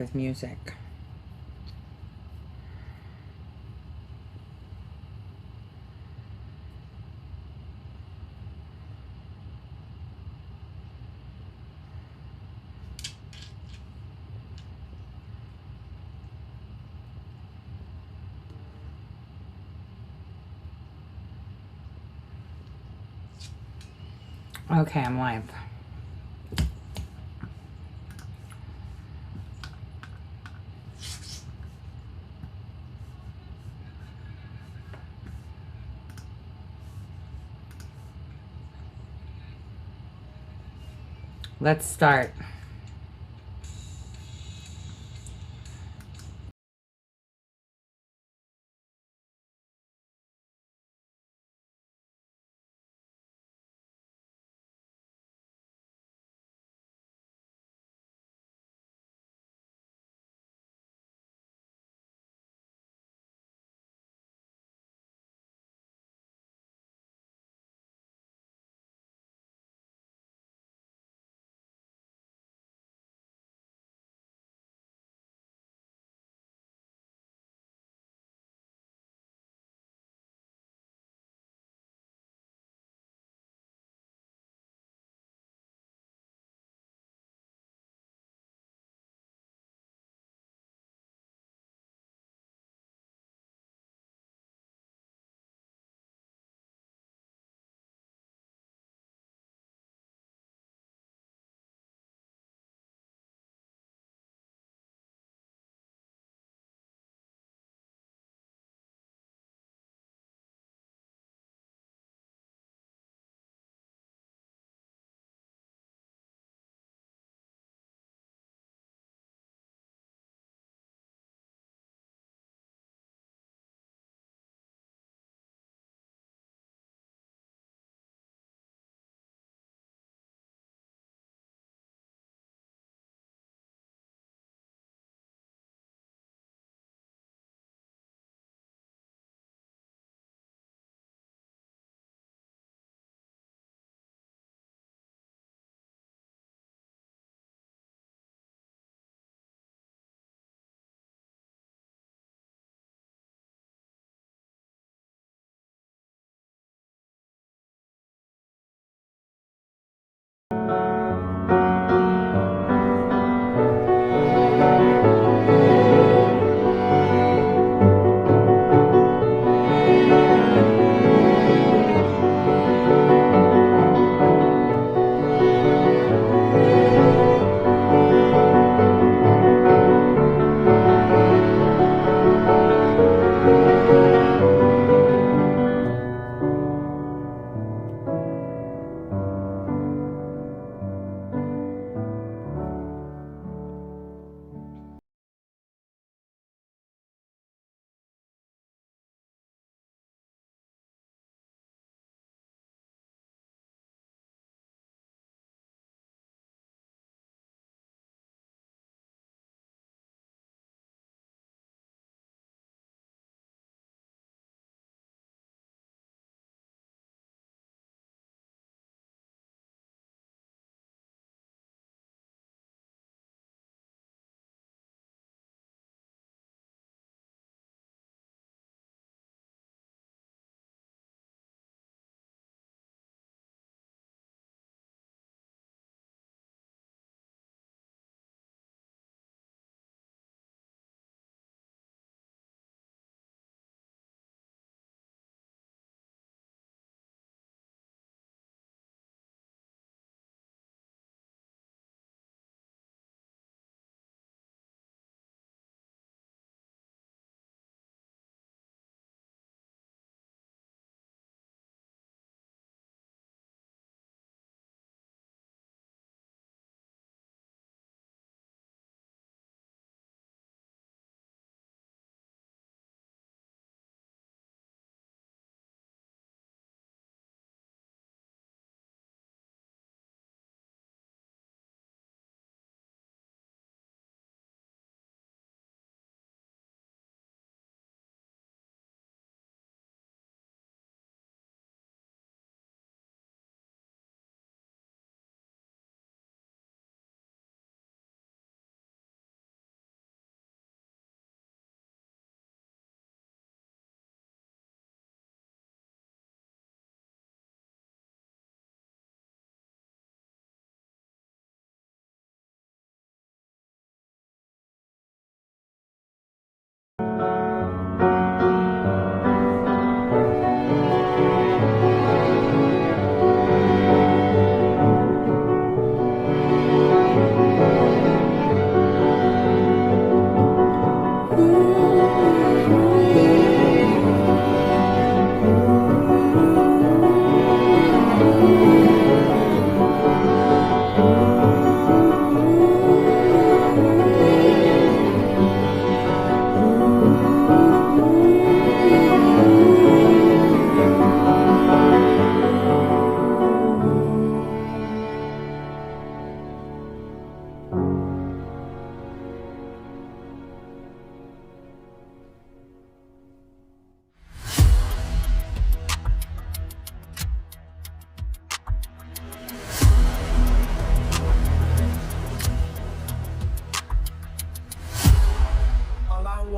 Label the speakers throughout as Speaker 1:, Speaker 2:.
Speaker 1: with music. Okay, I'm live. Let's start.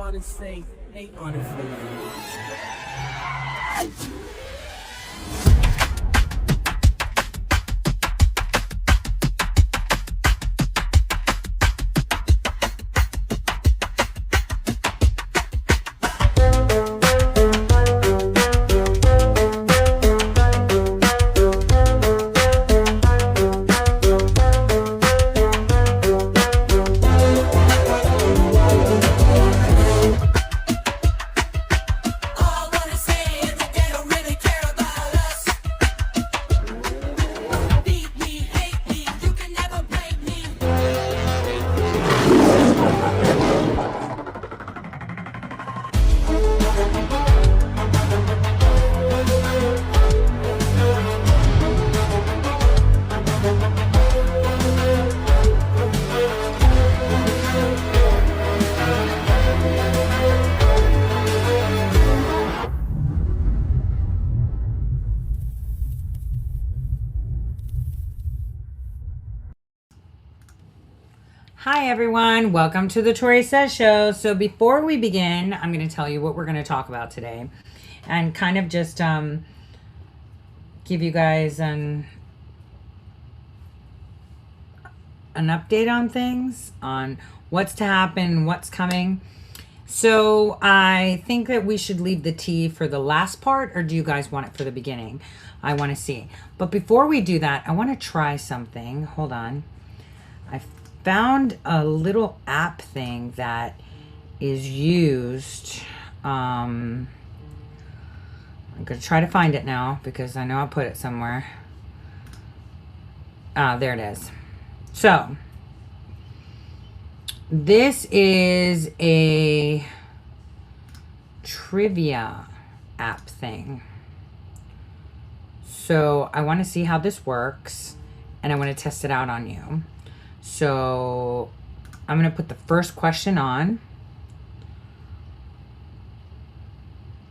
Speaker 1: wanna say, they honestly.
Speaker 2: Hi everyone, welcome to the Tori Says Show. So before we begin, I'm going to tell you what we're going to talk about today and kind of just give you guys an update on things, on what's to happen, what's coming. So I think that we should leave the tea for the last part, or do you guys want it for the beginning? I want to see. But before we do that, I want to try something. Hold on. I found a little app thing that is used. I'm going to try to find it now because I know I put it somewhere. Ah, there it is. So, this is a trivia app thing. So, I want to see how this works and I want to test it out on you. So I'm going to put the first question on.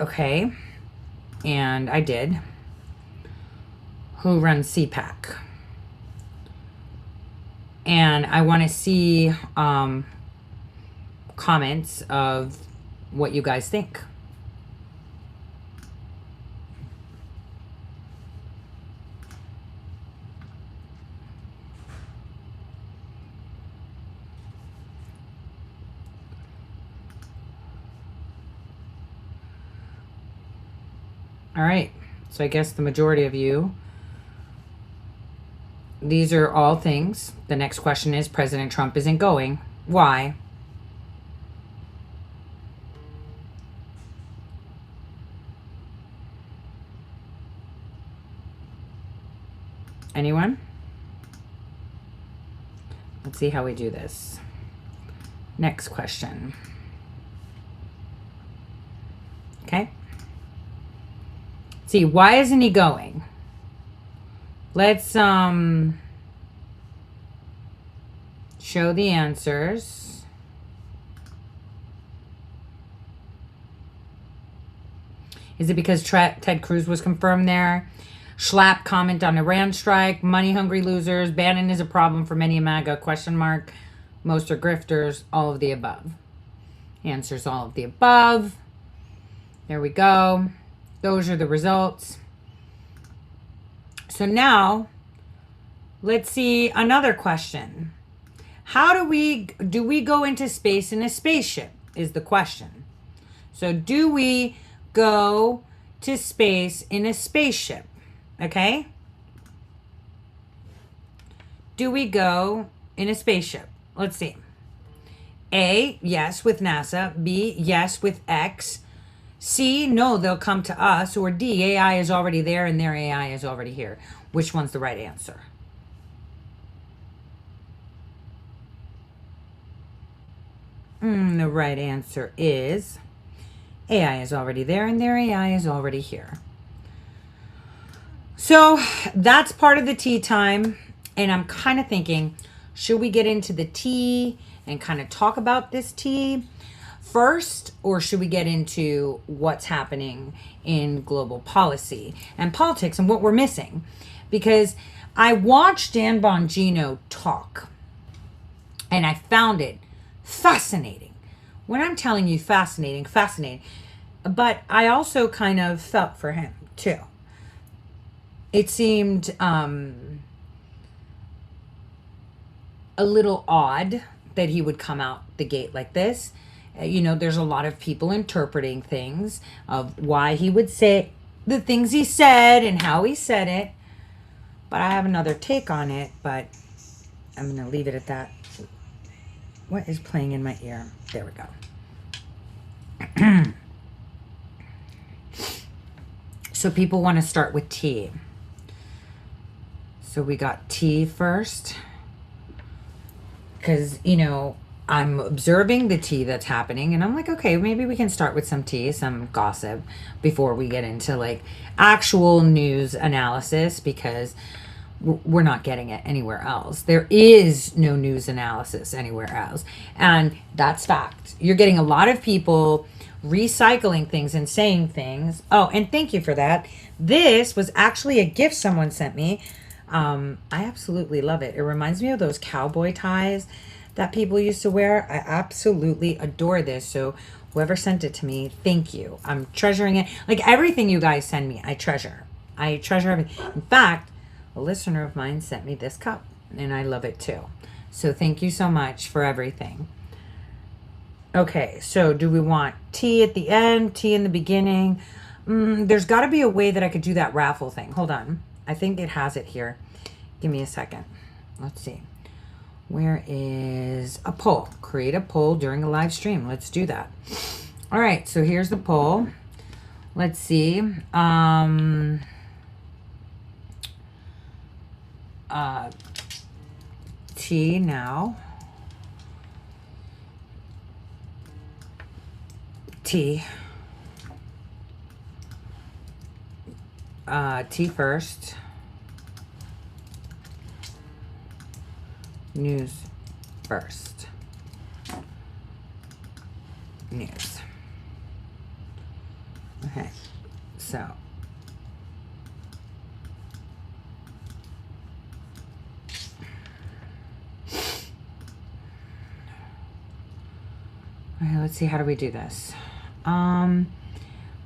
Speaker 2: Okay. And I did. Who runs CPAC? And I want to see comments of what you guys think. All right, so I guess the majority of you, these are all things. The next question is, President Trump isn't going. Why? Anyone? Let's see how we do this. Next question. Okay. See, why isn't he going? Let's show the answers. Is it because Ted Cruz was confirmed there? Schlapp comment on Iran strike. Money hungry losers. Bannon is a problem for many MAGA, question mark. Most are grifters. All of the above. Answers all of the above. There we go. Those are the results. So now, let's see another question. How do we go into space in a spaceship is the question. So do we go to space in a spaceship? Okay? Do we go in a spaceship? Let's see. A, yes, with NASA. B, yes, with X. C, no, they'll come to us. Or D, AI is already there and their AI is already here. Which one's the right answer? The right answer is AI is already there and their AI is already here. So that's part of the tea time. And I'm kind of thinking, should we get into the tea and kind of talk about this tea first, or should we get into what's happening in global policy and politics and what we're missing? Because I watched Dan Bongino talk and I found it fascinating when I'm telling you fascinating, fascinating. But I also kind of felt for him too. It seemed a little odd that he would come out the gate like this. There's a lot of people interpreting things of why he would say the things he said and how he said it. But I have another take on it, but I'm going to leave it at that. What is playing in my ear? There we go. So people want to start with tea. So we got tea first. Because, I'm observing the tea that's happening. And I'm like, okay, maybe we can start with some tea, some gossip, before we get into like actual news analysis. Because we're not getting it anywhere else. There is no news analysis anywhere else. And that's fact. You're getting a lot of people recycling things and saying things. Oh, and thank you for that. This was actually a gift someone sent me. I absolutely love it. It reminds me of those cowboy ties that people used to wear. I absolutely adore this. So whoever sent it to me, thank you. I'm treasuring it. Like everything you guys send me, I treasure. I treasure everything. In fact, a listener of mine sent me this cup and I love it too. So thank you so much for everything. Okay, so do we want tea at the end, tea in the beginning? There's got to be a way that I could do that raffle thing. Hold on. I think it has it here. Give me a second. Let's see. Where is a poll? Create a poll during a live stream. Let's do that. All right, so here's the poll. Let's see. Tea now. Tea. Tea first. News first. News. Okay, so. Okay, let's see, how do we do this?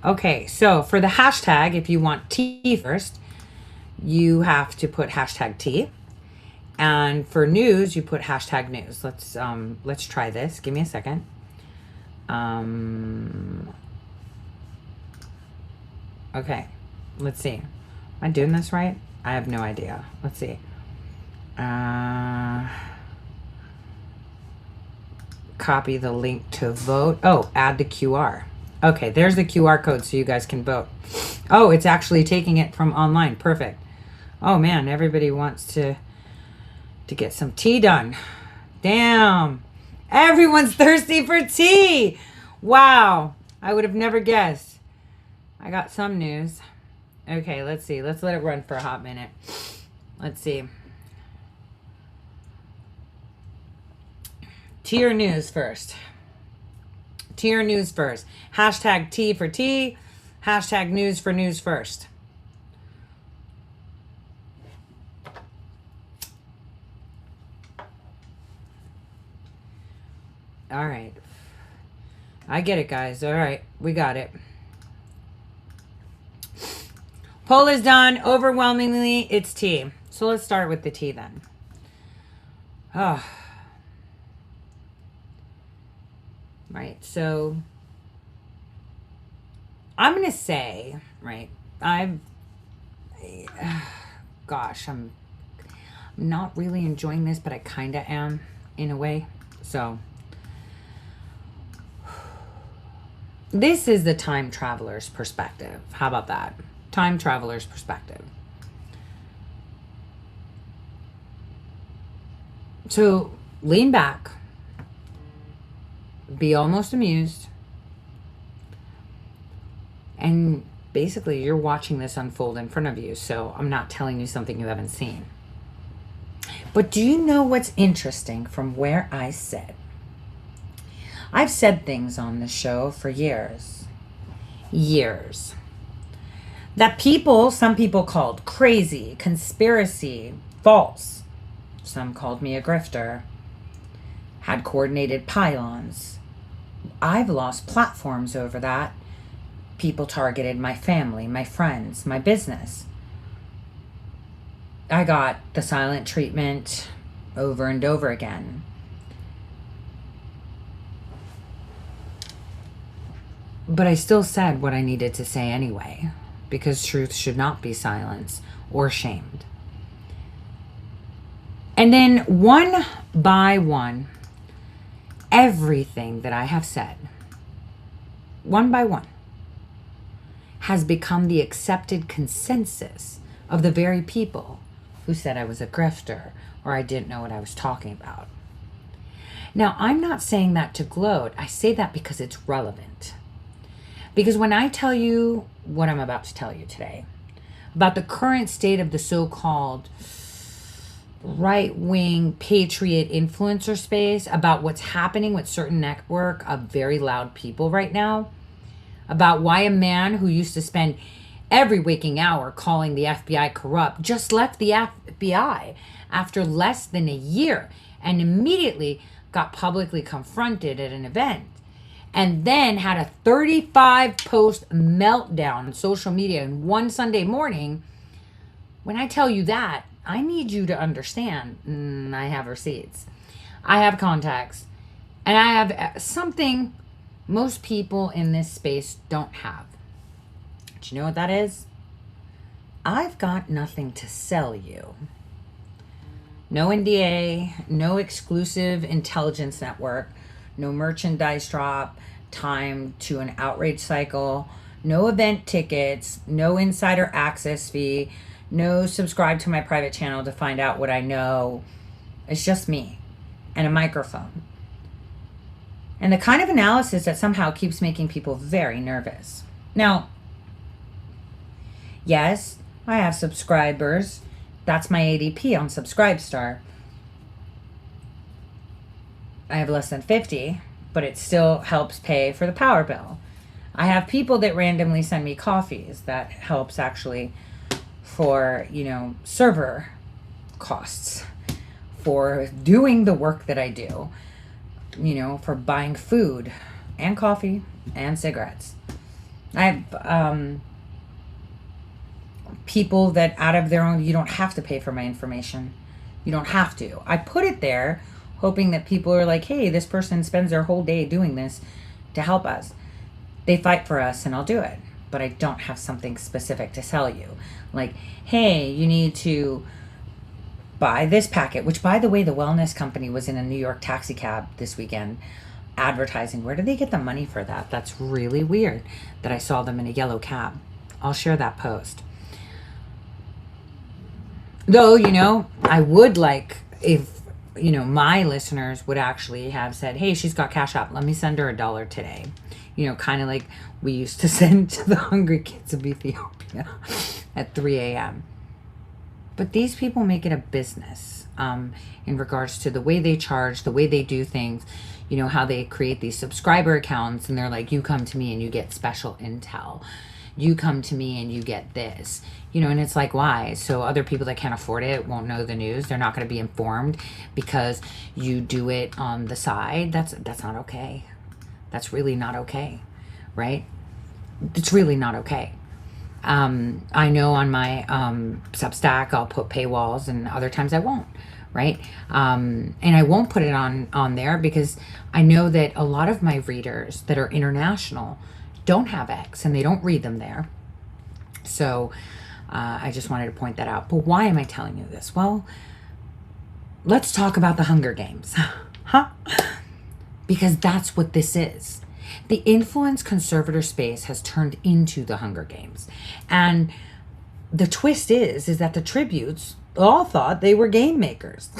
Speaker 2: Okay, so for the hashtag, if you want tea first, you have to put hashtag tea. And for news, you put hashtag news. Let's try this. Give me a second. Okay, let's see. Am I doing this right? I have no idea. Let's see. Copy the link to vote. Oh, add the QR. Okay, there's the QR code so you guys can vote. Oh, it's actually taking it from online. Perfect. Oh man, everybody wants to get some tea done. Damn. Everyone's thirsty for tea. Wow. I would have never guessed. I got some news. Okay, let's see. Let's let it run for a hot minute. Let's see. Tea or news first? Tea or news first? Hashtag tea for tea. Hashtag news for news first. All right. I get it, guys. All right. We got it. Poll is done. Overwhelmingly, it's tea. So let's start with the tea then. Oh. Right. So I'm going to say, right, gosh, I'm not really enjoying this, but I kind of am in a way. So this is the time traveler's perspective. How about that? Time traveler's perspective. So lean back, be almost amused, and basically you're watching this unfold in front of you. So I'm not telling you something you haven't seen. But do you know what's interesting from where I sit? I've said things on the show for years. That some people called crazy, conspiracy, false. Some called me a grifter. Had coordinated pylons. I've lost platforms over that. People targeted my family, my friends, my business. I got the silent treatment over and over again. But I still said what I needed to say anyway, because truth should not be silenced or shamed. And then one by one, everything that I have said, one by one, has become the accepted consensus of the very people who said I was a grifter or I didn't know what I was talking about. Now, I'm not saying that to gloat. I say that because it's relevant. Because when I tell you what I'm about to tell you today about the current state of the so-called right-wing patriot influencer space, about what's happening with certain network of very loud people right now, about why a man who used to spend every waking hour calling the FBI corrupt just left the FBI after less than a year and immediately got publicly confronted at an event, and then had a 35 post meltdown on social media in one Sunday morning. When I tell you that, I need you to understand, I have receipts, I have contacts, and I have something most people in this space don't have. Do you know what that is? I've got nothing to sell you. No NDA, no exclusive intelligence network, no merchandise drop, time to an outrage cycle, no event tickets, no insider access fee, no subscribe to my private channel to find out what I know. It's just me and a microphone. And the kind of analysis that somehow keeps making people very nervous. Now, yes, I have subscribers. That's my ADP on Subscribestar. I have less than 50, but it still helps pay for the power bill. I have people that randomly send me coffees. That helps actually for, server costs, for doing the work that I do, for buying food and coffee and cigarettes. I have people that out of their own, you don't have to pay for my information. You don't have to. I put it there hoping that people are like, hey, this person spends their whole day doing this to help us. They fight for us and I'll do it. But I don't have something specific to sell you. Like, hey, you need to buy this packet, which, by the way, the wellness company was in a New York taxi cab this weekend advertising. Where did they get the money for that? That's really weird that I saw them in a yellow cab. I'll share that post. Though, I would like if, my listeners would actually have said, hey, she's got Cash App. Let me send her $1 today. Kind of like we used to send to the hungry kids of Ethiopia at 3 a.m. But these people make it a business in regards to the way they charge, the way they do things, how they create these subscriber accounts. And they're like, you come to me and you get special intel. You come to me and you get this, and it's like, why? So other people that can't afford it won't know the news. They're not going to be informed because you do it on the side. That's not okay. That's really not okay, right? It's really not okay. I know on my Substack, I'll put paywalls and other times I won't, right? And I won't put it on there because I know that a lot of my readers that are international don't have X and they don't read them there. So I just wanted to point that out. But why am I telling you this? Well, let's talk about the Hunger Games. Huh? Because that's what this is. The influence conservator space has turned into the Hunger Games. And the twist is that the tributes all thought they were game makers.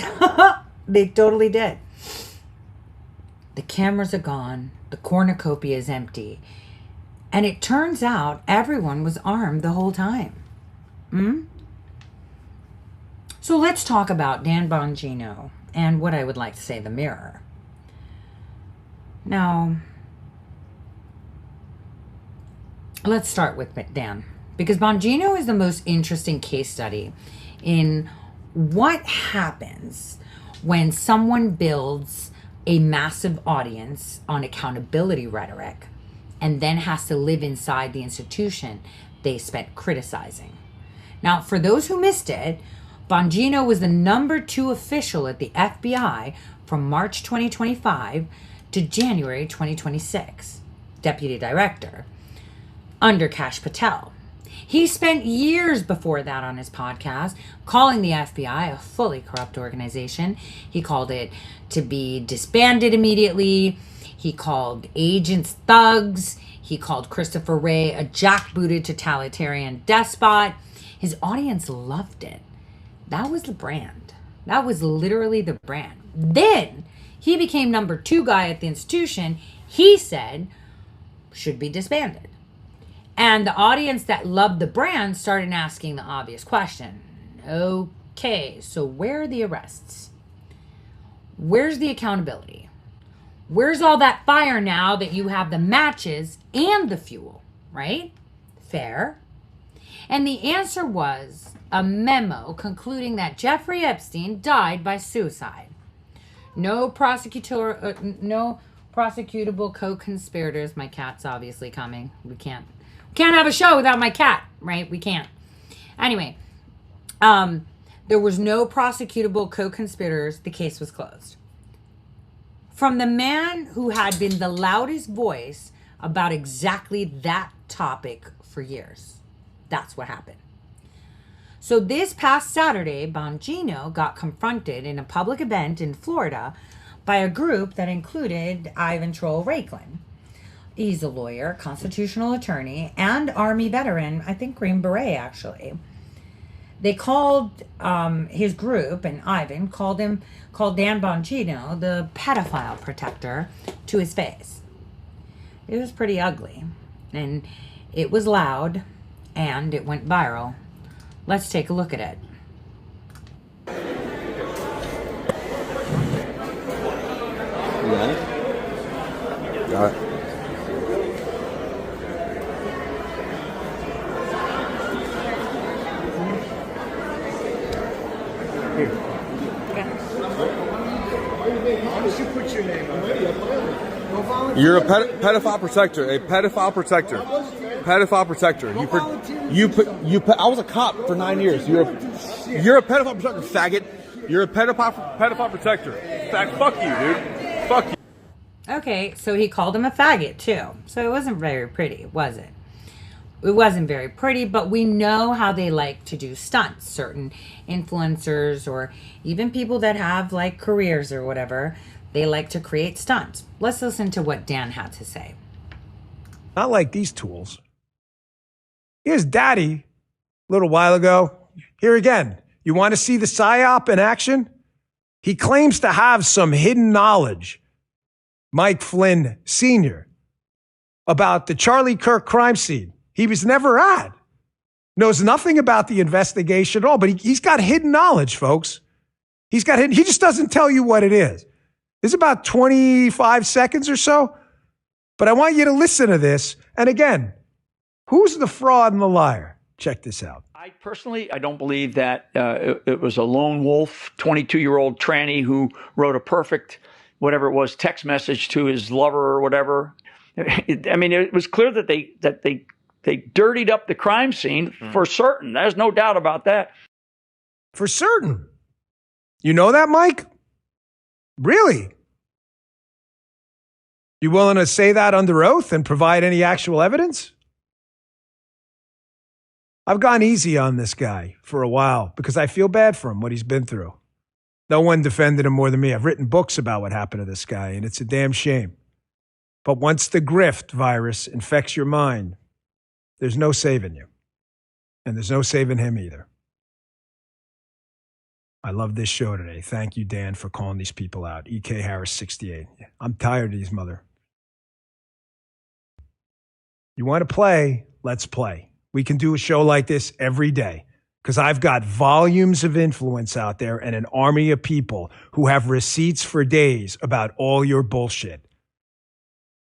Speaker 2: They totally did. The cameras are gone. The cornucopia is empty. And it turns out everyone was armed the whole time. So let's talk about Dan Bongino and what I would like to say, the mirror. Now, let's start with Dan, because Bongino is the most interesting case study in what happens when someone builds a massive audience on accountability rhetoric and then has to live inside the institution they spent criticizing. Now, for those who missed it, Bongino was the number 2 official at the FBI from March 2025 to January 2026, deputy director, under Kash Patel. He spent years before that on his podcast calling the FBI a fully corrupt organization. He called it to be disbanded immediately. He called agents thugs. He called Christopher Wray a jackbooted totalitarian despot. His audience loved it. That was the brand. That was literally the brand. Then he became number 2 guy at the institution. He said should be disbanded. And the audience that loved the brand started asking the obvious question. Okay, so where are the arrests? Where's the accountability? Where's all that fire now that you have the matches and the fuel, right? Fair. And the answer was a memo concluding that Jeffrey Epstein died by suicide. No prosecutable co-conspirators. My cat's obviously coming. We can't have a show without my cat, right? We can't. Anyway, there was no prosecutable co-conspirators. The case was closed. From the man who had been the loudest voice about exactly that topic for years. That's what happened. So this past Saturday, Bongino got confronted in a public event in Florida by a group that included Ivan Troll Raiklan. He's a lawyer, constitutional attorney, and Army veteran, I think Green Beret, actually. They called his group, and Ivan called Dan Bongino the pedophile protector to his face. It was pretty ugly, and it was loud, and it went viral. Let's take a look at it.
Speaker 3: You got it? Got it.
Speaker 4: Why don't you put your name on it?
Speaker 3: You're a pedophile protector. A pedophile protector. Pedophile protector. You put. I was a cop for 9 years. You're a pedophile protector, faggot. You're a pedophile protector. Fuck you, dude. Fuck you.
Speaker 2: Okay, so he called him a faggot too. So it wasn't very pretty, was it? It wasn't very pretty, but we know how they like to do stunts. Certain influencers or even people that have like careers or whatever, they like to create stunts. Let's listen to what Dan had to say.
Speaker 4: Not like these tools. Here's Daddy a little while ago. Here again. You want to see the PSYOP in action? He claims to have some hidden knowledge, Mike Flynn Sr., about the Charlie Kirk crime scene. He was never at. Knows nothing about the investigation at all, but he's got hidden knowledge, folks. He just doesn't tell you what it is. It's about 25 seconds or so, but I want you to listen to this. And again, who's the fraud and the liar? Check this out.
Speaker 5: I don't believe that it was a lone wolf, 22-year-old tranny who wrote a perfect, whatever it was, text message to his lover or whatever. It was clear that they dirtied up the crime scene for certain. There's no doubt about that.
Speaker 4: For certain. You know that, Mike? Really? You willing to say that under oath and provide any actual evidence? I've gone easy on this guy for a while because I feel bad for him, what he's been through. No one defended him more than me. I've written books about what happened to this guy, and it's a damn shame. But once the grift virus infects your mind, there's no saving you. And there's no saving him either. I love this show today. Thank you, Dan, for calling these people out. E.K. Harris, 68. I'm tired of these mother. You want to play? Let's play. We can do a show like this every day because I've got volumes of influence out there and an army of people who have receipts for days about all your bullshit.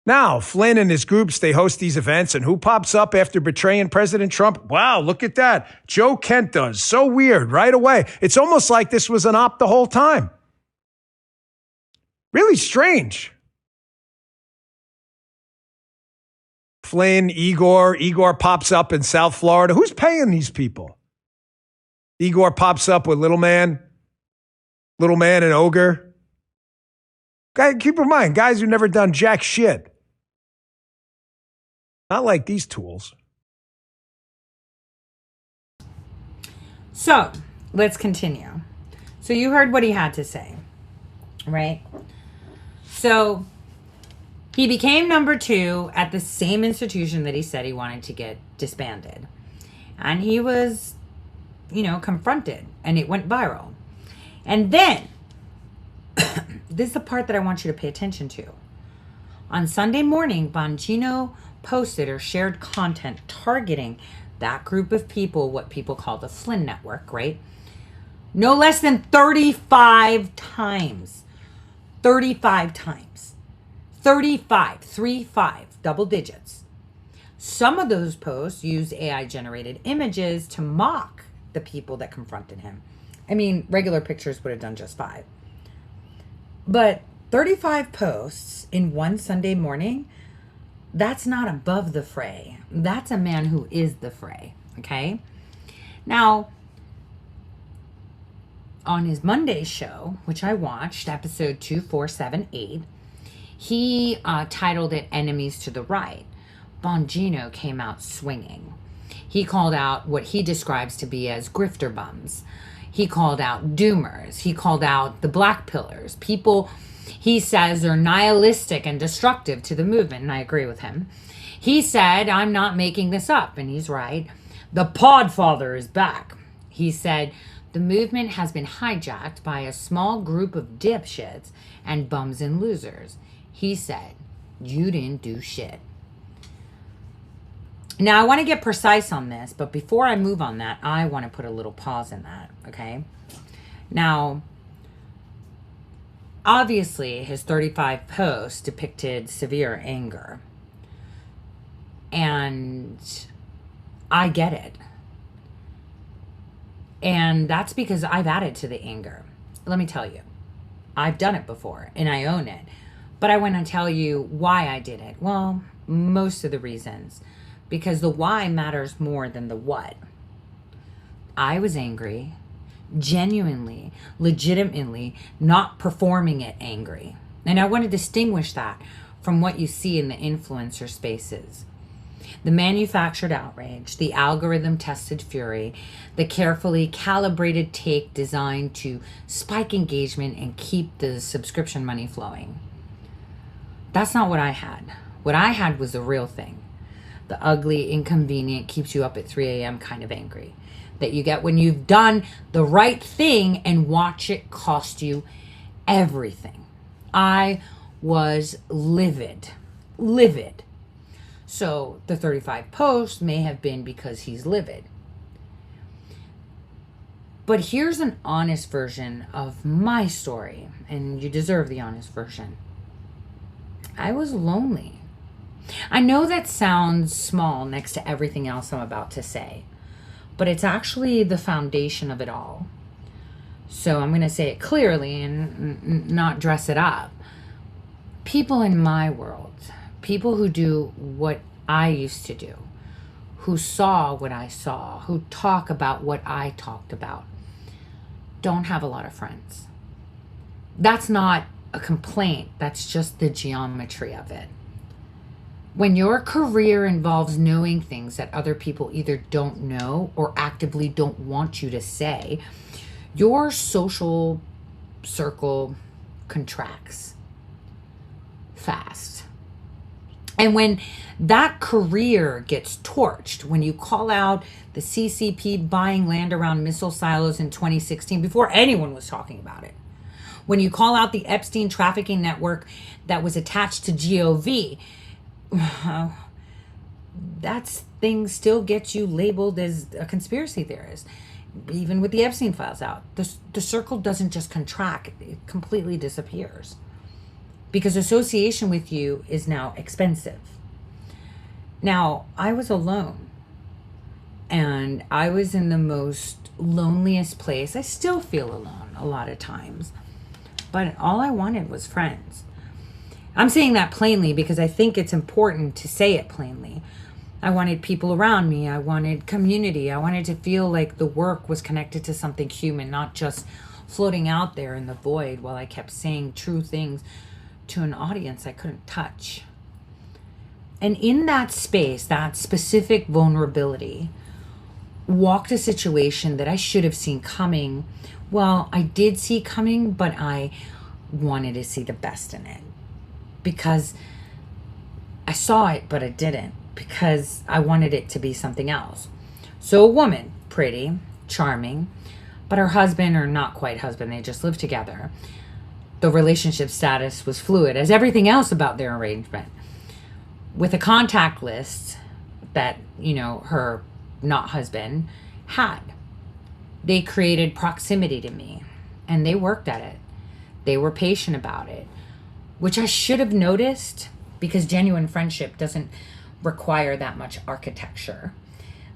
Speaker 4: Now, Flynn and his groups, they host these events, and who pops up after betraying President Trump? Wow, look at that. Joe Kent does. So weird, right away. It's almost like this was an op the whole time. Really strange. Flynn, Igor pops up in South Florida. Who's paying these people? Igor pops up with Little Man and Ogre. Guy, keep in mind, guys who never done jack shit. Not like these tools.
Speaker 2: So let's continue. So you heard what he had to say, right? So he became number 2 at the same institution that he said he wanted to get disbanded. And he was, confronted, and it went viral. And then, this is the part that I want you to pay attention to. On Sunday morning, Bongino posted or shared content targeting that group of people, what people call the Flynn Network, right? No less than 35 times. 35 times. 35, double digits. Some of those posts used AI-generated images to mock the people that confronted him. I mean, regular pictures would have done just 5. But 35 posts in one Sunday morning, that's not above the fray. That's a man who is the fray, okay? Now, on his Monday show, which I watched, episode 2478, he titled it Enemies to the Right. Bongino came out swinging. He called out what he describes to be as grifter bums. He called out doomers. He called out the black pillars. People he says are nihilistic and destructive to the movement, and I agree with him. He said, I'm not making this up, and he's right. The Podfather is back. He said, the movement has been hijacked by a small group of dipshits and bums and losers. He said, you didn't do shit. Now, I want to get precise on this, but before I move on that, I want to put a little pause in that, okay? Now, obviously, his 35 posts depicted severe anger. And I get it. And that's because I've added to the anger. Let me tell you, I've done it before, and I own it. But I want to tell you why I did it. Well, most of the reasons. Because the why matters more than the what. I was angry, genuinely, legitimately, not performing it angry. And I want to distinguish that from what you see in the influencer spaces. The manufactured outrage, the algorithm-tested fury, the carefully calibrated take designed to spike engagement and keep the subscription money flowing. That's not what I had. What I had was the real thing. The ugly, inconvenient, keeps you up at 3 a.m. kind of angry that you get when you've done the right thing and watch it cost you everything. I was livid. So the 35 posts may have been because he's livid. But here's an honest version of my story, and you deserve the honest version. I was lonely. I know that sounds small next to everything else I'm about to say, but it's actually the foundation of it all. So I'm going to say it clearly and not dress it up. People in my world, people who do what I used to do, who saw what I saw, who talk about what I talked about, don't have a lot of friends. That's not a complaint. That's just the geometry of it. When your career involves knowing things that other people either don't know or actively don't want you to say, your social circle contracts fast. And when that career gets torched, when you call out the CCP buying land around missile silos in 2016 before anyone was talking about it, when you call out the Epstein trafficking network that was attached to GOV, that thing still gets you labeled as a conspiracy theorist. Even with the Epstein files out, the circle doesn't just contract, it completely disappears. Because association with you is now expensive. Now, I was alone. And I was in the most loneliest place. I still feel alone a lot of times. but all I wanted was friends. I'm saying that plainly because I think it's important to say it plainly. I wanted people around me. I wanted community. I wanted to feel like the work was connected to something human, not just floating out there in the void while I kept saying true things to an audience I couldn't touch. And in that space, that specific vulnerability, walked a situation that I should have seen coming. Well, I did see coming, but I wanted to see the best in it. Because I saw it, but I didn't. Because I wanted it to be something else. So a woman, pretty, charming, but her husband, or not quite husband, they just lived together. The relationship status was fluid, as everything else about their arrangement. With a contact list that, her not husband had. They created proximity to me, and they worked at it. They were patient about it, which I should have noticed, because genuine friendship doesn't require that much architecture.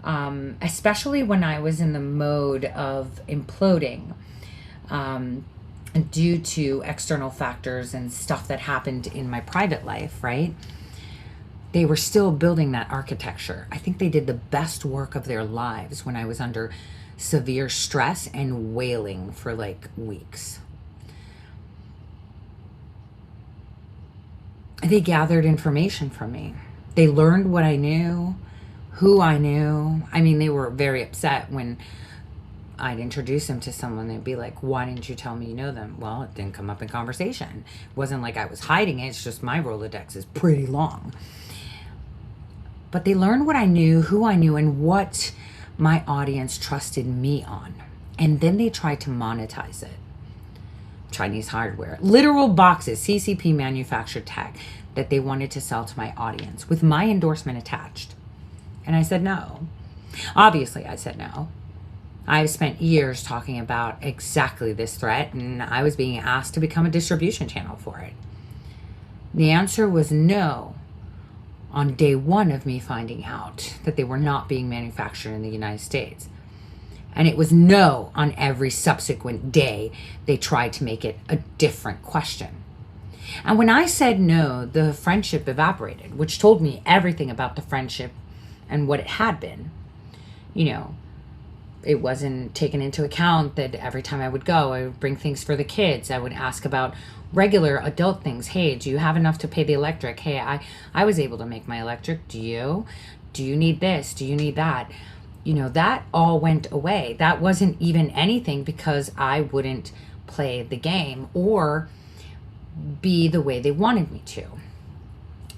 Speaker 2: Especially when I was in the mode of imploding due to external factors and stuff that happened in my private life, right? They were still building that architecture. I think they did the best work of their lives when I was under severe stress and wailing for like weeks. They gathered information from me. They learned what I knew, who I knew. I mean, they were very upset when I'd introduce them to someone. They'd be like, why didn't you tell me you know them? Well, it didn't come up in conversation. It wasn't like I was hiding it. It's just my Rolodex is pretty long. But they learned what I knew, who I knew, and what my audience trusted me on. And then they tried to monetize it. Chinese hardware, literal boxes, CCP manufactured tech that they wanted to sell to my audience with my endorsement attached. And I said no. Obviously, I said no. I've spent years talking about exactly this threat, and I was being asked to become a distribution channel for it. The answer was no on day one of me finding out that they were not being manufactured in the United States. And it was no on every subsequent day they tried to make it a different question. And when I said no, the friendship evaporated, which told me everything about the friendship and what it had been. It wasn't taken into account that every time I would go, I would bring things for the kids. I would ask about regular adult things. Hey, do you have enough to pay the electric? Hey, I was able to make my electric. Do you? Do you need this? Do you need that? That all went away. That wasn't even anything because I wouldn't play the game or be the way they wanted me to.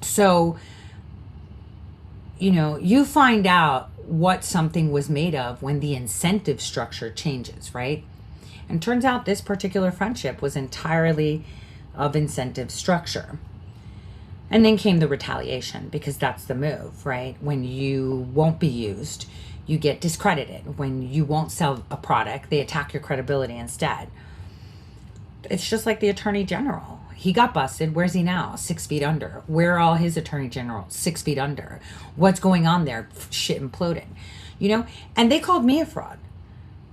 Speaker 2: So, you find out what something was made of when the incentive structure changes, right? And turns out this particular friendship was entirely of incentive structure. And then came the retaliation, because that's the move, right? When you won't be used, you get discredited. When you won't sell a product, they attack your credibility instead. It's just like the Attorney General. He got busted. Where's he now? 6 feet under. Where are all his Attorney Generals? 6 feet under. What's going on there? Shit imploding. And they called me a fraud.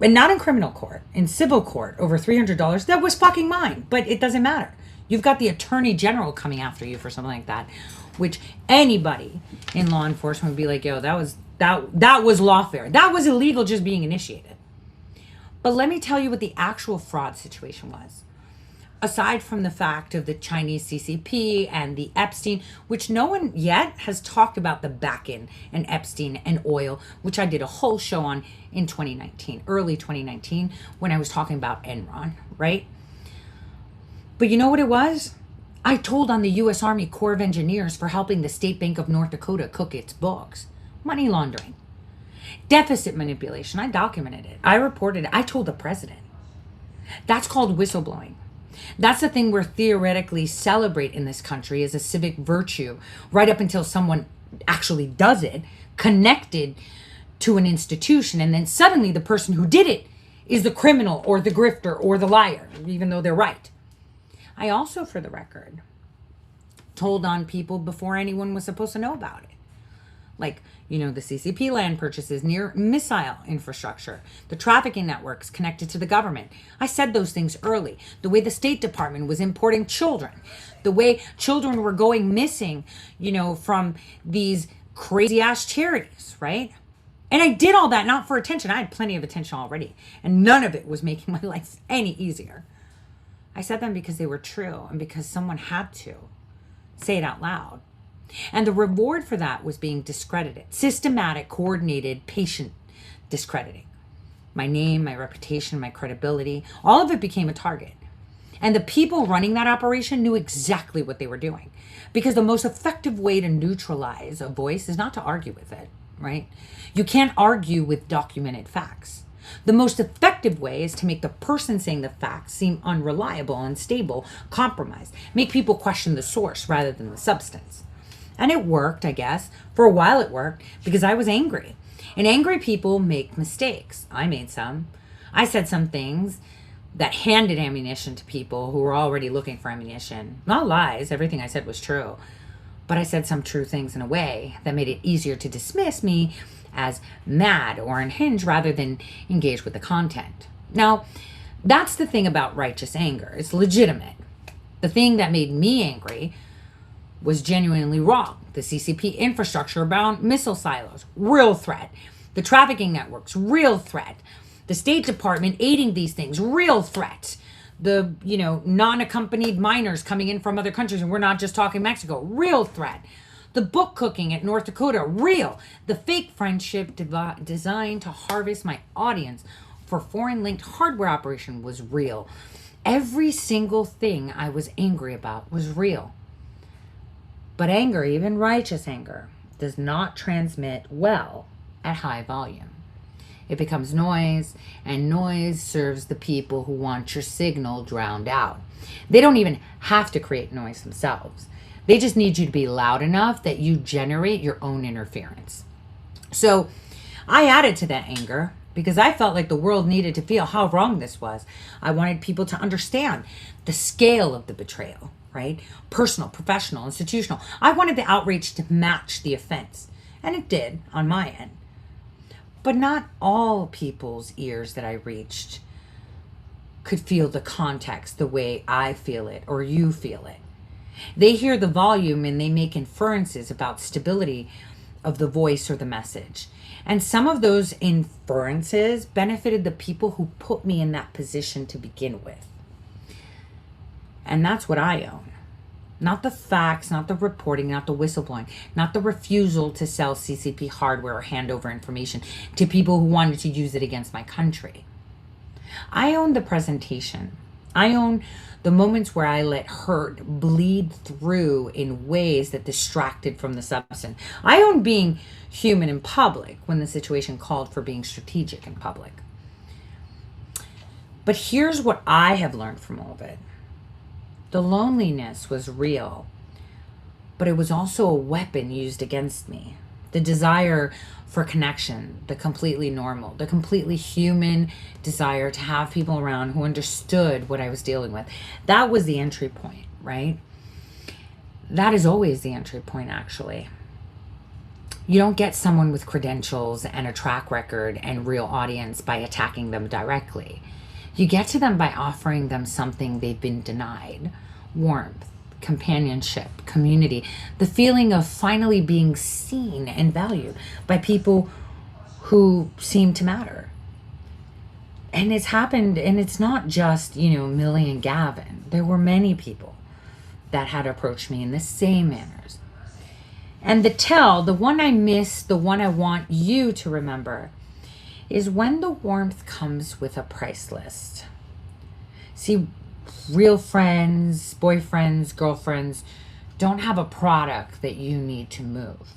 Speaker 2: And not in criminal court. In civil court, over $300. That was fucking mine. But it doesn't matter. You've got the Attorney General coming after you for something like that. Which anybody in law enforcement would be like, yo, that was lawfare. That was illegal just being initiated. But let me tell you what the actual fraud situation was. Aside from the fact of the Chinese CCP and the Epstein, which no one yet has talked about the back-end and Epstein and oil, which I did a whole show on in 2019, early 2019, when I was talking about Enron, right? But you know what it was? I told on the U.S. Army Corps of Engineers for helping the State Bank of North Dakota cook its books. Money laundering. Deficit manipulation. I documented it. I reported it. I told the president. That's called whistleblowing. That's the thing we're theoretically celebrate in this country as a civic virtue, right up until someone actually does it, connected to an institution, and then suddenly the person who did it is the criminal or the grifter or the liar, even though they're right. I also, for the record, told on people before anyone was supposed to know about it. Like, the CCP land purchases near missile infrastructure, the trafficking networks connected to the government. I said those things early. The way the State Department was importing children, the way children were going missing, from these crazy ass charities, right? And I did all that not for attention. I had plenty of attention already, and none of it was making my life any easier. I said them because they were true and because someone had to say it out loud. And the reward for that was being discredited. Systematic, coordinated, patient discrediting. My name, my reputation, my credibility, all of it became a target. And the people running that operation knew exactly what they were doing. Because the most effective way to neutralize a voice is not to argue with it, right? You can't argue with documented facts. The most effective way is to make the person saying the facts seem unreliable, unstable, compromised. Make people question the source rather than the substance. And it worked, I guess. For a while it worked because I was angry. And angry people make mistakes. I made some. I said some things that handed ammunition to people who were already looking for ammunition. Not lies. Everything I said was true. But I said some true things in a way that made it easier to dismiss me as mad or unhinged rather than engage with the content. Now, that's the thing about righteous anger. It's legitimate. The thing that made me angry was genuinely wrong. The CCP infrastructure around missile silos, real threat. The trafficking networks, real threat. The State Department aiding these things, real threat. The, non-accompanied minors coming in from other countries, and we're not just talking Mexico, real threat. The book cooking at North Dakota, real. The fake friendship designed to harvest my audience for foreign-linked hardware operation was real. Every single thing I was angry about was real. But anger, even righteous anger, does not transmit well at high volume. It becomes noise, and noise serves the people who want your signal drowned out. They don't even have to create noise themselves. They just need you to be loud enough that you generate your own interference. So I added to that anger because I felt like the world needed to feel how wrong this was. I wanted people to understand the scale of the betrayal, right? Personal, professional, institutional. I wanted the outrage to match the offense. And it did on my end. But not all people's ears that I reached could feel the context the way I feel it or you feel it. They hear the volume and they make inferences about stability of the voice or the message. And some of those inferences benefited the people who put me in that position to begin with. And that's what I own. Not the facts, not the reporting, not the whistleblowing, not the refusal to sell CCP hardware or hand over information to people who wanted to use it against my country. I own the presentation. I own the moments where I let hurt bleed through in ways that distracted from the substance. I own being human in public when the situation called for being strategic in public. But here's what I have learned from all of it. The loneliness was real, but it was also a weapon used against me. The desire for connection, the completely normal, the completely human desire to have people around who understood what I was dealing with. That was the entry point, right? That is always the entry point, actually. You don't get someone with credentials and a track record and real audience by attacking them directly. You get to them by offering them something they've been denied. Warmth, companionship, community, the feeling of finally being seen and valued by people who seem to matter. And it's happened, and it's not just, Millie and Gavin. There were many people that had approached me in the same manners. And the one I miss, the one I want you to remember, is when the warmth comes with a price list. See, real friends, boyfriends, girlfriends don't have a product that you need to move.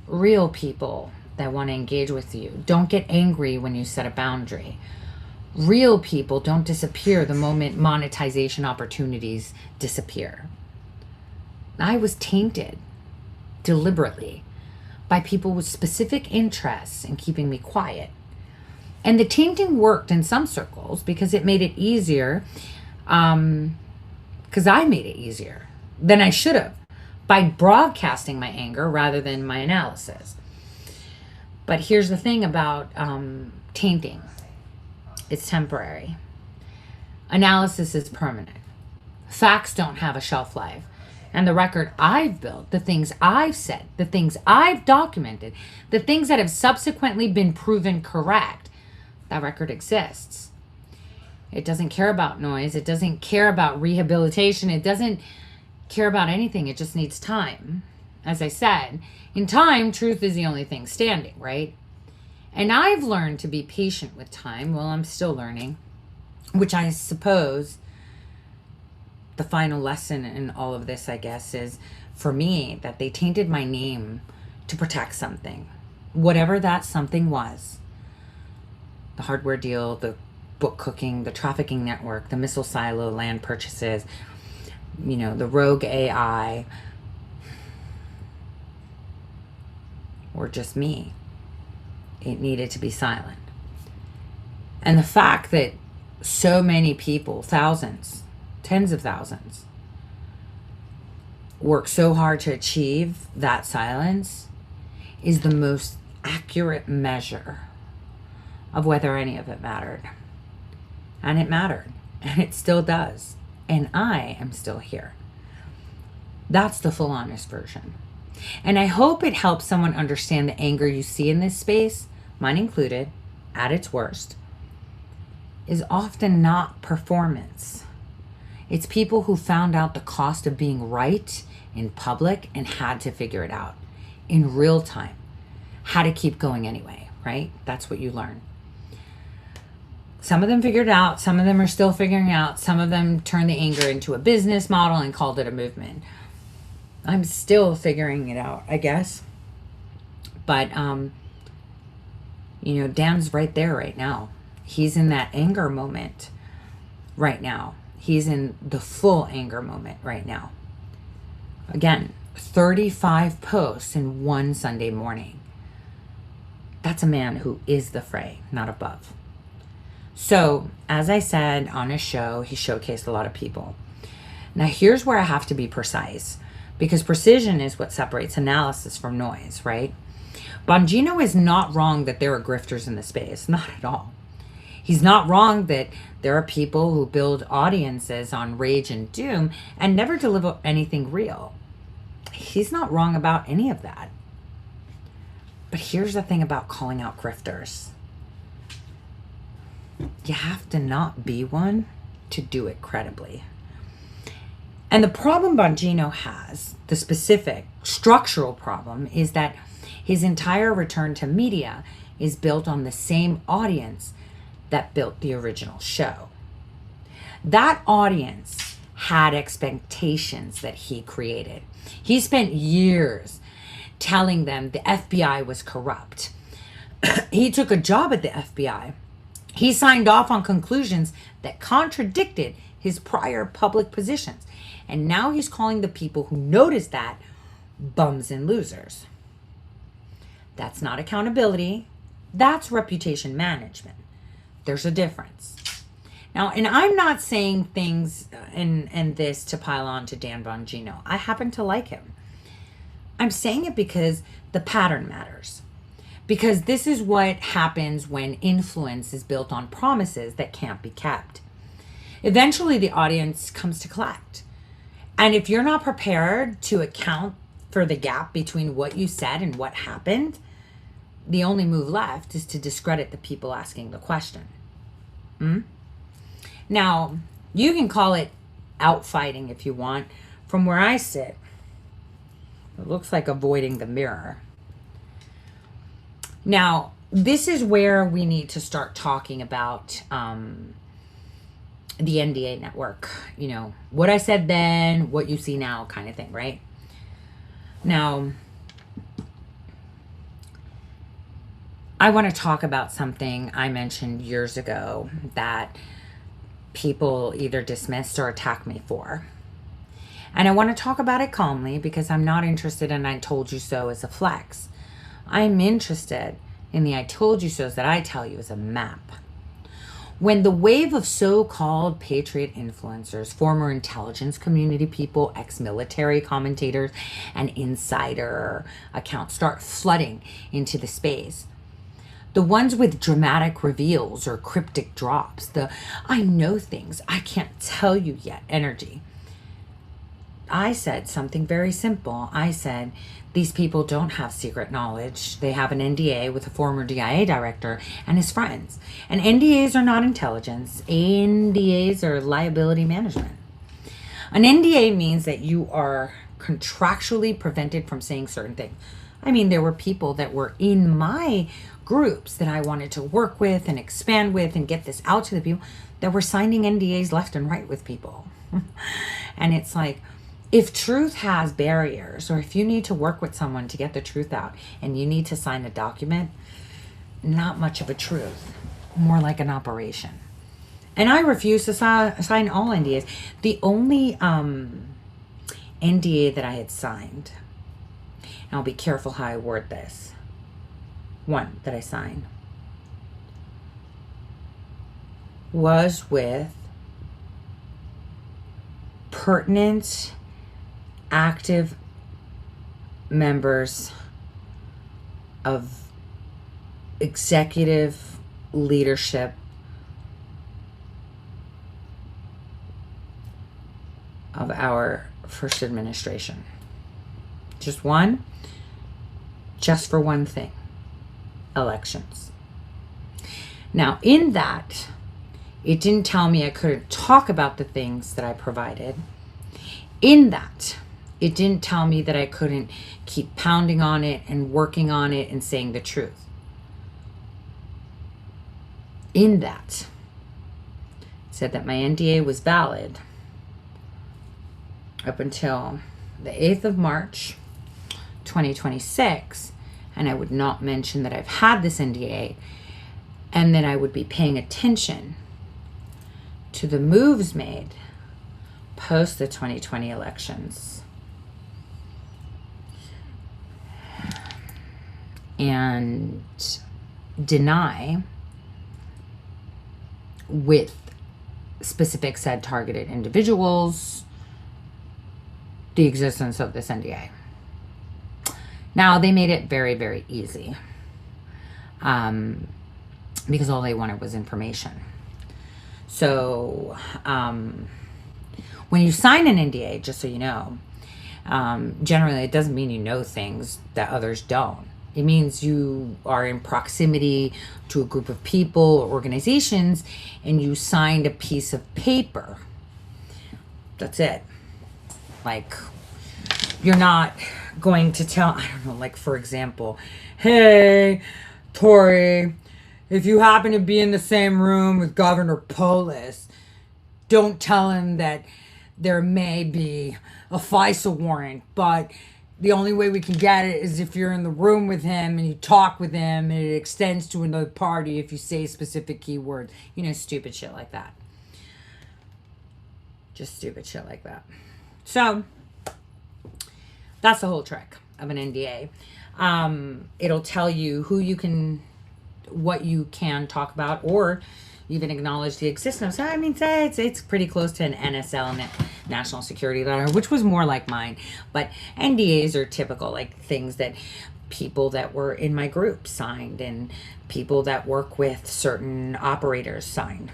Speaker 2: Real people that want to engage with you don't get angry when you set a boundary. Real people don't disappear the moment monetization opportunities disappear. I was tainted deliberately by people with specific interests in keeping me quiet. And the tainting worked in some circles because it made it easier, because I made it easier than I should have by broadcasting my anger rather than my analysis. But here's the thing about tainting. It's temporary. Analysis is permanent. Facts don't have a shelf life. And the record I've built, the things I've said, the things I've documented, the things that have subsequently been proven correct, that record exists. It doesn't care about noise. It doesn't care about rehabilitation. It doesn't care about anything. It just needs time. As I said, in time, truth is the only thing standing, right? And I've learned to be patient with time. Well, I'm still learning, which I suppose the final lesson in all of this, I guess, is for me that they tainted my name to protect something, whatever that something was. The hardware deal, the book cooking, the trafficking network, the missile silo, land purchases, you know, the rogue AI, or just me. It needed to be silent. And the fact that so many people, thousands, tens of thousands, work so hard to achieve that silence is the most accurate measure of whether any of it mattered. And it mattered. And it still does. And I am still here. That's the full honest version. And I hope it helps someone understand the anger you see in this space, mine included, at its worst, is often not performance. It's people who found out the cost of being right in public and had to figure it out in real time. How to keep going anyway, right? That's what you learn. Some of them figured it out. Some of them are still figuring out. Some of them turned the anger into a business model and called it a movement. I'm still figuring it out, I guess. But, you know, Dan's right there right now. He's in that anger moment right now. He's in the full anger moment right now. Again, 35 posts in one Sunday morning. That's a man who is the fray, not above. So, as I said on his show, he showcased a lot of people. Now, here's where I have to be precise, because precision is what separates analysis from noise, right? Bongino is not wrong that there are grifters in the space, not at all. He's not wrong that there are people who build audiences on rage and doom and never deliver anything real. He's not wrong about any of that. But here's the thing about calling out grifters. You have to not be one to do it credibly. And the problem Bongino has, the specific structural problem, is that his entire return to media is built on the same audience that built the original show. That audience had expectations that he created. He spent years telling them the FBI was corrupt. He took a job at the FBI. He signed off on conclusions that contradicted his prior public positions. And now he's calling the people who noticed that bums and losers. That's not accountability. That's reputation management. There's a difference. Now, and I'm not saying things and this to pile on to Dan Bongino. I happen to like him. I'm saying it because the pattern matters. Because this is what happens when influence is built on promises that can't be kept. Eventually, the audience comes to collect. And if you're not prepared to account for the gap between what you said and what happened, the only move left is to discredit the people asking the question. Now, you can call it outfighting if you want. From where I sit, it looks like avoiding the mirror. Now, this is where we need to start talking about the NDA network. You know, what I said then, what you see now kind of thing, right? Now, I want to talk about something I mentioned years ago that people either dismissed or attacked me for. And I want to talk about it calmly because I'm not interested in I told you so as a flex. I'm interested in the I told you so's that I tell you as a map. When the wave of so-called patriot influencers, former intelligence community people, ex-military commentators, and insider accounts start flooding into the space, the ones with dramatic reveals or cryptic drops, the I know things I can't tell you yet energy, I said something very simple. I said, these people don't have secret knowledge. They have an NDA with a former DIA director and his friends. And NDAs are not intelligence. NDAs are liability management. An NDA means that you are contractually prevented from saying certain things. I mean, there were people that were in my groups that I wanted to work with and expand with and get this out to the people that were signing NDAs left and right with people. And it's like, if truth has barriers, or if you need to work with someone to get the truth out and you need to sign a document, not much of a truth, more like an operation. And I refuse to sign all NDAs. The only NDA that I had signed, and I'll be careful how I word this, one that I signed, was with pertinent active members of executive leadership of our first administration. Just one, just for one thing, elections. Now, in that, it didn't tell me I couldn't talk about the things that I provided. In that, it didn't tell me that I couldn't keep pounding on it and working on it and saying the truth. In that, it said that my NDA was valid up until the 8th of March, 2026, and I would not mention that I've had this NDA, and then I would be paying attention to the moves made post the 2020 elections and deny with specific said targeted individuals the existence of this NDA. Now, they made it very, very easy because all they wanted was information. So when you sign an NDA, just so you know, generally it doesn't mean you know things that others don't. It means you are in proximity to a group of people or organizations and you signed a piece of paper. That's it. Like, you're not going to tell, I don't know, like, for example, hey, Tori, if you happen to be in the same room with Governor Polis, don't tell him that there may be a FISA warrant, but the only way we can get it is if you're in the room with him and you talk with him and it extends to another party if you say specific keywords. You know, stupid shit like that. Just stupid shit like that. So, that's the whole trick of an NDA. It'll tell you who you can, what you can talk about, or even acknowledge the existence. I mean, it's pretty close to an NSL, National Security Letter, which was more like mine. But NDAs are typical, like things that people that were in my group signed and people that work with certain operators signed.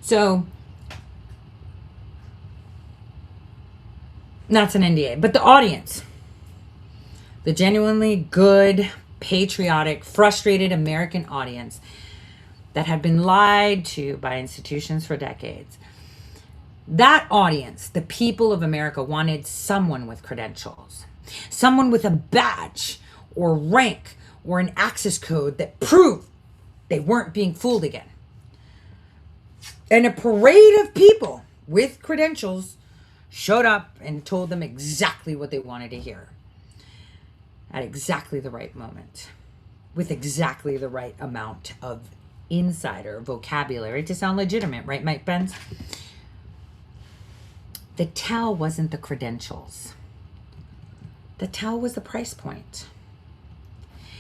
Speaker 2: So that's an NDA. But the audience, the genuinely good, patriotic, frustrated American audience that had been lied to by institutions for decades. That audience, the people of America, wanted someone with credentials, someone with a badge or rank or an access code that proved they weren't being fooled again. And a parade of people with credentials showed up and told them exactly what they wanted to hear at exactly the right moment, with exactly the right amount of insider vocabulary to sound legitimate, right, Mike Pence? The tell wasn't the credentials. The tell was the price point.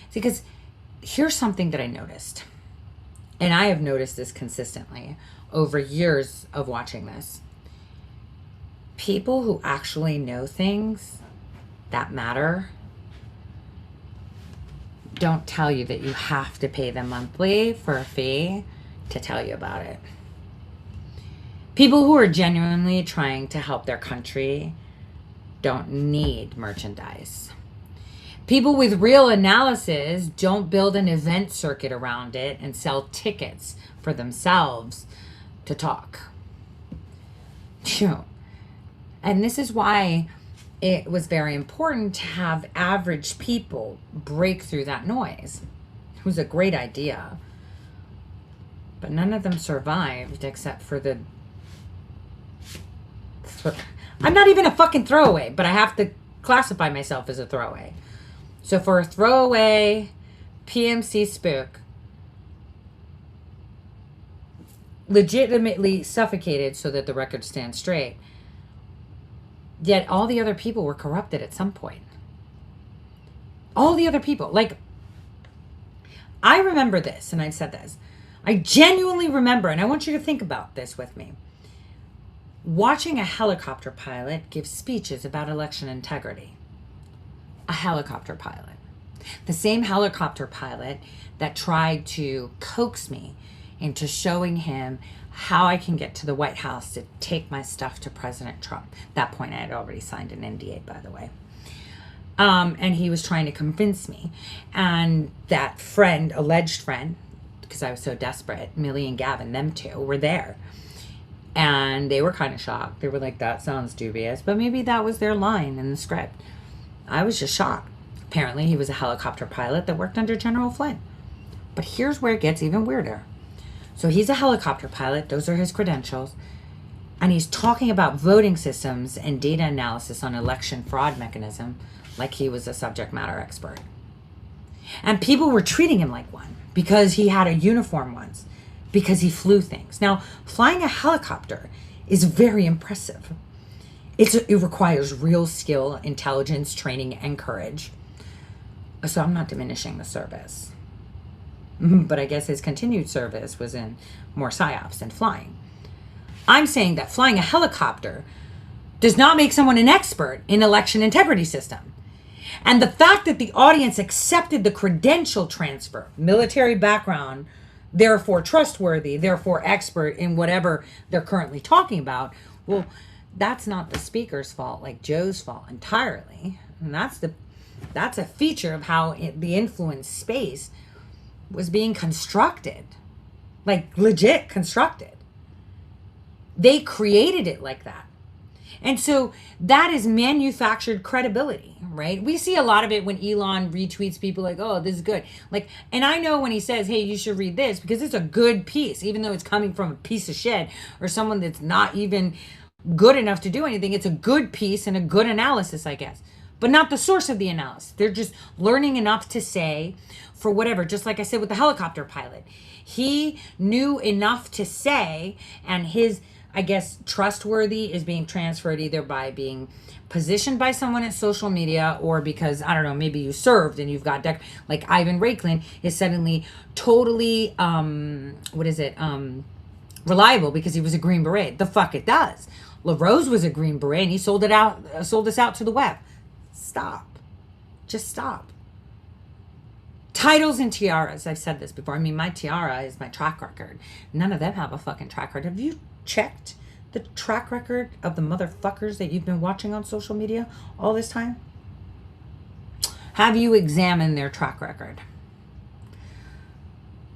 Speaker 2: See, because here's something that I noticed. and I have noticed this consistently over years of watching this, people who actually know things that matter don't tell you that you have to pay them monthly for a fee to tell you about it. People who are genuinely trying to help their country don't need merchandise. People with real analysis don't build an event circuit around it and sell tickets for themselves to talk. And this is why it was very important to have average people break through that noise. It was a great idea. But none of them survived except for the... I'm not even a fucking throwaway, but I have to classify myself as a throwaway. So for a throwaway PMC spook, legitimately suffocated so that the record stands straight, yet all the other people were corrupted at some point. All the other people. Like, I remember this, and I've said this. I genuinely remember, and I want you to think about this with me, watching a helicopter pilot give speeches about election integrity. A helicopter pilot. The same helicopter pilot that tried to coax me into showing him how I can get to the White House to take my stuff to President Trump. At that point, I had already signed an NDA, by the way. And he was trying to convince me. And that friend, alleged friend, because I was so desperate, Millie and Gavin, them two, were there. And they were kind of shocked. They were like, that sounds dubious. But maybe that was their line in the script. I was just shocked. Apparently, he was a helicopter pilot that worked under General Flynn. But here's where it gets even weirder. So he's a helicopter pilot. Those are his credentials. And he's talking about voting systems and data analysis on election fraud mechanism like he was a subject matter expert. And people were treating him like one because he had a uniform once, because he flew things. Now, flying a helicopter is very impressive. It requires real skill, intelligence, training, and courage. So I'm not diminishing the service. But I guess his continued service was in more psyops than flying. I'm saying that flying a helicopter does not make someone an expert in election integrity system. And the fact that the audience accepted the credential transfer, military background, therefore trustworthy, therefore expert in whatever they're currently talking about, well, that's not the speaker's fault, like Joe's fault entirely. And that's a feature of how the influence space was being constructed, like legit constructed. They created it like that. And so that is manufactured credibility, right? We see a lot of it when Elon retweets people like, oh, this is good. Like, and I know when he says, hey, you should read this because it's a good piece, even though it's coming from a piece of shit or someone that's not even good enough to do anything. It's a good piece and a good analysis, I guess, but not the source of the analysis. They're just learning enough to say for whatever, just like I said with the helicopter pilot. He knew enough to say, and his, I guess, trustworthy is being transferred either by being positioned by someone at social media or because, I don't know, maybe you served and you've got, like Ivan Raiklin is suddenly totally, reliable because he was a Green Beret. The fuck it does. LaRose was a Green Beret and he sold us out to the web. Stop. Just stop. Titles and tiaras. I've said this before. I mean, my tiara is my track record. None of them have a fucking track record. Have you checked the track record of the motherfuckers that you've been watching on social media all this time? Have you examined their track record?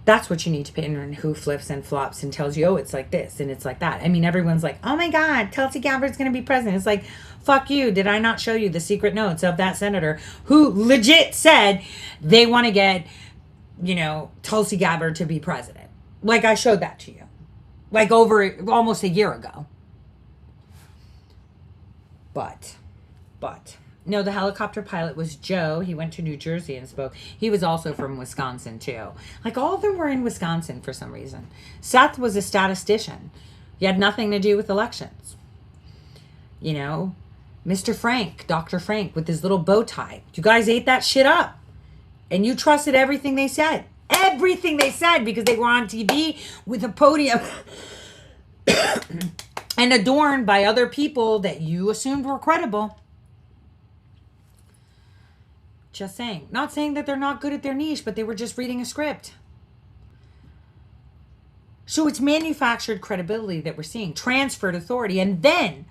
Speaker 2: That's what you need to pay attention to. Who flips and flops and tells you, oh, it's like this and it's like that. I mean, everyone's like, oh my God, Tulsi Gabbard's going to be president. It's like, fuck you. Did I not show you the secret notes of that senator who legit said they want to get, Tulsi Gabbard to be president? Like, I showed that to you. Like over almost a year ago. But, no, the helicopter pilot was Joe. He went to New Jersey and spoke. He was also from Wisconsin, too. Like, all of them were in Wisconsin for some reason. Seth was a statistician. He had nothing to do with elections. Mr. Frank, Dr. Frank, with his little bow tie. You guys ate that shit up. And you trusted everything they said. everything they said because they were on TV with a podium and adorned by other people that you assumed were credible. Just saying. Not saying that they're not good at their niche, but they were just reading a script. So it's manufactured credibility that we're seeing, transferred authority. And then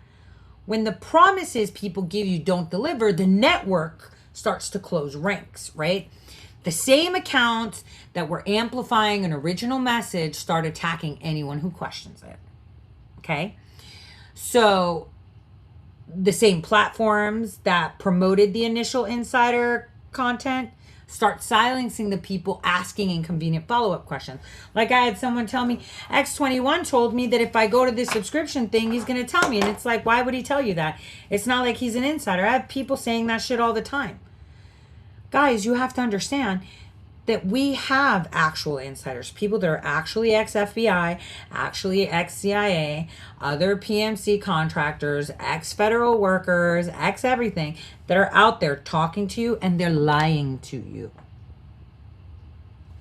Speaker 2: when the promises people give you don't deliver, the network starts to close ranks, right? The same accounts that were amplifying an original message start attacking anyone who questions it. Okay? So the same platforms that promoted the initial insider content start silencing the people asking inconvenient follow-up questions. Like I had someone tell me, X21 told me that if I go to this subscription thing, he's going to tell me. And it's like, why would he tell you that? It's not like he's an insider. I have people saying that shit all the time. Guys, you have to understand that we have actual insiders, people that are actually ex-FBI, actually ex-CIA, other PMC contractors, ex-federal workers, ex-everything, that are out there talking to you and they're lying to you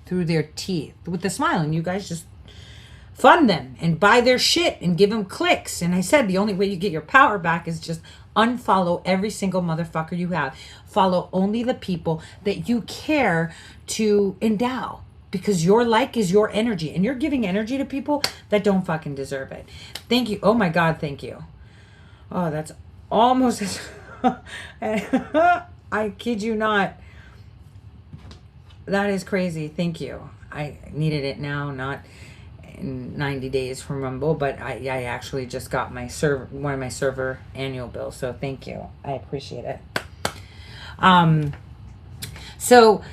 Speaker 2: through their teeth with a smile, and you guys just fund them and buy their shit and give them clicks. And I said the only way you get your power back is just unfollow every single motherfucker you have. Follow only the people that you care to endow, because your like is your energy, and you're giving energy to people that don't fucking deserve it. Thank you. Oh my God, thank you. Oh, that's almost as I kid you not. That is crazy. Thank you. I needed it now, not in 90 days from Rumble, but I actually just got my one of my server annual bills, so thank you. I appreciate it. So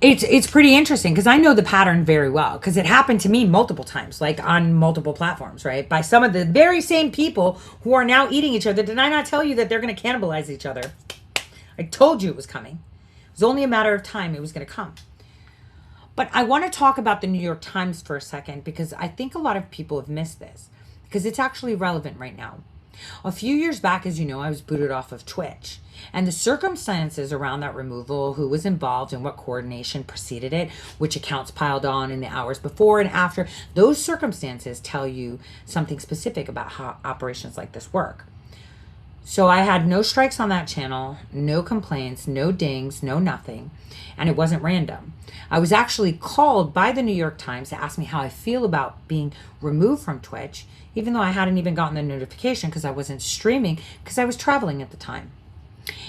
Speaker 2: it's pretty interesting because I know the pattern very well, because it happened to me multiple times, like on multiple platforms, right? By some of the very same people who are now eating each other. Did I not tell you that they're going to cannibalize each other? I told you it was coming. It was only a matter of time. It was going to come. But I want to talk about the New York Times for a second, because I think a lot of people have missed this, because it's actually relevant right now. A few years back, as you know, I was booted off of Twitch, and the circumstances around that removal, who was involved and what coordination preceded it, which accounts piled on in the hours before and after, those circumstances tell you something specific about how operations like this work. So I had no strikes on that channel, no complaints, no dings, no nothing. And it wasn't random. I was actually called by the New York Times to ask me how I feel about being removed from Twitch, even though I hadn't even gotten the notification because I wasn't streaming, because I was traveling at the time.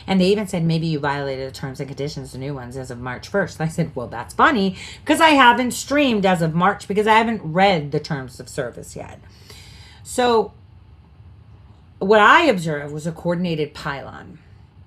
Speaker 2: And they even said, maybe you violated the terms and conditions, the new ones, as of March 1st. I said, well, that's funny, because I haven't streamed as of March, because I haven't read the terms of service yet. So what I observed was a coordinated pylon.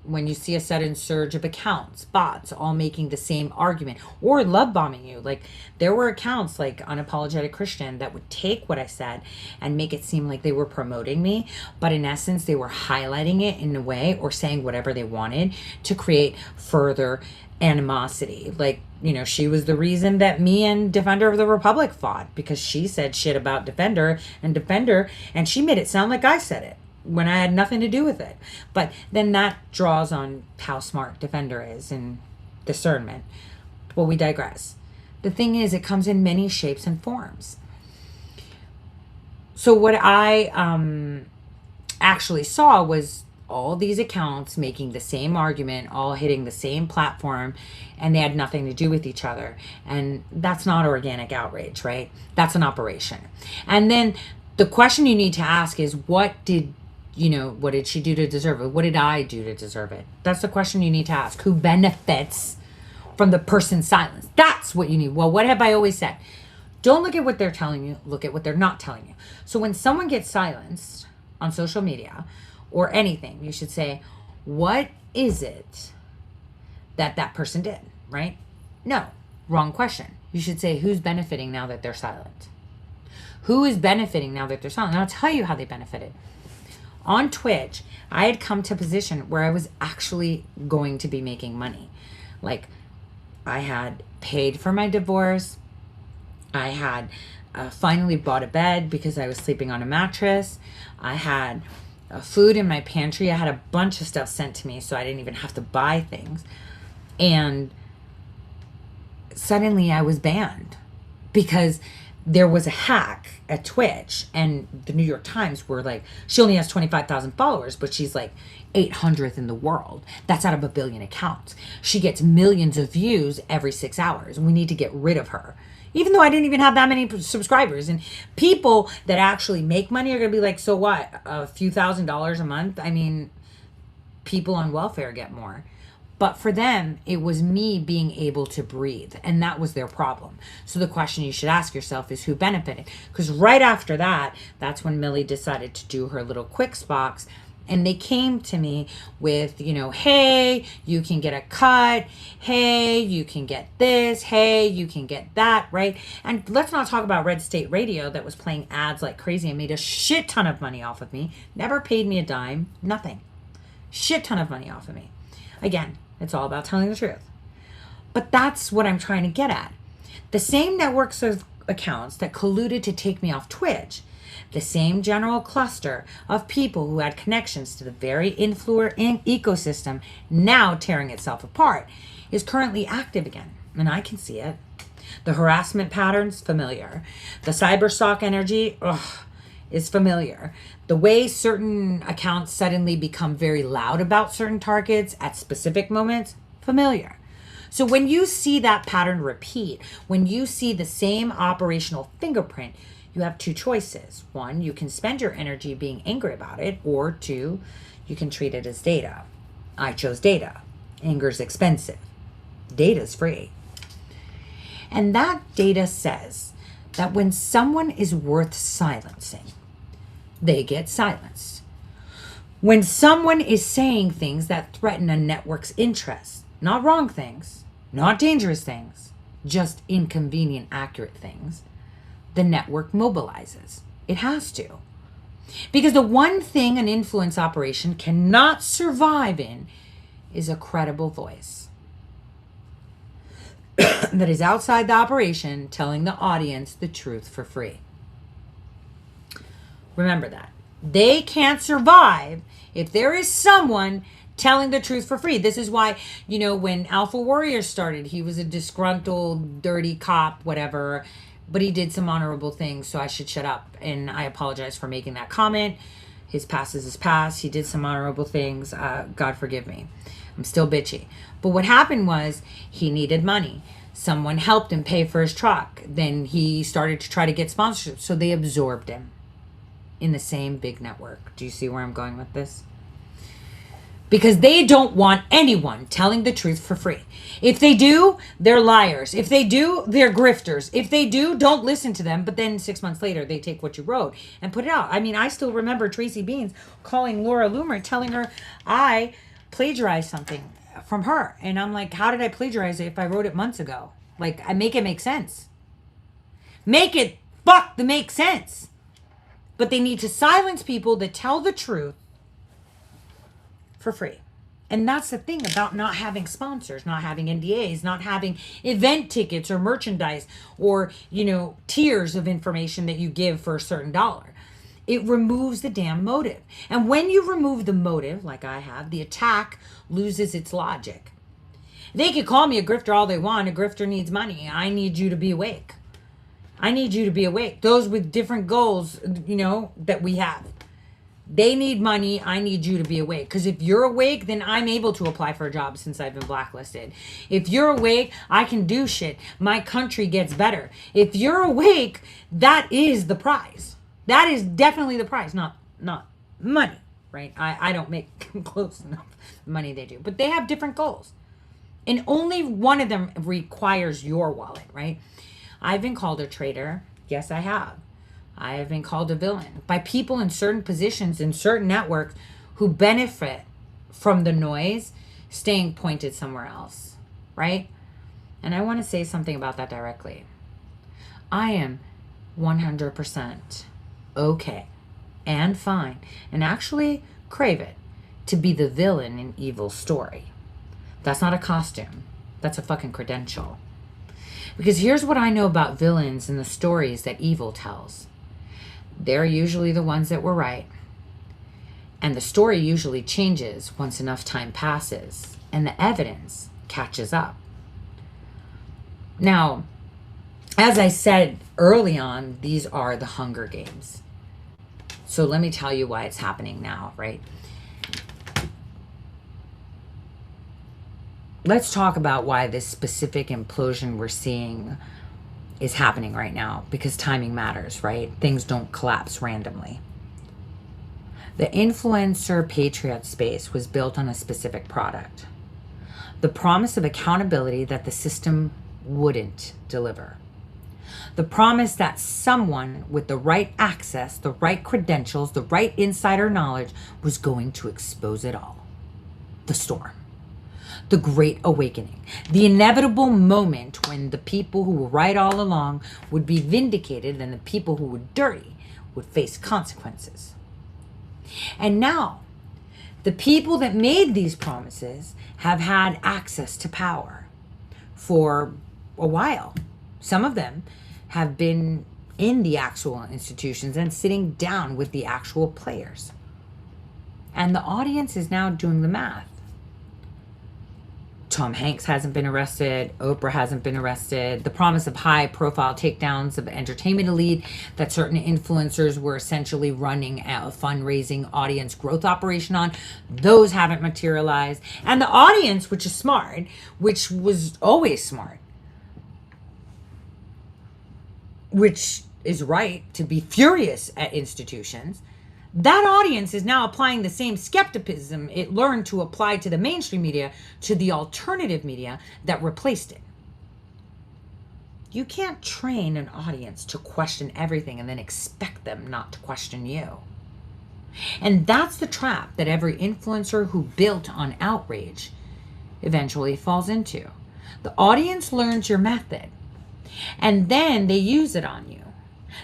Speaker 2: When you see a sudden surge of accounts, bots, all making the same argument or love bombing you. Like, there were accounts like Unapologetic Christian that would take what I said and make it seem like they were promoting me, but in essence they were highlighting it in a way or saying whatever they wanted to create further animosity. Like, you know, she was the reason that me and Defender of the Republic fought, because she said shit about Defender, and she made it sound like I said it when I had nothing to do with it. But then that draws on how smart Defender is in discernment. Well, we digress. The thing is, it comes in many shapes and forms. So what I actually saw was all these accounts making the same argument, all hitting the same platform, and they had nothing to do with each other. And that's not organic outrage, right? That's an operation. And then the question you need to ask is, what did she do to deserve it? What did I do to deserve it? That's the question you need to ask. Who benefits from the person's silence? That's what you need. Well, what have I always said? Don't look at what they're telling you. Look at what they're not telling you. So when someone gets silenced on social media or anything, you should say, what is it that that person did, right? No, wrong question. You should say, who's benefiting now that they're silent? Who is benefiting now that they're silent? And I'll tell you how they benefited. On Twitch, I had come to a position where I was actually going to be making money. Like, I had paid for my divorce. I had finally bought a bed because I was sleeping on a mattress. I had food in my pantry. I had a bunch of stuff sent to me, so I didn't even have to buy things. And suddenly I was banned because there was a hack at Twitch, and the New York Times were like, she only has 25,000 followers, but she's like 800th in the world. That's out of 1 billion accounts. She gets millions of views every 6 hours. We need to get rid of her. Even though I didn't even have that many subscribers. And people that actually make money are going to be like, so what? A few $1,000s a month? I mean, people on welfare get more. But for them, it was me being able to breathe. And that was their problem. So the question you should ask yourself is who benefited? Because right after that, that's when Millie decided to do her little quick spots. And they came to me with, you know, hey, you can get a cut. Hey, you can get this. Hey, you can get that, right? And let's not talk about Red State Radio that was playing ads like crazy and made a shit ton of money off of me. Never paid me a dime. Nothing. Shit ton of money off of me. Again, it's all about telling the truth. But that's what I'm trying to get at. The same networks of accounts that colluded to take me off Twitch, the same general cluster of people who had connections to the very influencer ecosystem now tearing itself apart, is currently active again. And I can see it. The harassment patterns, familiar. The cyberstalk energy, is familiar. The way certain accounts suddenly become very loud about certain targets at specific moments, familiar. So when you see that pattern repeat, when you see the same operational fingerprint, you have two choices. One, you can spend your energy being angry about it, or two, you can treat it as data. I chose data. Anger's expensive. Data's free. And that data says that when someone is worth silencing, they get silenced. When someone is saying things that threaten a network's interests, not wrong things, not dangerous things, just inconvenient, accurate things, the network mobilizes. It has to. Because the one thing an influence operation cannot survive in is a credible voice that is outside the operation telling the audience the truth for free. Remember that. They can't survive if there is someone telling the truth for free. This is why, you know, when Alpha Warrior started, he was a disgruntled, dirty cop, whatever, but he did some honorable things, so I should shut up. And I apologize for making that comment. His past is his past. He did some honorable things. God forgive me. I'm still bitchy. But what happened was he needed money. Someone helped him pay for his truck. Then he started to try to get sponsorship, so they absorbed him in the same big network. Do you see where I'm going with this? Because they don't want anyone telling the truth for free. If they do, they're liars. If they do, they're grifters. If they do, don't listen to them. But then 6 months later, they take what you wrote and put it out. I mean, I still remember Tracy Beans calling Laura Loomer, telling her I plagiarized something from her. And I'm like, how did I plagiarize it if I wrote it months ago? Like, I make it make sense. Make it make sense. But they need to silence people that tell the truth for free. And that's the thing about not having sponsors, not having NDAs, not having event tickets or merchandise or, you know, tiers of information that you give for a certain dollar. It removes the damn motive. And when you remove the motive, like I have, the attack loses its logic. They could call me a grifter all they want. A grifter needs money. I need you to be awake. I need you to be awake. Those with different goals, you know, that we have. They need money. I need you to be awake. Because if you're awake, then I'm able to apply for a job since I've been blacklisted. If you're awake, I can do shit. My country gets better. If you're awake, that is the prize. That is definitely the prize, not money, right? I don't make close enough money they do. But they have different goals. And only one of them requires your wallet, right? I've been called a traitor. Yes, I have. I have been called a villain by people in certain positions in certain networks who benefit from the noise staying pointed somewhere else, right? And I want to say something about that directly. I am 100% okay and fine and actually crave it to be the villain in Evil's story. That's not a costume. That's a fucking credential. Because here's what I know about villains and the stories that Evil tells. They're usually the ones that were right. And the story usually changes once enough time passes and the evidence catches up. Now, as I said early on, these are the Hunger Games. So let me tell you why it's happening now, right? Let's talk about why this specific implosion we're seeing is happening right now, because timing matters, right? Things don't collapse randomly. The influencer patriot space was built on a specific product. The promise of accountability that the system wouldn't deliver. The promise that someone with the right access, the right credentials, the right insider knowledge was going to expose it all. The storm. The Great Awakening, the inevitable moment when the people who were right all along would be vindicated and the people who were dirty would face consequences. And now, the people that made these promises have had access to power for a while. Some of them have been in the actual institutions and sitting down with the actual players. And the audience is now doing the math. Tom Hanks hasn't been arrested. Oprah hasn't been arrested. The promise of high-profile takedowns of entertainment elite that certain influencers were essentially running a fundraising audience growth operation on, those haven't materialized. And the audience, which is smart, which was always smart, which is right to be furious at institutions, that audience is now applying the same skepticism it learned to apply to the mainstream media, to the alternative media that replaced it. You can't train an audience to question everything and then expect them not to question you. And that's the trap that every influencer who built on outrage eventually falls into. The audience learns your method, and then they use it on you.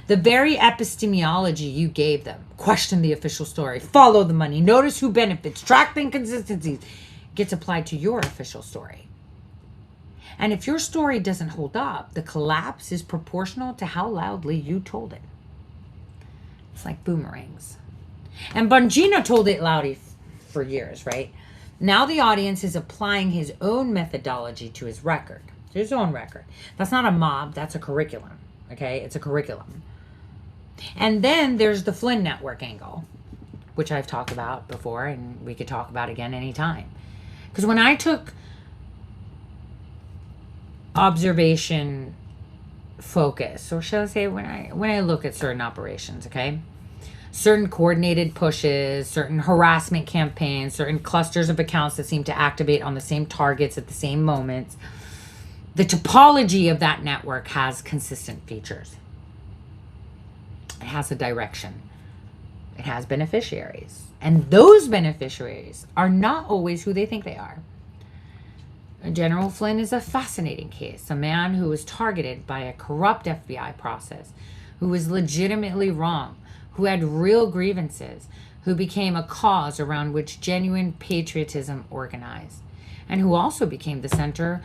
Speaker 2: The very epistemology you gave them, question the official story, follow the money, notice who benefits, track the inconsistencies, gets applied to your official story. And if your story doesn't hold up, the collapse is proportional to how loudly you told it. It's like boomerangs. And Bongino told it loudly for years, right? Now the audience is applying his own methodology to his record, his own record. That's not a mob, that's a curriculum. Okay, it's a curriculum. And then there's the Flynn Network angle, which I've talked about before, and we could talk about again anytime. Because when I took observation focus, or shall I say when I look at certain operations, okay, certain coordinated pushes, certain harassment campaigns, certain clusters of accounts that seem to activate on the same targets at the same moments, the topology of that network has consistent features. It has a direction. It has beneficiaries. And those beneficiaries are not always who they think they are. General Flynn is a fascinating case. A man who was targeted by a corrupt FBI process, who was legitimately wrong, who had real grievances, who became a cause around which genuine patriotism organized, and who also became the center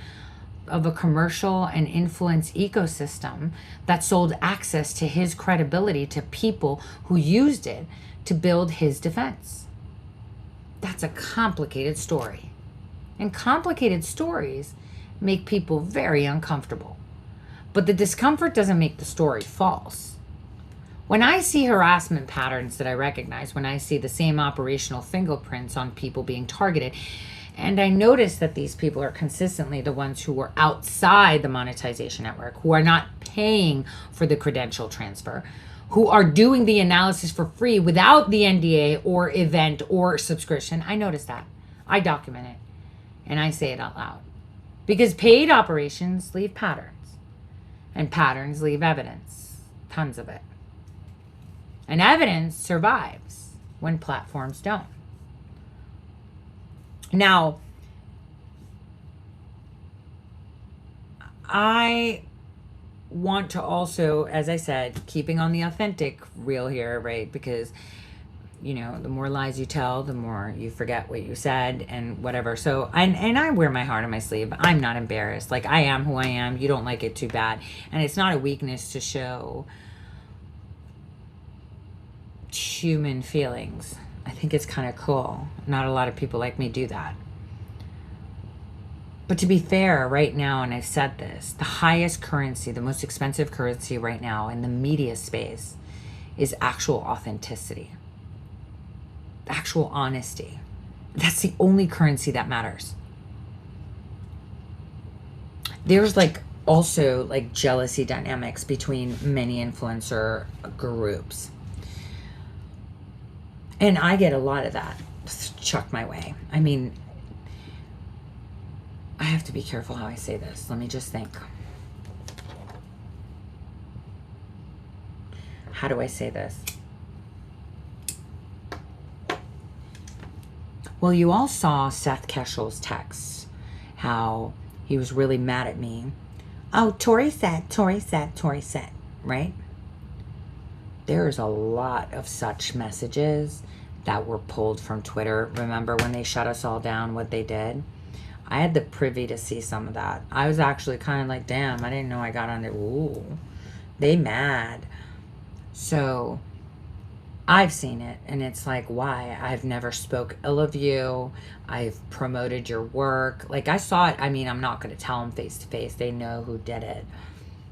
Speaker 2: of a commercial and influence ecosystem that sold access to his credibility to people who used it to build his defense. That's a complicated story. And complicated stories make people very uncomfortable. But the discomfort doesn't make the story false. When I see harassment patterns that I recognize, when I see the same operational fingerprints on people being targeted, and I notice that these people are consistently the ones who are outside the monetization network, who are not paying for the credential transfer, who are doing the analysis for free without the NDA or event or subscription. I notice that. I document it. And I say it out loud. Because paid operations leave patterns. And patterns leave evidence. Tons of it. And evidence survives when platforms don't. Now, I want to also, as I said, keeping on the authentic reel here, right? Because, you know, the more lies you tell, the more you forget what you said and whatever. So, and I wear my heart on my sleeve. I'm not embarrassed. Like, I am who I am. You don't like it, too bad. And it's not a weakness to show human feelings. I think it's kind of cool. Not a lot of people like me do that. But to be fair, right now, and I've said this, the highest currency, the most expensive currency right now in the media space is actual authenticity, actual honesty. That's the only currency that matters. There's like also like jealousy dynamics between many influencer groups. And I get a lot of that chucked my way. I mean, I have to be careful how I say this. Let me just think. How do I say this? Well, you all saw Seth Keshel's text, how he was really mad at me. Oh, Tori said, right? There's a lot of such messages that were pulled from Twitter. Remember when they shut us all down, what they did? I had the privy to see some of that. I was actually kind of like, damn, I didn't know I got on there. Ooh, they mad. So I've seen it, and it's like, why? I've never spoke ill of you. I've promoted your work. Like, I saw it. I mean, I'm not going to tell them face to face. They know who did it.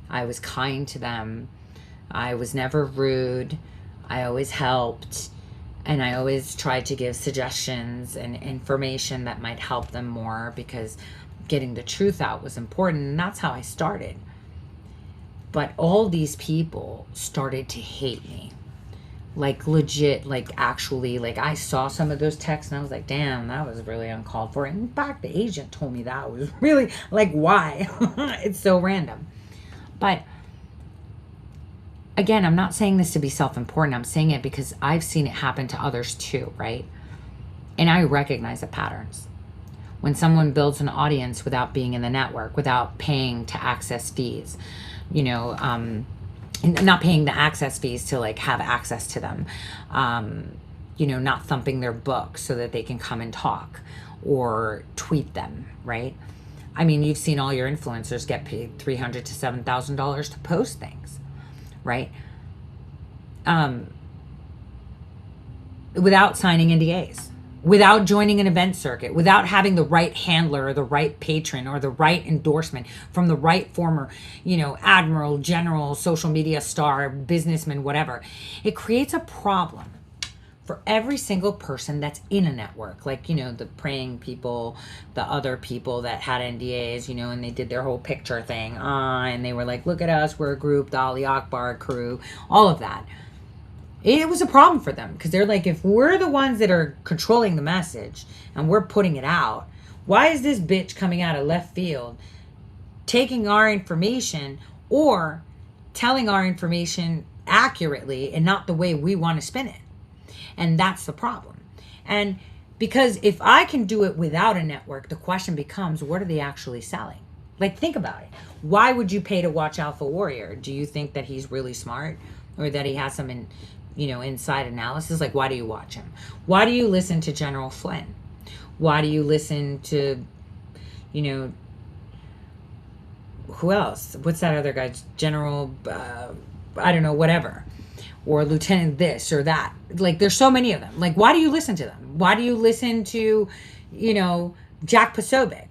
Speaker 2: I was kind to them. I was never rude. I always helped. And I always tried to give suggestions and information that might help them more, because getting the truth out was important. And that's how I started. But all these people started to hate me. Like legit, like actually, like I saw some of those texts and I was like, damn, that was really uncalled for. In fact, the agent told me that was really like, why? It's so random. But again, I'm not saying this to be self-important. I'm saying it because I've seen it happen to others too, right? And I recognize the patterns. When someone builds an audience without being in the network, without paying to access fees, you know, not paying the access fees to like have access to them, you know, not thumping their book so that they can come and talk or tweet them, right? I mean, you've seen all your influencers get paid $300 to $7,000 to post things, right? Without signing NDAs, without joining an event circuit, without having the right handler or the right patron or the right endorsement from the right former, you know, admiral, general, social media star, businessman, whatever. It creates a problem for every single person that's in a network. Like, you know, the praying people, the other people that had NDAs, you know, and they did their whole picture thing. And they were like, look at us, we're a group, the Ali Akbar crew, all of that. It was a problem for them because they're like, if we're the ones that are controlling the message and we're putting it out, why is this bitch coming out of left field taking our information or telling our information accurately and not the way we want to spin it? And that's the problem. And because if I can do it without a network, the question becomes, what are they actually selling? Like, think about it. Why would you pay to watch Alpha Warrior? Do you think that he's really smart or that he has some inside analysis? Like, why do you watch him? Why do you listen to General Flynn? Why do you listen to, you know, who else? What's that other guy? General, I don't know, whatever. Or Lieutenant this or that. Like, there's so many of them. Like, why do you listen to them? Why do you listen to, you know, Jack Posobiec?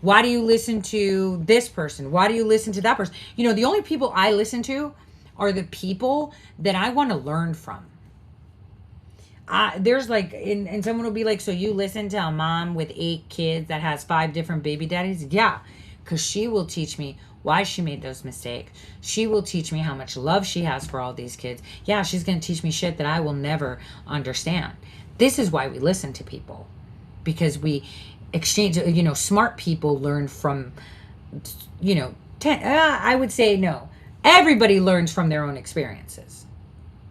Speaker 2: Why do you listen to this person? Why do you listen to that person? You know, the only people I listen to are the people that I want to learn from. There's like, and someone will be like, so you listen to a mom with 8 kids that has 5 different baby daddies? Yeah, because she will teach me why she made those mistakes. She will teach me how much love she has for all these kids. Yeah, she's going to teach me shit that I will never understand. This is why we listen to people, because we exchange, you know, smart people learn from, you know, I would say no. Everybody learns from their own experiences,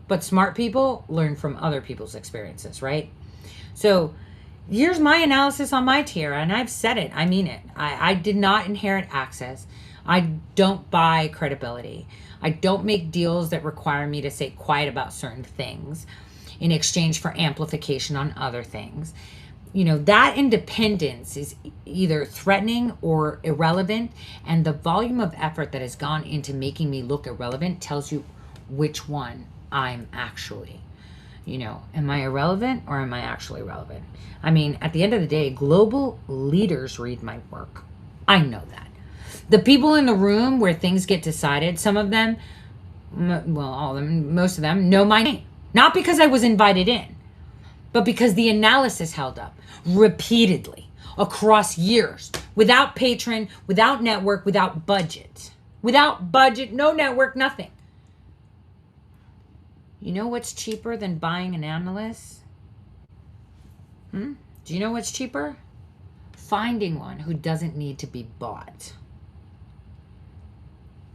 Speaker 2: but smart people learn from other people's experiences, right? So here's my analysis on my tier, and I've said it. I mean it. I did not inherit access. I don't buy credibility. I don't make deals that require me to stay quiet about certain things in exchange for amplification on other things. You know, that independence is either threatening or irrelevant, and the volume of effort that has gone into making me look irrelevant tells you which one I'm actually. You know, am I irrelevant or am I actually relevant? I mean, at the end of the day, global leaders read my work. I know that. The people in the room where things get decided, some of them, well, all of them, most of them, know my name. Not because I was invited in, but because the analysis held up repeatedly across years, without patron, without network, without budget. Without budget, no network, nothing. You know what's cheaper than buying an analyst? Do you know what's cheaper? Finding one who doesn't need to be bought.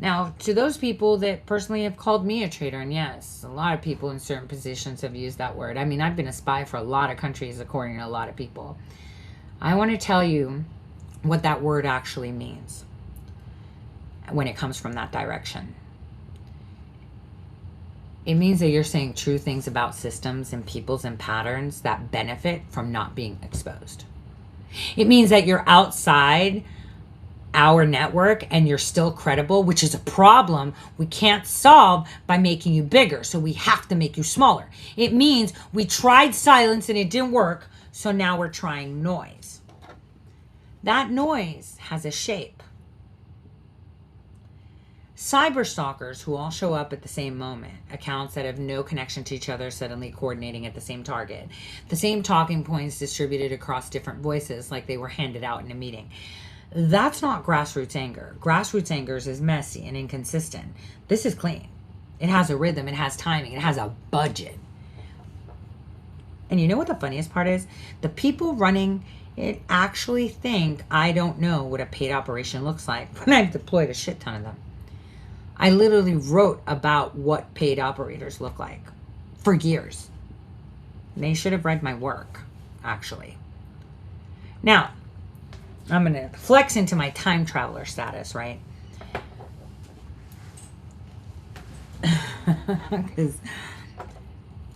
Speaker 2: Now, to those people that personally have called me a traitor, and yes, a lot of people in certain positions have used that word. I mean, I've been a spy for a lot of countries, according to a lot of people. I want to tell you what that word actually means when it comes from that direction. It means that you're saying true things about systems and peoples and patterns that benefit from not being exposed. It means that you're outside our network and you're still credible, which is a problem we can't solve by making you bigger. So we have to make you smaller. It means we tried silence and it didn't work. So now we're trying noise. That noise has a shape. Cyber stalkers who all show up at the same moment, accounts that have no connection to each other suddenly coordinating at the same target, the same talking points distributed across different voices like they were handed out in a meeting. That's not grassroots anger. Grassroots anger is messy and inconsistent. This is clean. It has a rhythm, it has timing, it has a budget. And you know what the funniest part is? The people running it actually think I don't know what a paid operation looks like when I've deployed a shit ton of them. I literally wrote about what paid operators look like for years. They should have read my work, actually. Now, I'm going to flex into my time traveler status, right? Because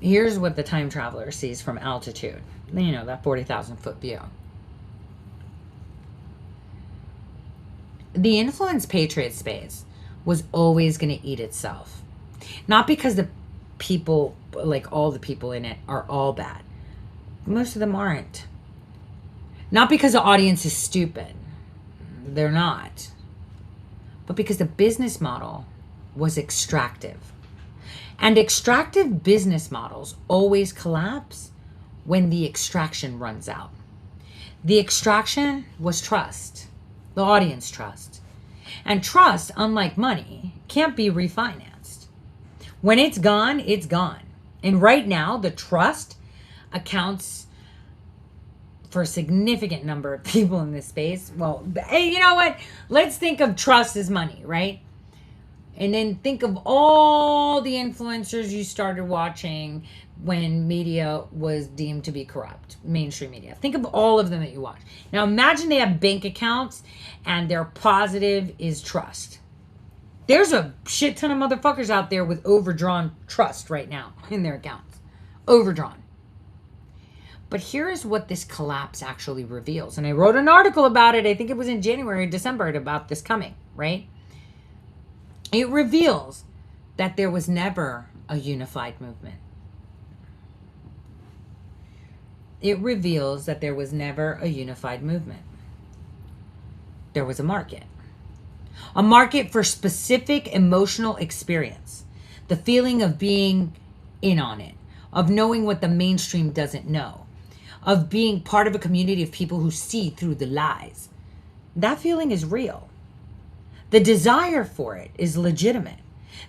Speaker 2: here's what the time traveler sees from altitude. You know, that 40,000 foot view. The influence patriot space was always going to eat itself. Not because the people, like all the people in it, are all bad. Most of them aren't. Not because the audience is stupid. They're not. But because the business model was extractive. And extractive business models always collapse when the extraction runs out. The extraction was trust. The audience trust. And trust, unlike money, can't be refinanced. When it's gone, it's gone. And right now, the trust accounts for a significant number of people in this space. Well, hey, you know what? Let's think of trust as money, right? And then think of all the influencers you started watching when media was deemed to be corrupt, mainstream media. Think of all of them that you watch. Now imagine they have bank accounts and their positive is trust. There's a shit ton of motherfuckers out there with overdrawn trust right now in their accounts. Overdrawn. But here is what this collapse actually reveals. And I wrote an article about it. I think it was in January, December, about this coming, right? It reveals that there was never a unified movement. It reveals that there was never a unified movement. There was a market. A market for specific emotional experience. The feeling of being in on it. Of knowing what the mainstream doesn't know. Of being part of a community of people who see through the lies. That feeling is real. The desire for it is legitimate.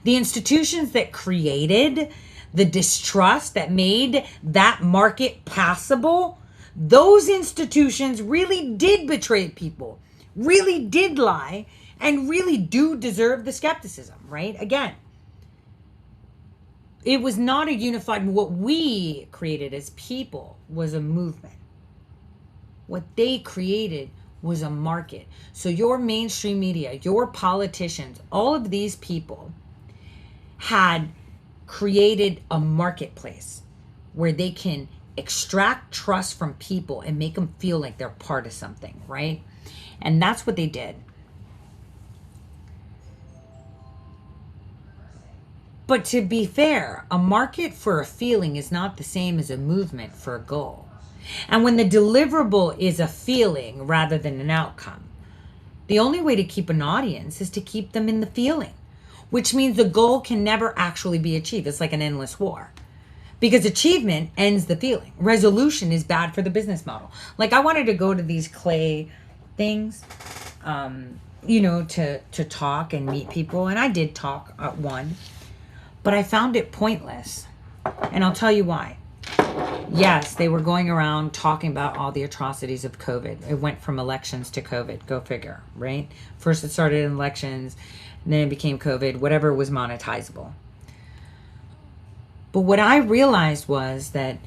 Speaker 2: The institutions that created the distrust that made that market passable, those institutions really did betray people, really did lie, and really do deserve the skepticism, right? Again, it was not a unified, what we created as people was a movement. What they created was a market. So your mainstream media, your politicians, all of these people had created a marketplace where they can extract trust from people and make them feel like they're part of something, right? And that's what they did. But to be fair, a market for a feeling is not the same as a movement for a goal. And when the deliverable is a feeling rather than an outcome, The only way to keep an audience is to keep them in the feeling, which means the goal can never actually be achieved. It's like an endless war. Because achievement ends the feeling. Resolution is bad for the business model. Like, I wanted to go to these clay things, to talk and meet people. And I did talk at one, but I found it pointless. And I'll tell you why. Yes, they were going around talking about all the atrocities of COVID. It went from elections to COVID. Go figure, right? First it started in elections, and then it became COVID, whatever was monetizable. But what I realized was that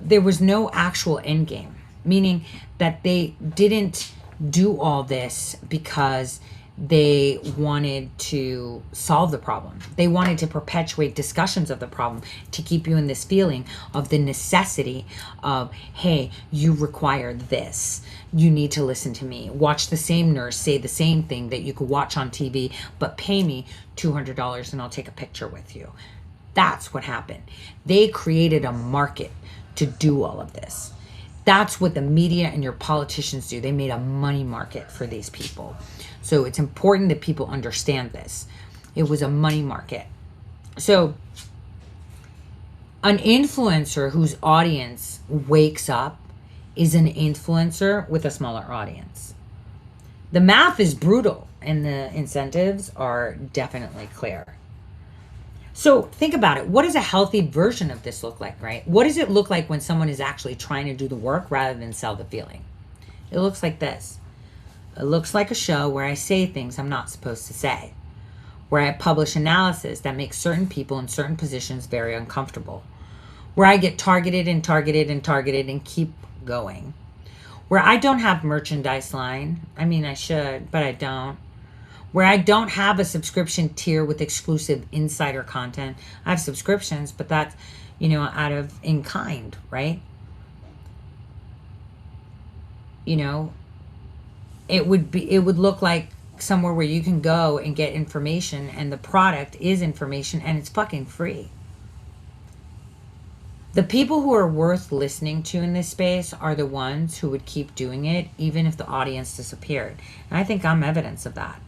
Speaker 2: there was no actual end game, meaning that they didn't do all this because they wanted to solve the problem. They wanted to perpetuate discussions of the problem to keep you in this feeling of the necessity of, hey, you require this. You need to listen to me. Watch the same nurse say the same thing that you could watch on TV, but pay me $200 and I'll take a picture with you. That's what happened. They created a market to do all of this. That's what the media and your politicians do. They made a money market for these people. So it's important that people understand this. It was a money market. So an influencer whose audience wakes up is an influencer with a smaller audience. The math is brutal and the incentives are definitely clear. So think about it. What does a healthy version of this look like, right? What does it look like when someone is actually trying to do the work rather than sell the feeling? It looks like this. It looks like a show where I say things I'm not supposed to say, where I publish analysis that makes certain people in certain positions very uncomfortable, where I get targeted and targeted and targeted and keep going, where I don't have merchandise line. I mean, I should, but I don't. Where I don't have a subscription tier with exclusive insider content. I have subscriptions, but that's, out of in kind, right? It would look like somewhere where you can go and get information and the product is information and it's fucking free. The people who are worth listening to in this space are the ones who would keep doing it even if the audience disappeared. And I think I'm evidence of that.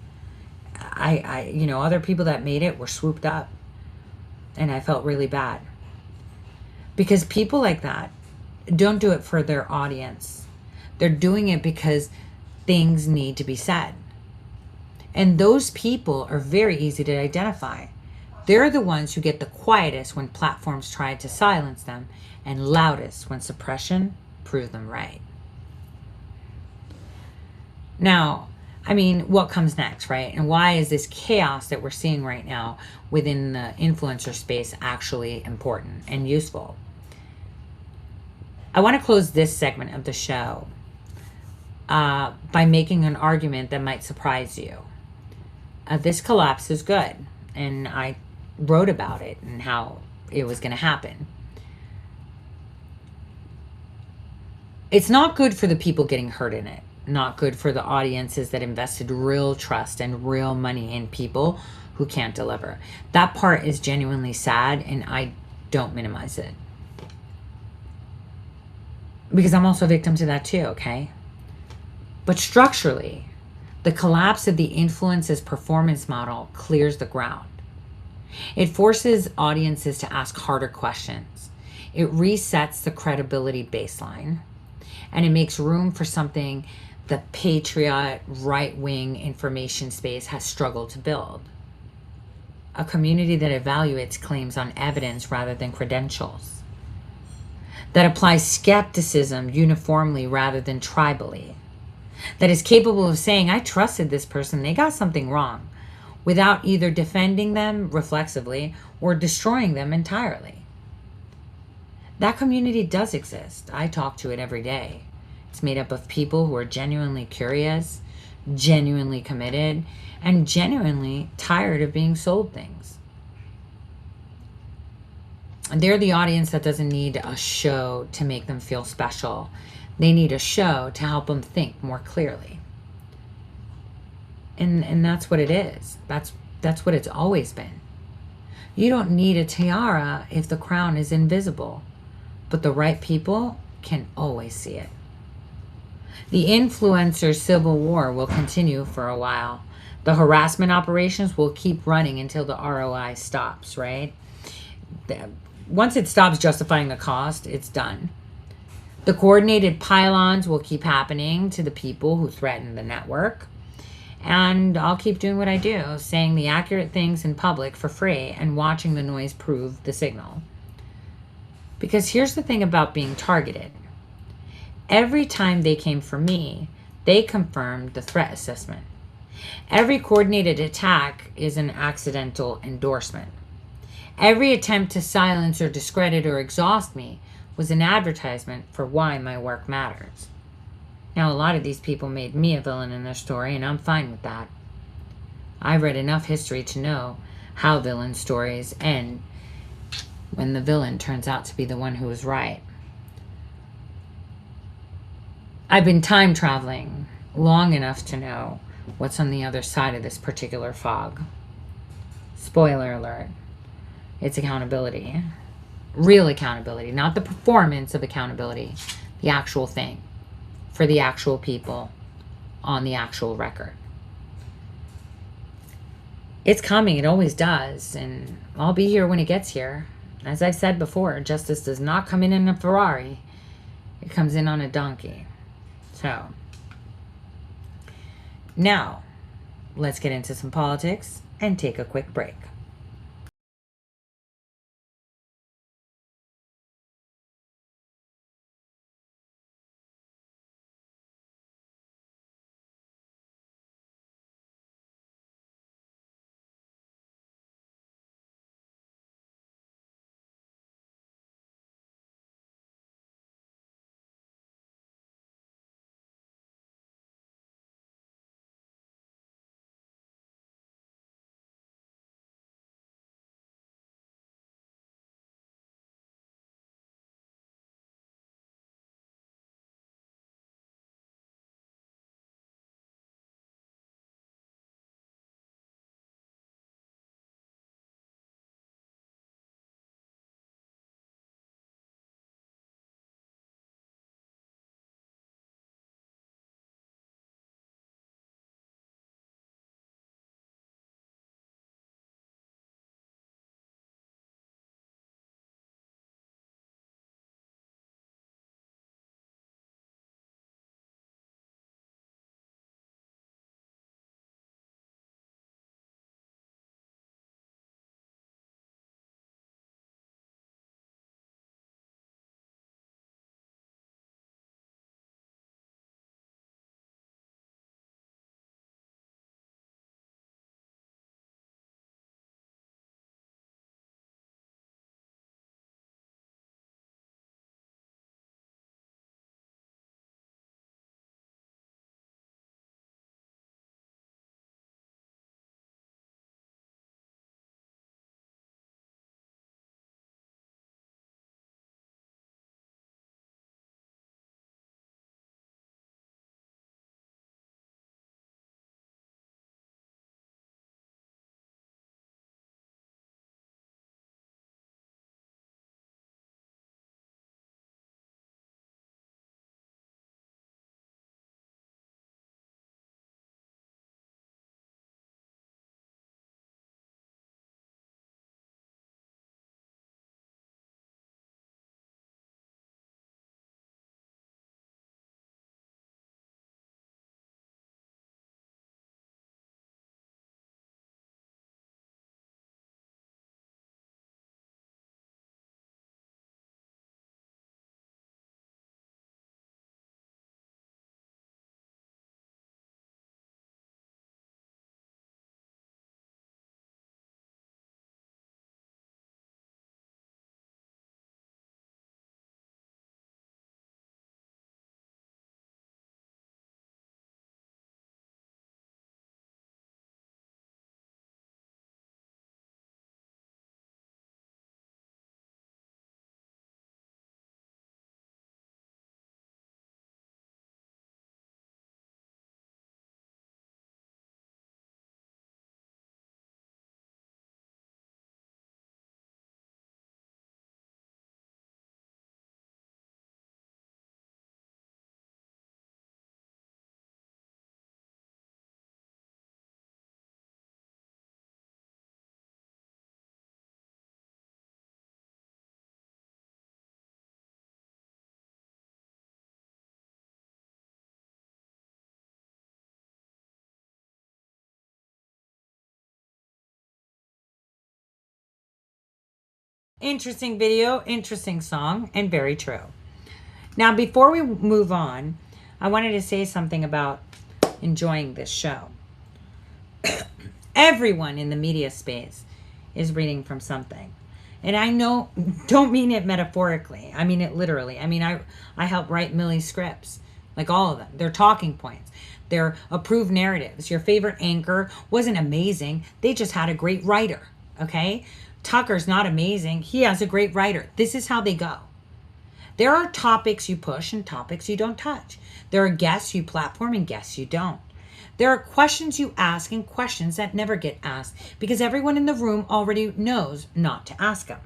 Speaker 2: Other people that made it were swooped up and I felt really bad. Because people like that don't do it for their audience. They're doing it because things need to be said. And those people are very easy to identify. They're the ones who get the quietest when platforms try to silence them and loudest when suppression proves them right. Now, what comes next, right? And why is this chaos that we're seeing right now within the influencer space actually important and useful? I want to close this segment of the show by making an argument that might surprise you. This collapse is good, and I wrote about it and how it was going to happen. It's not good for the people getting hurt in it. Not good for the audiences that invested real trust and real money in people who can't deliver. That part is genuinely sad, and I don't minimize it. Because I'm also a victim to that too, okay? But structurally, the collapse of the influences performance model clears the ground. It forces audiences to ask harder questions. It resets the credibility baseline, and it makes room for something the patriot right-wing information space has struggled to build. A community that evaluates claims on evidence rather than credentials. That applies skepticism uniformly rather than tribally. That is capable of saying, I trusted this person, they got something wrong, without either defending them reflexively or destroying them entirely. That community does exist. I talk to it every day. It's made up of people who are genuinely curious, genuinely committed, and genuinely tired of being sold things. And they're the audience that doesn't need a show to make them feel special. They need a show to help them think more clearly. And that's what it is. That's what it's always been. You don't need a tiara if the crown is invisible, but the right people can always see it. The influencer civil war will continue for a while. The harassment operations will keep running until the ROI stops, right? Once it stops justifying the cost, it's done. The coordinated pylons will keep happening to the people who threaten the network. And I'll keep doing what I do, saying the accurate things in public for free and watching the noise prove the signal. Because here's the thing about being targeted. Every time they came for me, they confirmed the threat assessment. Every coordinated attack is an accidental endorsement. Every attempt to silence or discredit or exhaust me was an advertisement for why my work matters. Now, a lot of these people made me a villain in their story, and I'm fine with that. I've read enough history to know how villain stories end when the villain turns out to be the one who was right. I've been time traveling long enough to know what's on the other side of this particular fog. Spoiler alert. It's accountability. Real accountability, not the performance of accountability, the actual thing for the actual people on the actual record. It's coming, it always does, and I'll be here when it gets here. As I've said before, justice does not come in a Ferrari, it comes in on a donkey. So, now, let's get into some politics and take a quick break. Interesting video, interesting song, and very true. Now, before we move on, I wanted to say something about enjoying this show. Everyone in the media space is reading from something. And I don't mean it metaphorically. I mean it literally. I mean, I help write Millie's scripts, like all of them. They're talking points. They're approved narratives. Your favorite anchor wasn't amazing. They just had a great writer, okay? Tucker's not amazing. He has a great writer. This is how they go. There are topics you push and topics you don't touch. There are guests you platform and guests you don't. There are questions you ask and questions that never get asked because everyone in the room already knows not to ask them.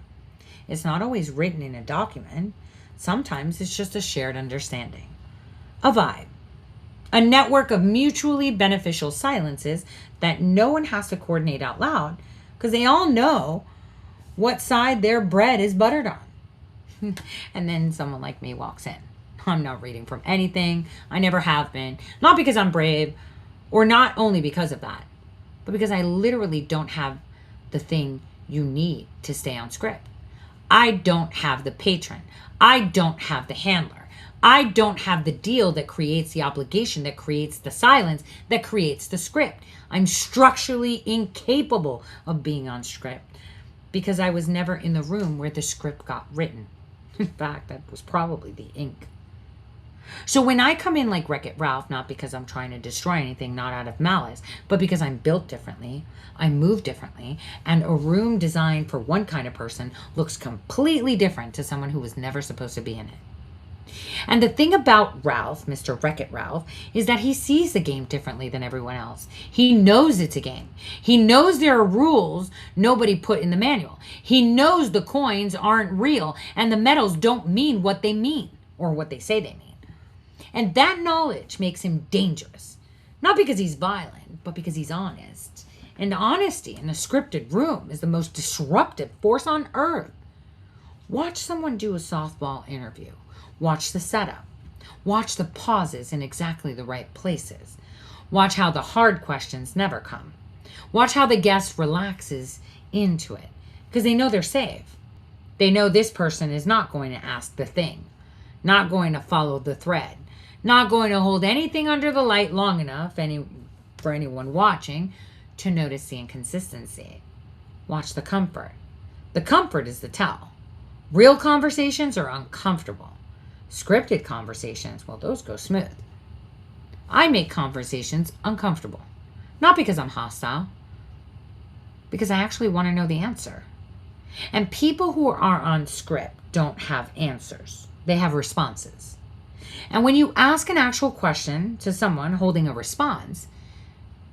Speaker 2: It's not always written in a document. Sometimes it's just a shared understanding. A vibe. A network of mutually beneficial silences that no one has to coordinate out loud because they all know what side their bread is buttered on. And then someone like me walks in. I'm not reading from anything. I never have been. Not because I'm brave, or not only because of that, but because I literally don't have the thing you need to stay on script. I don't have the patron. I don't have the handler. I don't have the deal that creates the obligation, that creates the silence, that creates the script. I'm structurally incapable of being on script because I was never in the room where the script got written. In fact, that was probably the ink. So when I come in like Wreck-It Ralph, not because I'm trying to destroy anything, not out of malice, but because I'm built differently, I move differently, and a room designed for one kind of person looks completely different to someone who was never supposed to be in it. And the thing about Ralph, Mr. Wreck-It Ralph, is that he sees the game differently than everyone else. He knows it's a game. He knows there are rules nobody put in the manual. He knows the coins aren't real and the medals don't mean what they mean or what they say they mean. And that knowledge makes him dangerous. Not because he's violent, but because he's honest. And honesty in a scripted room is the most disruptive force on earth. Watch someone do a softball interview. Watch the setup. Watch the pauses in exactly the right places. Watch how the hard questions never come. Watch how the guest relaxes into it. Because they know they're safe. They know this person is not going to ask the thing. Not going to follow the thread. Not going to hold anything under the light long enough for anyone watching to notice the inconsistency. Watch the comfort. The comfort is the tell. Real conversations are uncomfortable. Scripted conversations, well, those go smooth. I make conversations uncomfortable. Not because I'm hostile, because I actually want to know the answer. And people who are on script don't have answers. They have responses. And when you ask an actual question to someone holding a response,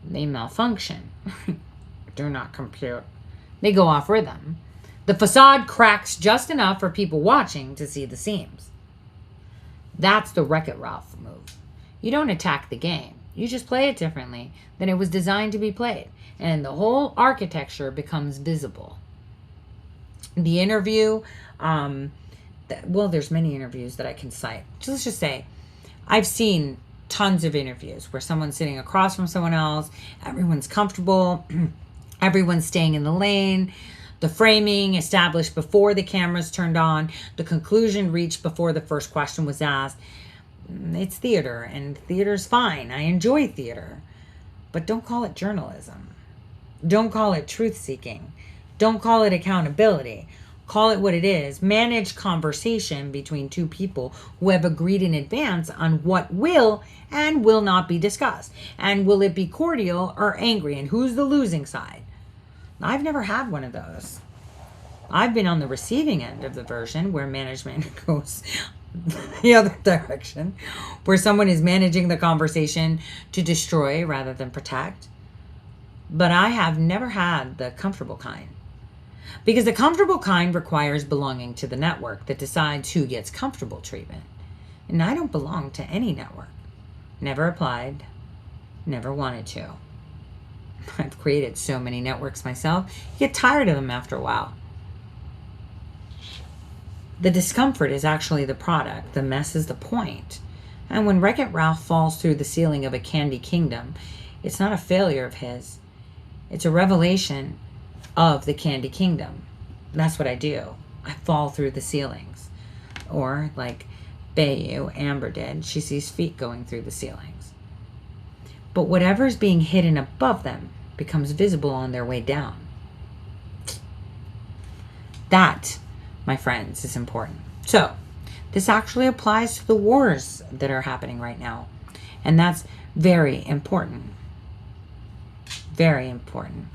Speaker 2: they malfunction. Do not compute. They go off rhythm. The facade cracks just enough for people watching to see the seams. That's the Wreck-It Ralph move. You don't attack the game. You just play it differently than it was designed to be played. And the whole architecture becomes visible. The interview, there's many interviews that I can cite. Let's just say, I've seen tons of interviews where someone's sitting across from someone else, everyone's comfortable, everyone's staying in the lane, the framing established before the cameras turned on, the conclusion reached before the first question was asked. It's theater, and theater's fine. I enjoy theater. But don't call it journalism. Don't call it truth-seeking. Don't call it accountability. Call it what it is. Manage conversation between two people who have agreed in advance on what will and will not be discussed. And will it be cordial or angry? And who's the losing side? I've never had one of those. I've been on the receiving end of the version where management goes the other direction, where someone is managing the conversation to destroy rather than protect. But I have never had the comfortable kind. Because the comfortable kind requires belonging to the network that decides who gets comfortable treatment. And I don't belong to any network. Never applied. Never wanted to. I've created so many networks myself, you get tired of them after a while. The discomfort is actually the product. The mess is the point. And when Wreck-It Ralph falls through the ceiling of a candy kingdom, it's not a failure of his. It's a revelation of the candy kingdom. That's what I do. fall through the ceilings. Or like Bayou, Amber did, she sees feet going through the ceilings. But whatever's being hidden above them becomes visible on their way down. That, my friends, is important. So, this actually applies to the wars that are happening right now. And that's very important. Very important.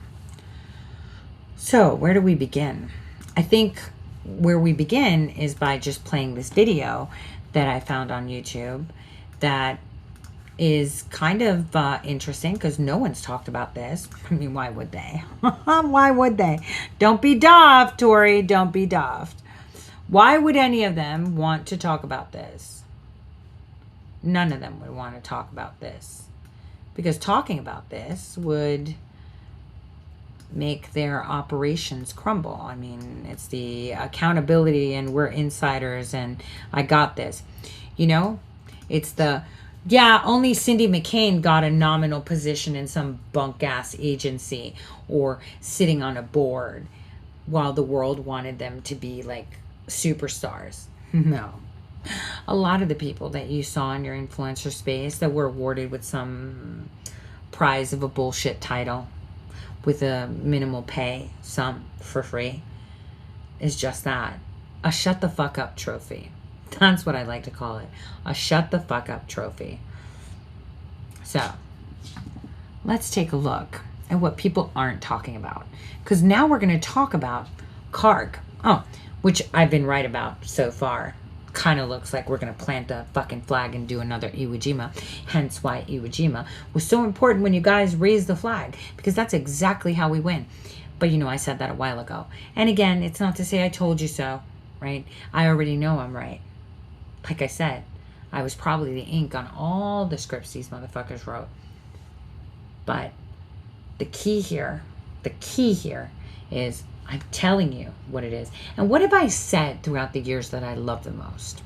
Speaker 2: So, where do we begin? I think where we begin is by just playing this video that I found on YouTube that is kind of interesting because no one's talked about this. I mean, why would they? Why would they? Don't be daft, Tori. Don't be daft. Why would any of them want to talk about this? None of them would want to talk about this. Because talking about this would make their operations crumble. I mean, it's the accountability and we're insiders and I got this. You know, it's the, yeah, only Cindy McCain got a nominal position in some bunk-ass agency or sitting on a board while the world wanted them to be like superstars. No. A lot of the people that you saw in your influencer space that were awarded with some prize of a bullshit title with a minimal pay, some for free, is just that. A shut the fuck up trophy. That's what I like to call it. A shut the fuck up trophy. So, let's take a look at what people aren't talking about. Because now we're going to talk about CARG. Oh, which I've been right about so far. Kind of looks like we're going to plant a fucking flag and do another Iwo Jima. Hence why Iwo Jima was so important when you guys raised the flag. Because that's exactly how we win. But you know, I said that a while ago. And again, it's not to say I told you so, right? I already know I'm right. Like I said, I was probably the ink on all the scripts these motherfuckers wrote. But the key here is I'm telling you what it is. And what have I said throughout the years that I love the most?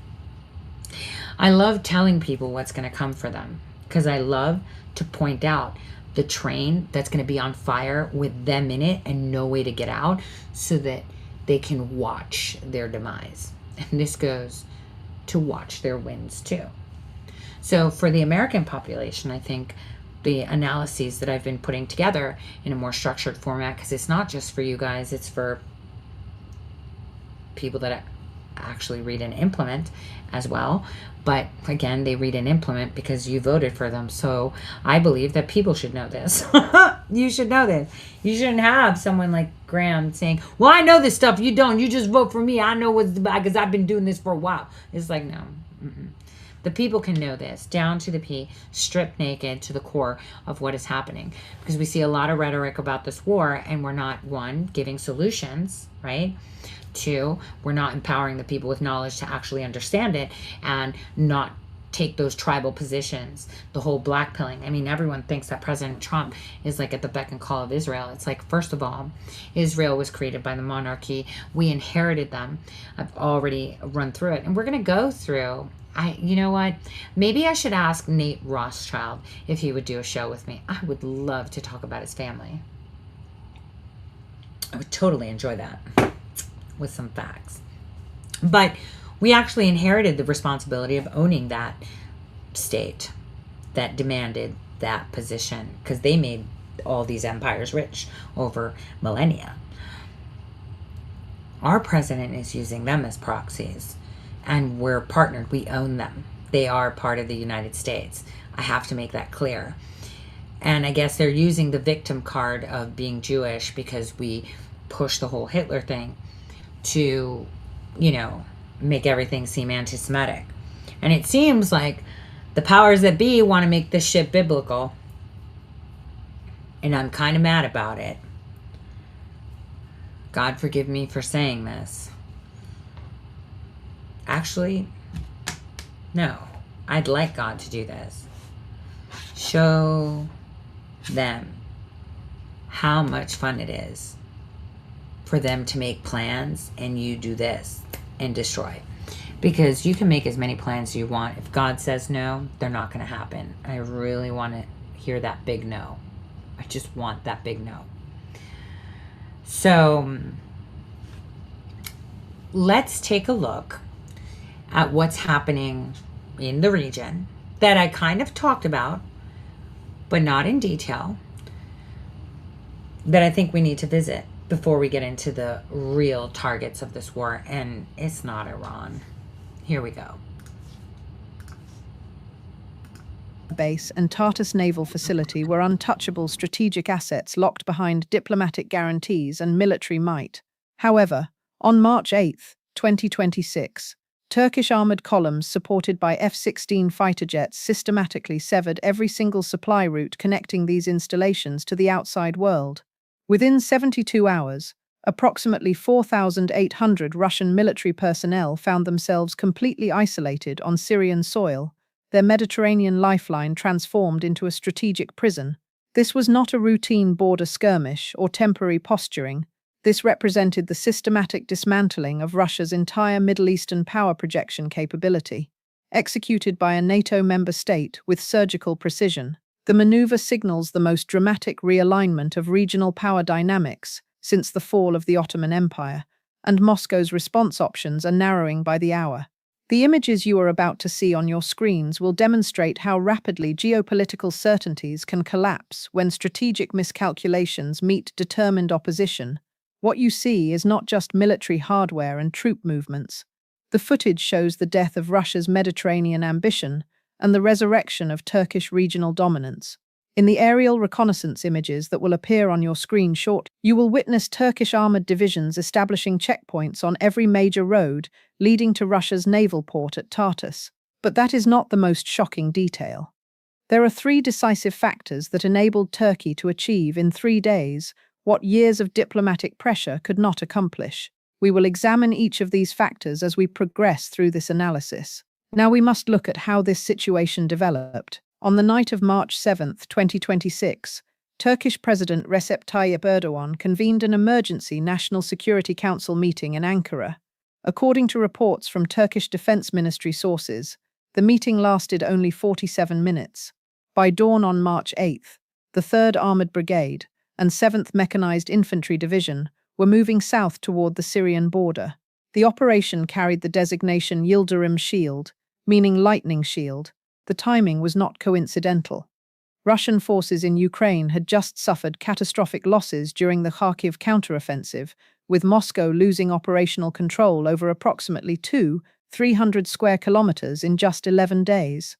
Speaker 2: I love telling people what's going to come for them because I love to point out the train that's going to be on fire with them in it and no way to get out so that they can watch their demise. And this goes to watch their wins too. So for the American population, I think the analyses that I've been putting together in a more structured format, because it's not just for you guys, it's for people that actually read and implement as well. But again, they read and implement because you voted for them. So I believe that people should know this. You should know this. You shouldn't have someone like Graham saying, well, I know this stuff. You don't. You just vote for me. I know what's about because I've been doing this for a while. It's like, no. Mm-mm. The people can know this down to the P, stripped naked to the core of what is happening. Because we see a lot of rhetoric about this war and we're not, one, giving solutions, right? Two, we're not empowering the people with knowledge to actually understand it and not take those tribal positions, the whole blackpilling. I mean, everyone thinks that President Trump is like at the beck and call of Israel. It's like, first of all, Israel was created by the monarchy. We inherited them. I've already run through it. And we're going to go through, you know what? Maybe I should ask Nate Rothschild if he would do a show with me. I would love to talk about his family. I would totally enjoy that with some facts. But we actually inherited the responsibility of owning that state that demanded that position because they made all these empires rich over millennia. Our president is using them as proxies and we're partnered. We own them. They are part of the United States. I have to make that clear. And I guess they're using the victim card of being Jewish because we push the whole Hitler thing to, you know, make everything seem anti-Semitic. And it seems like the powers that be want to make this shit biblical. And I'm kind of mad about it. God forgive me for saying this. Actually, no. I'd like God to do this. Show them how much fun it is for them to make plans and you do this and destroy. Because you can make as many plans as you want. If God says no, they're not going to happen. I really want to hear that big no. I just want that big no. So let's take a look at what's happening in the region that I kind of talked about, but not in detail, that I think we need to visit before we get into the real targets of this war. And it's not Iran. Here we go.
Speaker 6: Base and Tartus naval facility were untouchable strategic assets locked behind diplomatic guarantees and military might. However, on March 8, 2026, Turkish armored columns supported by F-16 fighter jets systematically severed every single supply route connecting these installations to the outside world. Within 72 hours, approximately 4,800 Russian military personnel found themselves completely isolated on Syrian soil, their Mediterranean lifeline transformed into a strategic prison. This was not a routine border skirmish or temporary posturing. This represented the systematic dismantling of Russia's entire Middle Eastern power projection capability. Executed by a NATO member state with surgical precision, the maneuver signals the most dramatic realignment of regional power dynamics since the fall of the Ottoman Empire, and Moscow's response options are narrowing by the hour. The images you are about to see on your screens will demonstrate how rapidly geopolitical certainties can collapse when strategic miscalculations meet determined opposition. What you see is not just military hardware and troop movements. The footage shows the death of Russia's Mediterranean ambition and the resurrection of Turkish regional dominance. In the aerial reconnaissance images that will appear on your screen shortly, you will witness Turkish armored divisions establishing checkpoints on every major road leading to Russia's naval port at Tartus. But that is not the most shocking detail. There are three decisive factors that enabled Turkey to achieve in 3 days what years of diplomatic pressure could not accomplish. We will examine each of these factors as we progress through this analysis. Now we must look at how this situation developed. On the night of March 7, 2026, Turkish President Recep Tayyip Erdogan convened an emergency National Security Council meeting in Ankara. According to reports from Turkish Defense Ministry sources, the meeting lasted only 47 minutes. By dawn on March 8, the 3rd Armored Brigade and 7th Mechanized Infantry Division were moving south toward the Syrian border. The operation carried the designation Yildirim Shield, meaning lightning shield. The timing was not coincidental. Russian forces in Ukraine had just suffered catastrophic losses during the Kharkiv counteroffensive, with Moscow losing operational control over approximately 300 square kilometers in just 11 days.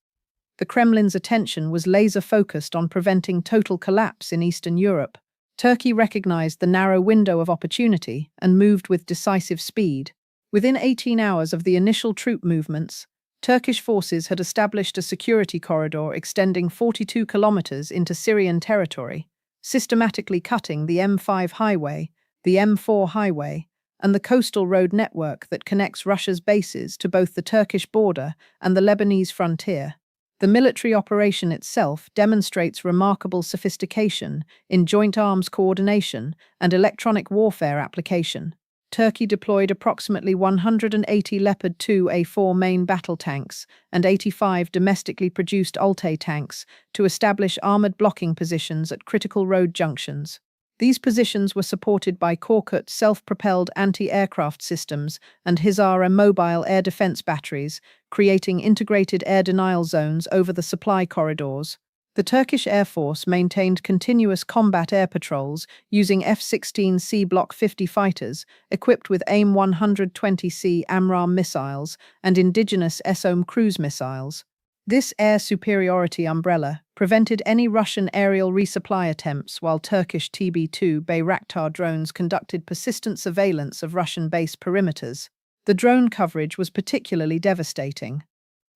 Speaker 6: The Kremlin's attention was laser-focused on preventing total collapse in Eastern Europe. Turkey recognized the narrow window of opportunity and moved with decisive speed. Within 18 hours of the initial troop movements, Turkish forces had established a security corridor extending 42 kilometers into Syrian territory, systematically cutting the M5 highway, the M4 highway, and the coastal road network that connects Russia's bases to both the Turkish border and the Lebanese frontier. The military operation itself demonstrates remarkable sophistication in joint arms coordination and electronic warfare application. Turkey deployed approximately 180 Leopard 2A4 main battle tanks and 85 domestically produced Altay tanks to establish armored blocking positions at critical road junctions. These positions were supported by Korkut self-propelled anti-aircraft systems and Hizara mobile air defense batteries, creating integrated air denial zones over the supply corridors. The Turkish Air Force maintained continuous combat air patrols using F-16C Block 50 fighters equipped with AIM-120C AMRAAM missiles and indigenous SOM cruise missiles. This air superiority umbrella prevented any Russian aerial resupply attempts while Turkish TB2 Bayraktar drones conducted persistent surveillance of Russian base perimeters. The drone coverage was particularly devastating.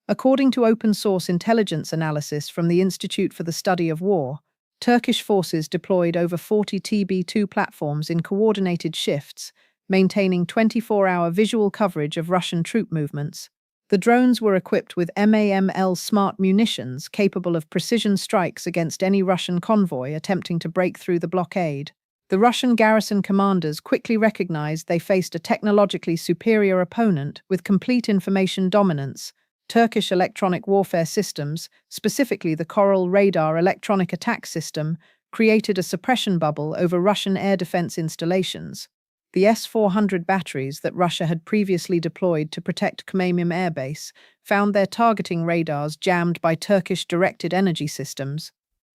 Speaker 6: According to open-source intelligence analysis from the Institute for the Study of War, Turkish forces deployed over 40 TB2 platforms in coordinated shifts, maintaining 24-hour visual coverage of Russian troop movements. The drones were equipped with MAML smart munitions capable of precision strikes against any Russian convoy attempting to break through the blockade. The Russian garrison commanders quickly recognized they faced a technologically superior opponent with complete information dominance. Turkish electronic warfare systems, specifically the Coral Radar electronic attack system, created a suppression bubble over Russian air defense installations. The S-400 batteries that Russia had previously deployed to protect Khmeimim Air Base found their targeting radars jammed by Turkish directed energy systems.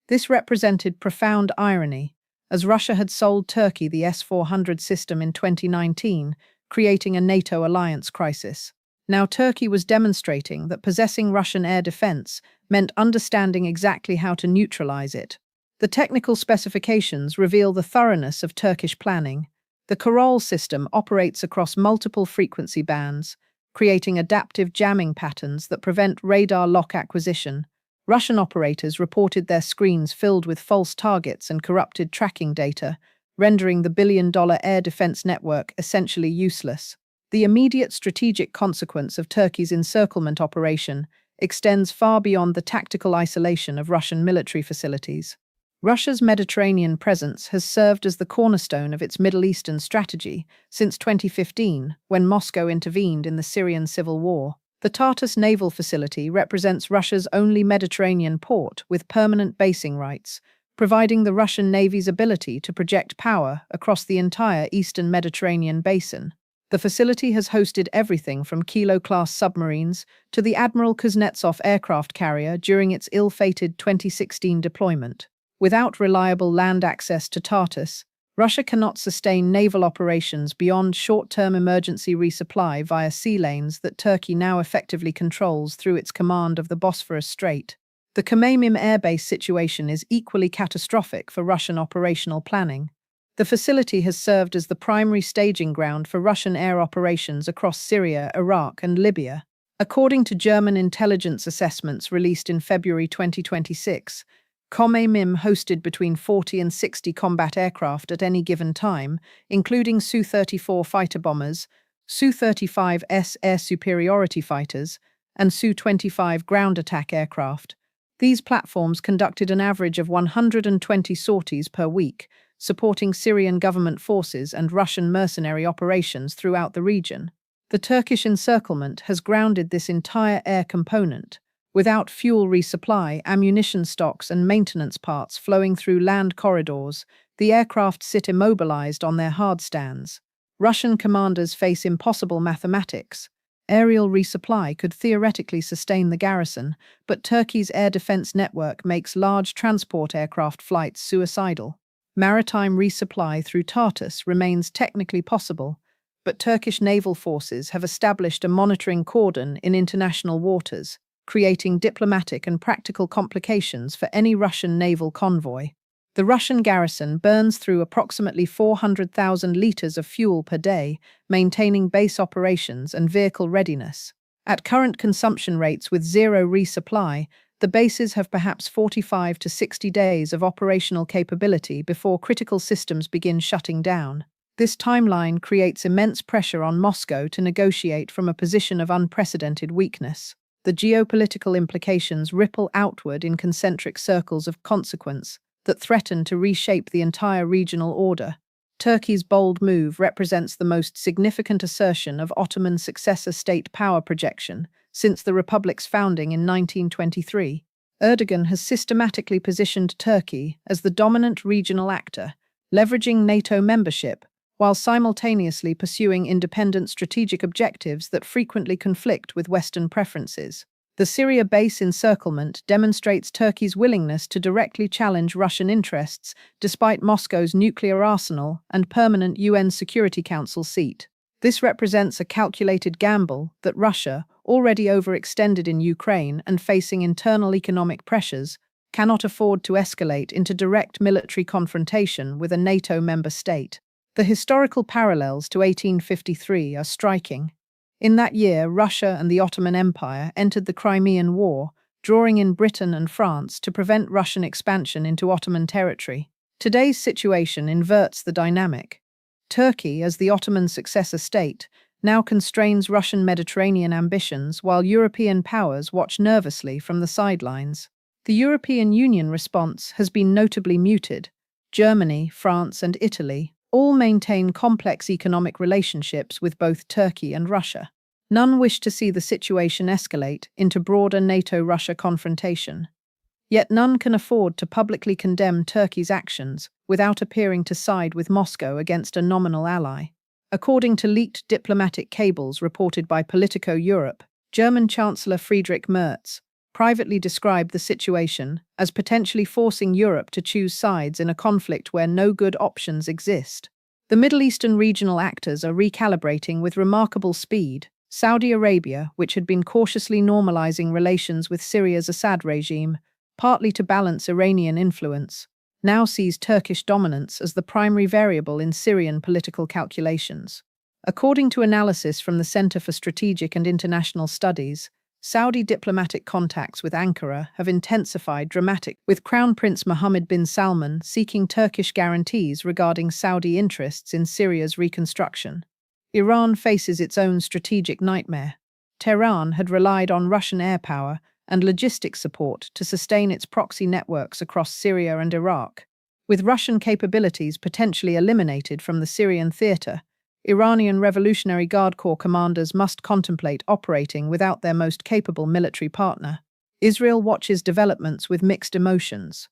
Speaker 6: This represented profound irony, as Russia had sold Turkey the S-400 system in 2019, creating a NATO alliance crisis. Now Turkey was demonstrating that possessing Russian air defense meant understanding exactly how to neutralize it. The technical specifications reveal the thoroughness of Turkish planning. The Korol system operates across multiple frequency bands, creating adaptive jamming patterns that prevent radar lock acquisition. Russian operators reported their screens filled with false targets and corrupted tracking data, rendering the billion-dollar air defense network essentially useless. The immediate strategic consequence of Turkey's encirclement operation extends far beyond the tactical isolation of Russian military facilities. Russia's Mediterranean presence has served as the cornerstone of its Middle Eastern strategy since 2015, when Moscow intervened in the Syrian civil war. The Tartus naval facility represents Russia's only Mediterranean port with permanent basing rights, providing the Russian Navy's ability to project power across the entire eastern Mediterranean basin. The facility has hosted everything from Kilo-class submarines to the Admiral Kuznetsov aircraft carrier during its ill-fated 2016 deployment. Without reliable land access to Tartus, Russia cannot sustain naval operations beyond short-term emergency resupply via sea lanes that Turkey now effectively controls through its command of the Bosphorus Strait. The Khmeimim airbase situation is equally catastrophic for Russian operational planning. The facility has served as the primary staging ground for Russian air operations across Syria, Iraq, and Libya. According to German intelligence assessments released in February 2026, Khmeimim hosted between 40 and 60 combat aircraft at any given time, including Su-34 fighter bombers, Su-35S air superiority fighters, and Su-25 ground attack aircraft. These platforms conducted an average of 120 sorties per week, supporting Syrian government forces and Russian mercenary operations throughout the region. The Turkish encirclement has grounded this entire air component. Without fuel resupply, ammunition stocks, and maintenance parts flowing through land corridors, the aircraft sit immobilized on their hard stands. Russian commanders face impossible mathematics. Aerial resupply could theoretically sustain the garrison, but Turkey's air defense network makes large transport aircraft flights suicidal. Maritime resupply through Tartus remains technically possible, but Turkish naval forces have established a monitoring cordon in international waters, creating diplomatic and practical complications for any Russian naval convoy. The Russian garrison burns through approximately 400,000 liters of fuel per day, maintaining base operations and vehicle readiness. At current consumption rates with zero resupply, the bases have perhaps 45 to 60 days of operational capability before critical systems begin shutting down. This timeline creates immense pressure on Moscow to negotiate from a position of unprecedented weakness. The geopolitical implications ripple outward in concentric circles of consequence that threaten to reshape the entire regional order. Turkey's bold move represents the most significant assertion of Ottoman successor state power projection since the Republic's founding in 1923. Erdogan has systematically positioned Turkey as the dominant regional actor, leveraging NATO membership, while simultaneously pursuing independent strategic objectives that frequently conflict with Western preferences. The Syria base encirclement demonstrates Turkey's willingness to directly challenge Russian interests despite Moscow's nuclear arsenal and permanent UN Security Council seat. This represents a calculated gamble that Russia, already overextended in Ukraine and facing internal economic pressures, cannot afford to escalate into direct military confrontation with a NATO member state. The historical parallels to 1853 are striking. In that year, Russia and the Ottoman Empire entered the Crimean War, drawing in Britain and France to prevent Russian expansion into Ottoman territory. Today's situation inverts the dynamic. Turkey, as the Ottoman successor state, now constrains Russian Mediterranean ambitions while European powers watch nervously from the sidelines. The European Union response has been notably muted. Germany, France, and Italy all maintain complex economic relationships with both Turkey and Russia. None wish to see the situation escalate into broader NATO-Russia confrontation. Yet none can afford to publicly condemn Turkey's actions without appearing to side with Moscow against a nominal ally. According to leaked diplomatic cables reported by Politico Europe, German Chancellor Friedrich Merz privately described the situation as potentially forcing Europe to choose sides in a conflict where no good options exist. The Middle Eastern regional actors are recalibrating with remarkable speed. Saudi Arabia, which had been cautiously normalizing relations with Syria's Assad regime, partly to balance Iranian influence, now sees Turkish dominance as the primary variable in Syrian political calculations. According to analysis from the Center for Strategic and International Studies, Saudi diplomatic contacts with Ankara have intensified dramatically, with Crown Prince Mohammed bin Salman seeking Turkish guarantees regarding Saudi interests in Syria's reconstruction. Iran faces its own strategic nightmare. Tehran had relied on Russian air power and logistics support to sustain its proxy networks across Syria and Iraq. With Russian capabilities potentially eliminated from the Syrian theater, Iranian Revolutionary Guard Corps commanders must contemplate operating without their most capable military partner. Israel watches developments with mixed emotions.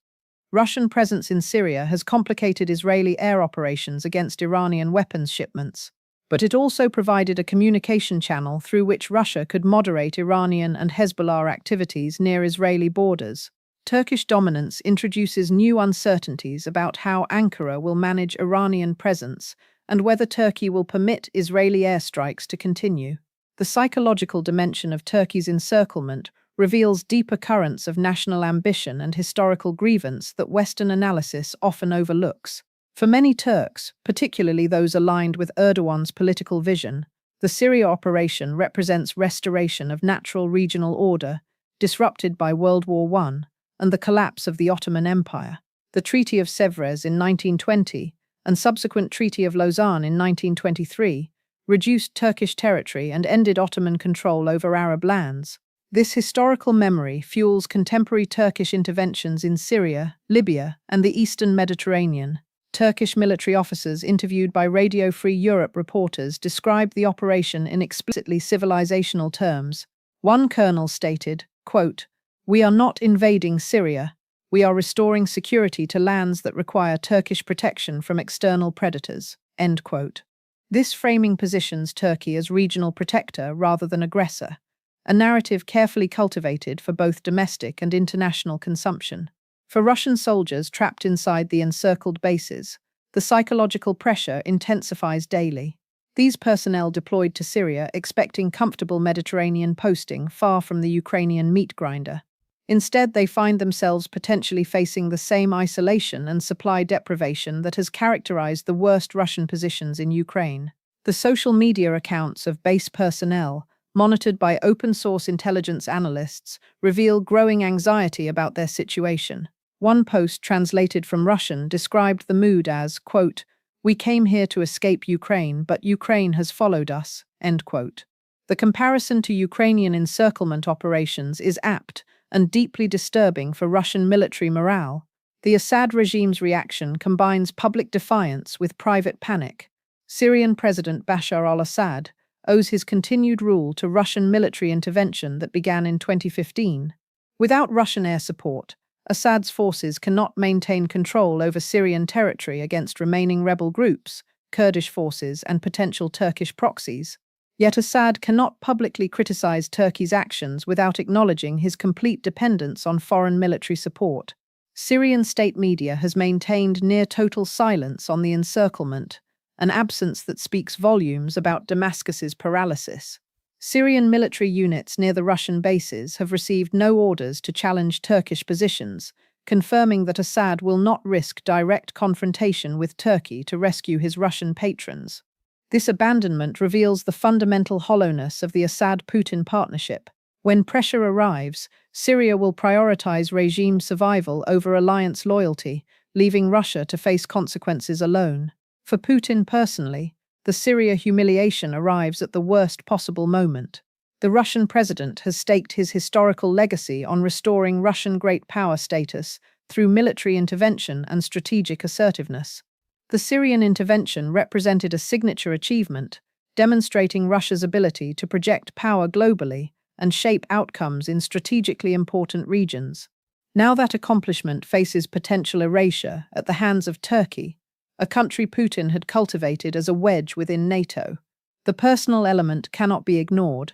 Speaker 6: Russian presence in Syria has complicated Israeli air operations against Iranian weapons shipments, but it also provided a communication channel through which Russia could moderate Iranian and Hezbollah activities near Israeli borders. Turkish dominance introduces new uncertainties about how Ankara will manage Iranian presence and whether Turkey will permit Israeli airstrikes to continue. The psychological dimension of Turkey's encirclement reveals deeper currents of national ambition and historical grievance that Western analysis often overlooks. For many Turks, particularly those aligned with Erdogan's political vision, the Syria operation represents restoration of natural regional order disrupted by World War I and the collapse of the Ottoman Empire. The Treaty of Sèvres in 1920 and subsequent Treaty of Lausanne in 1923 reduced Turkish territory and ended Ottoman control over Arab lands. This historical memory fuels contemporary Turkish interventions in Syria, Libya, and the Eastern Mediterranean. Turkish military officers interviewed by Radio Free Europe reporters described the operation in explicitly civilizational terms. One colonel stated, quote, "We are not invading Syria. We are restoring security to lands that require Turkish protection from external predators." End quote. This framing positions Turkey as regional protector rather than aggressor, a narrative carefully cultivated for both domestic and international consumption. For Russian soldiers trapped inside the encircled bases, the psychological pressure intensifies daily. These personnel deployed to Syria expecting comfortable Mediterranean posting far from the Ukrainian meat grinder. Instead, they find themselves potentially facing the same isolation and supply deprivation that has characterized the worst Russian positions in Ukraine. The social media accounts of base personnel, monitored by open-source intelligence analysts, reveal growing anxiety about their situation. One post translated from Russian described the mood as, quote, "We came here to escape Ukraine, but Ukraine has followed us," end quote. The comparison to Ukrainian encirclement operations is apt and deeply disturbing for Russian military morale. The Assad regime's reaction combines public defiance with private panic. Syrian President Bashar al-Assad owes his continued rule to Russian military intervention that began in 2015. Without Russian air support, Assad's forces cannot maintain control over Syrian territory against remaining rebel groups, Kurdish forces, and potential Turkish proxies. Yet Assad cannot publicly criticize Turkey's actions without acknowledging his complete dependence on foreign military support. Syrian state media has maintained near-total silence on the encirclement, an absence that speaks volumes about Damascus's paralysis. Syrian military units near the Russian bases have received no orders to challenge Turkish positions, confirming that Assad will not risk direct confrontation with Turkey to rescue his Russian patrons. This abandonment reveals the fundamental hollowness of the Assad-Putin partnership. When pressure arrives, Syria will prioritize regime survival over alliance loyalty, leaving Russia to face consequences alone. For Putin personally, the Syria humiliation arrives at the worst possible moment. The Russian president has staked his historical legacy on restoring Russian great power status through military intervention and strategic assertiveness. The Syrian intervention represented a signature achievement, demonstrating Russia's ability to project power globally and shape outcomes in strategically important regions. Now that accomplishment faces potential erasure at the hands of Turkey, a country Putin had cultivated as a wedge within NATO. The personal element cannot be ignored.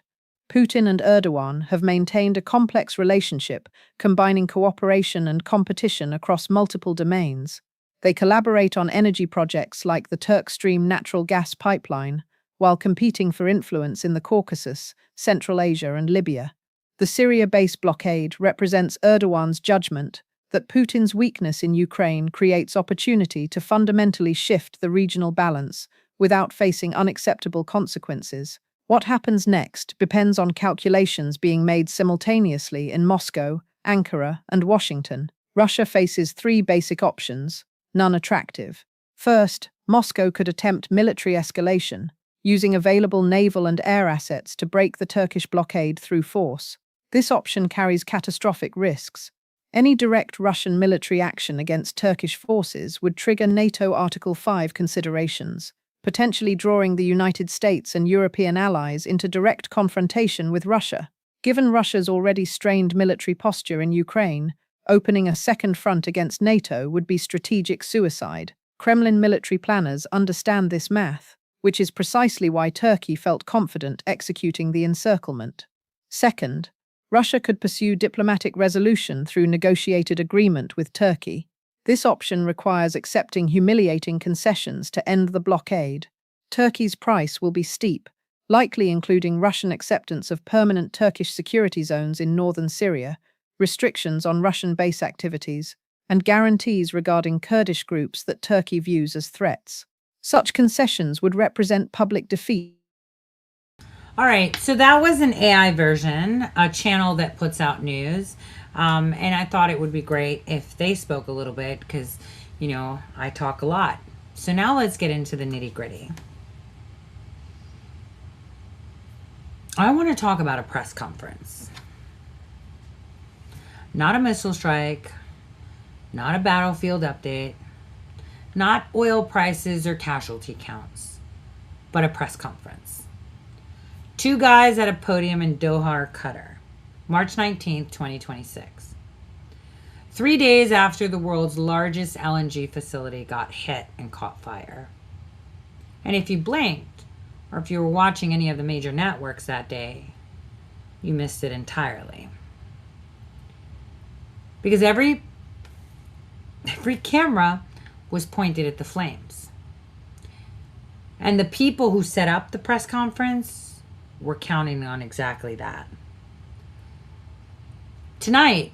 Speaker 6: Putin and Erdogan have maintained a complex relationship, combining cooperation and competition across multiple domains. They collaborate on energy projects like the Turk Stream natural gas pipeline, while competing for influence in the Caucasus, Central Asia, and Libya. The Syria base blockade represents Erdogan's judgment that Putin's weakness in Ukraine creates opportunity to fundamentally shift the regional balance without facing unacceptable consequences. What happens next depends on calculations being made simultaneously in Moscow, Ankara, and Washington. Russia faces three basic options, none attractive. First, Moscow could attempt military escalation, using available naval and air assets to break the Turkish blockade through force. This option carries catastrophic risks. Any direct Russian military action against Turkish forces would trigger NATO Article 5 considerations, potentially drawing the United States and European allies into direct confrontation with Russia. Given Russia's already strained military posture in Ukraine, opening a second front against NATO would be strategic suicide. Kremlin military planners understand this math, which is precisely why Turkey felt confident executing the encirclement. Second, Russia could pursue diplomatic resolution through negotiated agreement with Turkey. This option requires accepting humiliating concessions to end the blockade. Turkey's price will be steep, likely including Russian acceptance of permanent Turkish security zones in northern Syria, restrictions on Russian base activities, and guarantees regarding Kurdish groups that Turkey views as threats. Such concessions would represent public defeat.
Speaker 2: All right, so that was an AI version, a channel that puts out news. And I thought it would be great if they spoke a little bit because, you know, I talk a lot. So now let's get into the nitty-gritty. I want to talk about a press conference. Not a missile strike, not a battlefield update, not oil prices or casualty counts, but a press conference. Two guys at a podium in Doha, Qatar, March 19th, 2026. 3 days after the world's largest LNG facility got hit and caught fire. And if you blinked, or if you were watching any of the major networks that day, you missed it entirely. Because every camera was pointed at the flames. And the people who set up the press conference were counting on exactly that. Tonight,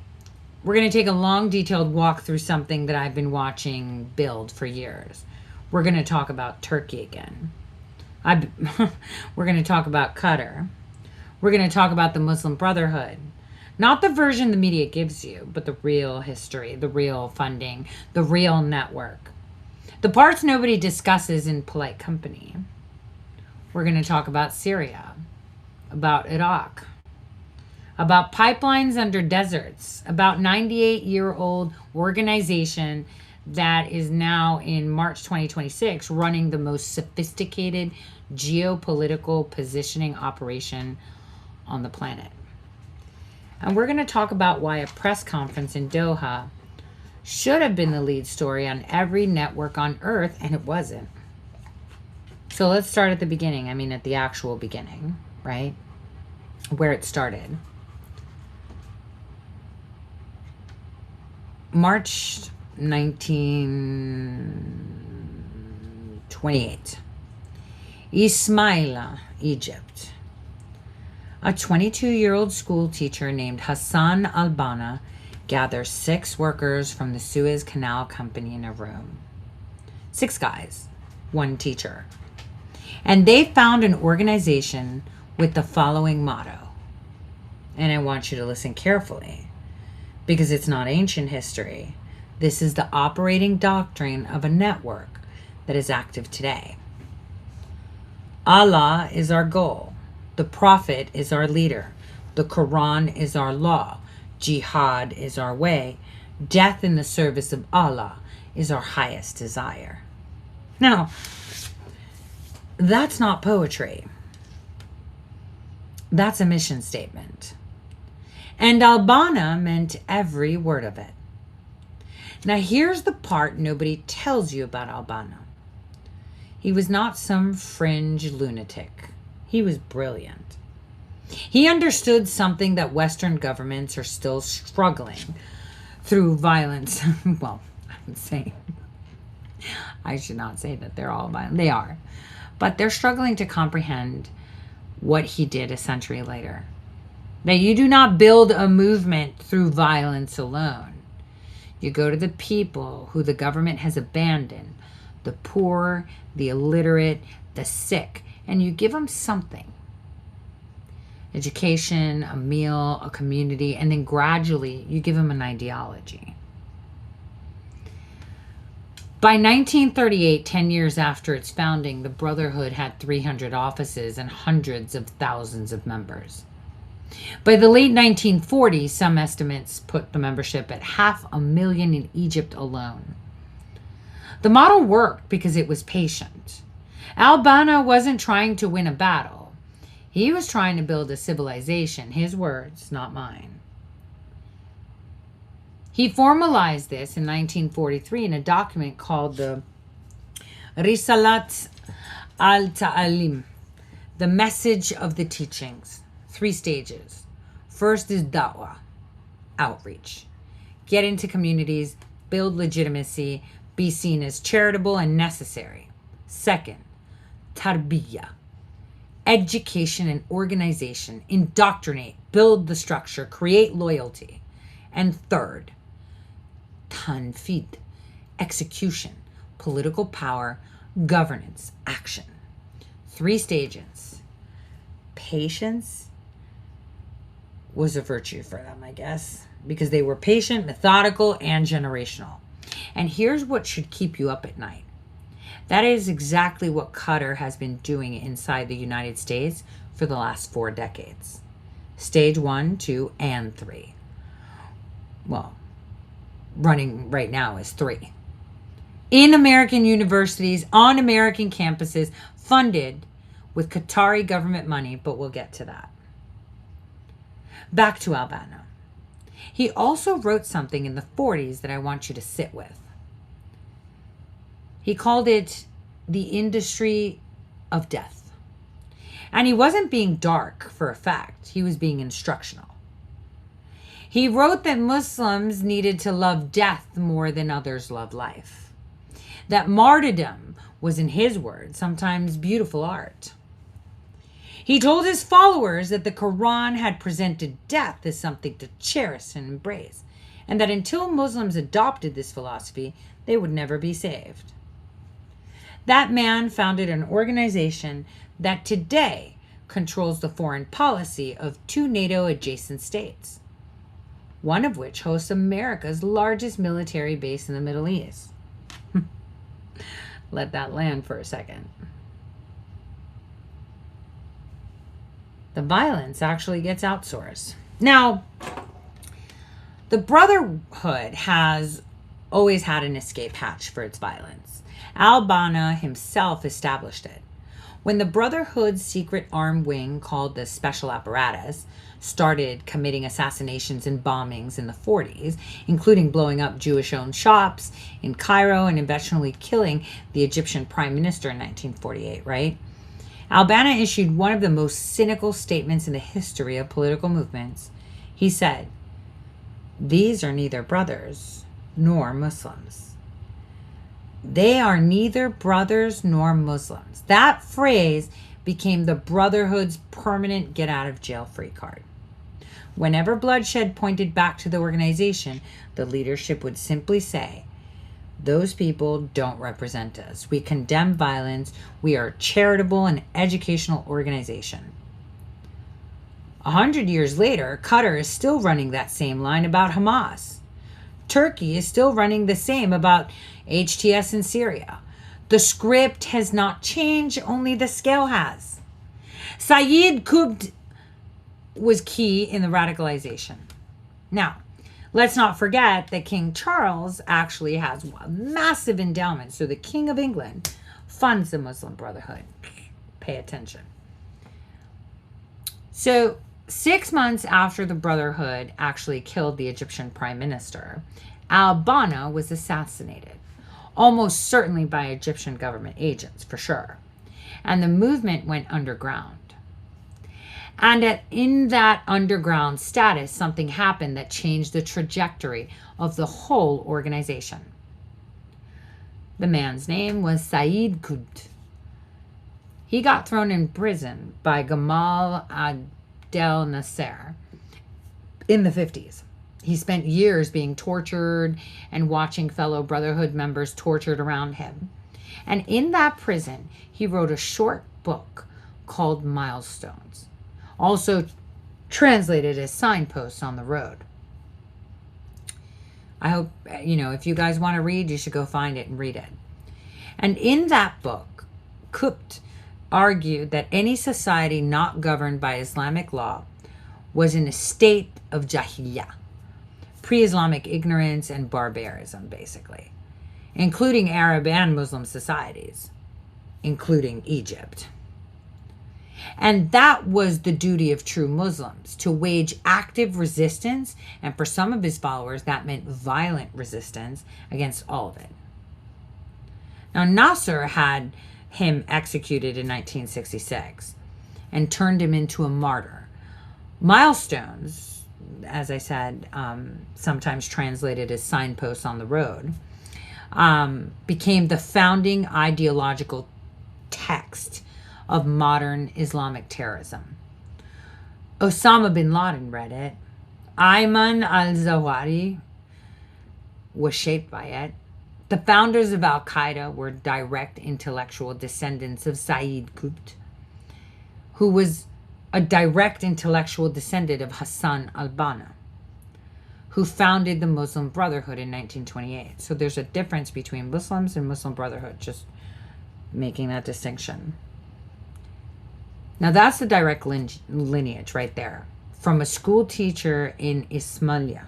Speaker 2: we're going to take a long, detailed walk through something that I've been watching build for years. We're going to talk about Turkey again. We're going to talk about Qatar. We're going to talk about the Muslim Brotherhood. Not the version the media gives you, but the real history, the real funding, the real network. The parts nobody discusses in polite company. We're going to talk about Syria, about Iraq, about pipelines under deserts, about 98-year-old organization that is now in March 2026 running the most sophisticated geopolitical positioning operation on the planet. And we're going to talk about why a press conference in Doha should have been the lead story on every network on Earth, and it wasn't. So let's start at the beginning. I mean, at the actual beginning, right? Where it started. March 1928. Ismaila, Egypt. A 22-year-old school teacher named Hassan al-Banna gathers 6 workers from the Suez Canal Company in a room. 6 guys, 1 teacher. And they found an organization with the following motto. And I want you to listen carefully, because it's not ancient history. This is the operating doctrine of a network that is active today. Allah is our goal. The Prophet is our leader. The Quran is our law. Jihad is our way. Death in the service of Allah is our highest desire. Now, that's not poetry. That's a mission statement. And al-Banna meant every word of it. Now, here's the part nobody tells you about Albano. He was not some fringe lunatic. He was brilliant. He understood something that Western governments are still struggling through violence. Well, I'm saying, I should not say that they're all violent. They are. But they're struggling to comprehend what he did a century later. That you do not build a movement through violence alone. You go to the people who the government has abandoned, the poor, the illiterate, the sick, and you give them something. Education, a meal, a community, and then gradually you give them an ideology. By 1938, 10 years after its founding, the Brotherhood had 300 offices and hundreds of thousands of members. By the late 1940s, some estimates put the membership at 500,000 in Egypt alone. The model worked because it was patient. Albano wasn't trying to win a battle. He was trying to build a civilization. His words, not mine. He formalized this in 1943 in a document called the Risalat al-Ta'alim, the message of the teachings. 3 stages. First is da'wah, outreach. Get into communities, build legitimacy, be seen as charitable and necessary. Second, tarbiyah, education and organization, indoctrinate, build the structure, create loyalty. And third, tanfid, execution, political power, governance, action. 3 stages. Patience was a virtue for them, I guess, because they were patient, methodical, and generational. And here's what should keep you up at night. That is exactly what Qatar has been doing inside the United States for the last 4 decades. Stage 1, 2, and 3. Well, running right now is 3. In American universities, on American campuses, funded with Qatari government money, but we'll get to that. Back to Albano. He also wrote something in the 40s that I want you to sit with. He called it the industry of death. And he wasn't being dark for a fact. He was being instructional. He wrote that Muslims needed to love death more than others love life. That martyrdom was, in his words, sometimes beautiful art. He told his followers that the Quran had presented death as something to cherish and embrace, and that until Muslims adopted this philosophy, they would never be saved. That man founded an organization that today controls the foreign policy of 2 NATO-adjacent states, one of which hosts America's largest military base in the Middle East. Let that land for a second. The violence actually gets outsourced. Now, the Brotherhood has always had an escape hatch for its violence. Albano himself established it. When the Brotherhood's secret armed wing, called the Special Apparatus, started committing assassinations and bombings in the 40s, including blowing up Jewish-owned shops in Cairo and eventually killing the Egyptian Prime Minister in 1948, right? Albano issued one of the most cynical statements in the history of political movements. He said, "These are neither brothers nor Muslims." They are neither brothers nor Muslims. That phrase became the Brotherhood's permanent get-out-of-jail-free card. Whenever bloodshed pointed back to the organization, the leadership would simply say, "Those people don't represent us. We condemn violence. We are a charitable and educational organization." 100 years later, Qatar is still running that same line about Hamas. Turkey is still running the same about HTS in Syria. The script has not changed, only the scale has. Sayyid Qutb was key in the radicalization. Now, let's not forget that King Charles actually has a massive endowment. So the King of England funds the Muslim Brotherhood. Pay attention. So 6 months after the Brotherhood actually killed the Egyptian Prime Minister, al-Banna was assassinated, almost certainly by Egyptian government agents, for sure. And the movement went underground. And in that underground status, something happened that changed the trajectory of the whole organization. The man's name was Said Qutb. He got thrown in prison by Gamal Abdel Nasser in the 50s. He spent years being tortured and watching fellow Brotherhood members tortured around him. And in that prison, he wrote a short book called Milestones, also translated as Signposts on the Road. I hope, if you guys want to read, you should go find it and read it. And in that book, Qutb argued that any society not governed by Islamic law was in a state of jahiliyyah, pre-Islamic ignorance and barbarism, basically, including Arab and Muslim societies, including Egypt. And that was the duty of true Muslims, to wage active resistance, and for some of his followers, that meant violent resistance against all of it. Now, Nasser had him executed in 1966 and turned him into a martyr. Milestones, as I said, sometimes translated as Signposts on the Road, became the founding ideological text of modern Islamic terrorism. Osama bin Laden read it. Ayman al-Zawahiri was shaped by it. The founders of al-Qaeda were direct intellectual descendants of Said Qutb, who was a direct intellectual descendant of Hassan al-Banna, who founded the Muslim Brotherhood in 1928. So there's a difference between Muslims and Muslim Brotherhood, just making that distinction. Now that's the direct lineage right there, from a school teacher in Ismailia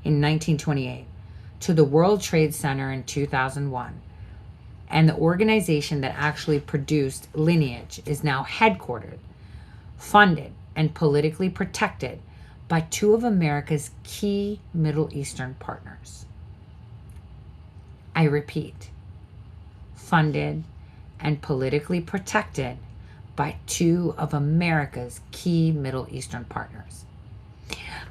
Speaker 2: in 1928 to the World Trade Center in 2001. And the organization that actually produced lineage is now headquartered, funded, and politically protected by two of America's key Middle Eastern partners. I repeat, funded and politically protected by two of America's key Middle Eastern partners.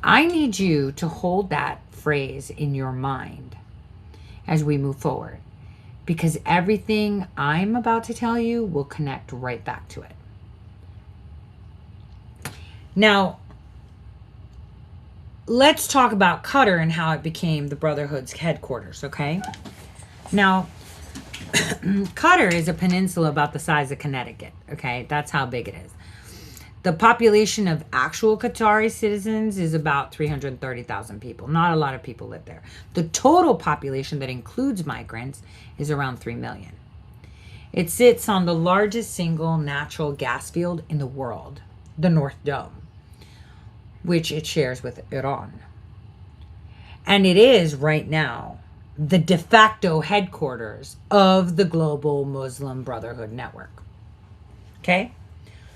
Speaker 2: I need you to hold that phrase in your mind as we move forward, because everything I'm about to tell you will connect right back to it. Now, let's talk about Qatar and how it became the Brotherhood's headquarters, okay? Now, Qatar is a peninsula about the size of Connecticut, okay? That's how big it is. The population of actual Qatari citizens is about 330,000 people. Not a lot of people live there. The total population that includes migrants is around 3 million. It sits on the largest single natural gas field in the world, the North Dome, which it shares with Iran. And it is right now the de facto headquarters of the global Muslim Brotherhood network. Okay?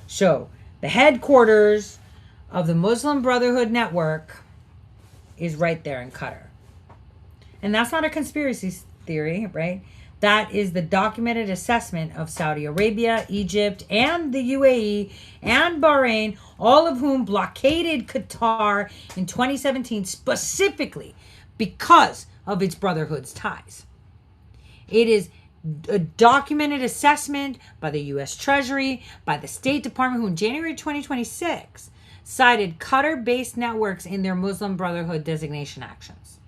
Speaker 2: So, the headquarters of the Muslim Brotherhood network is right there in Qatar. And that's not a conspiracy theory, right? That is the documented assessment of Saudi Arabia, Egypt, and the UAE, and Bahrain, all of whom blockaded Qatar in 2017 specifically because of its Brotherhood's ties. It is a documented assessment by the U.S. Treasury, by the State Department, who in January 2026 cited Qatar-based networks in their Muslim Brotherhood designation actions.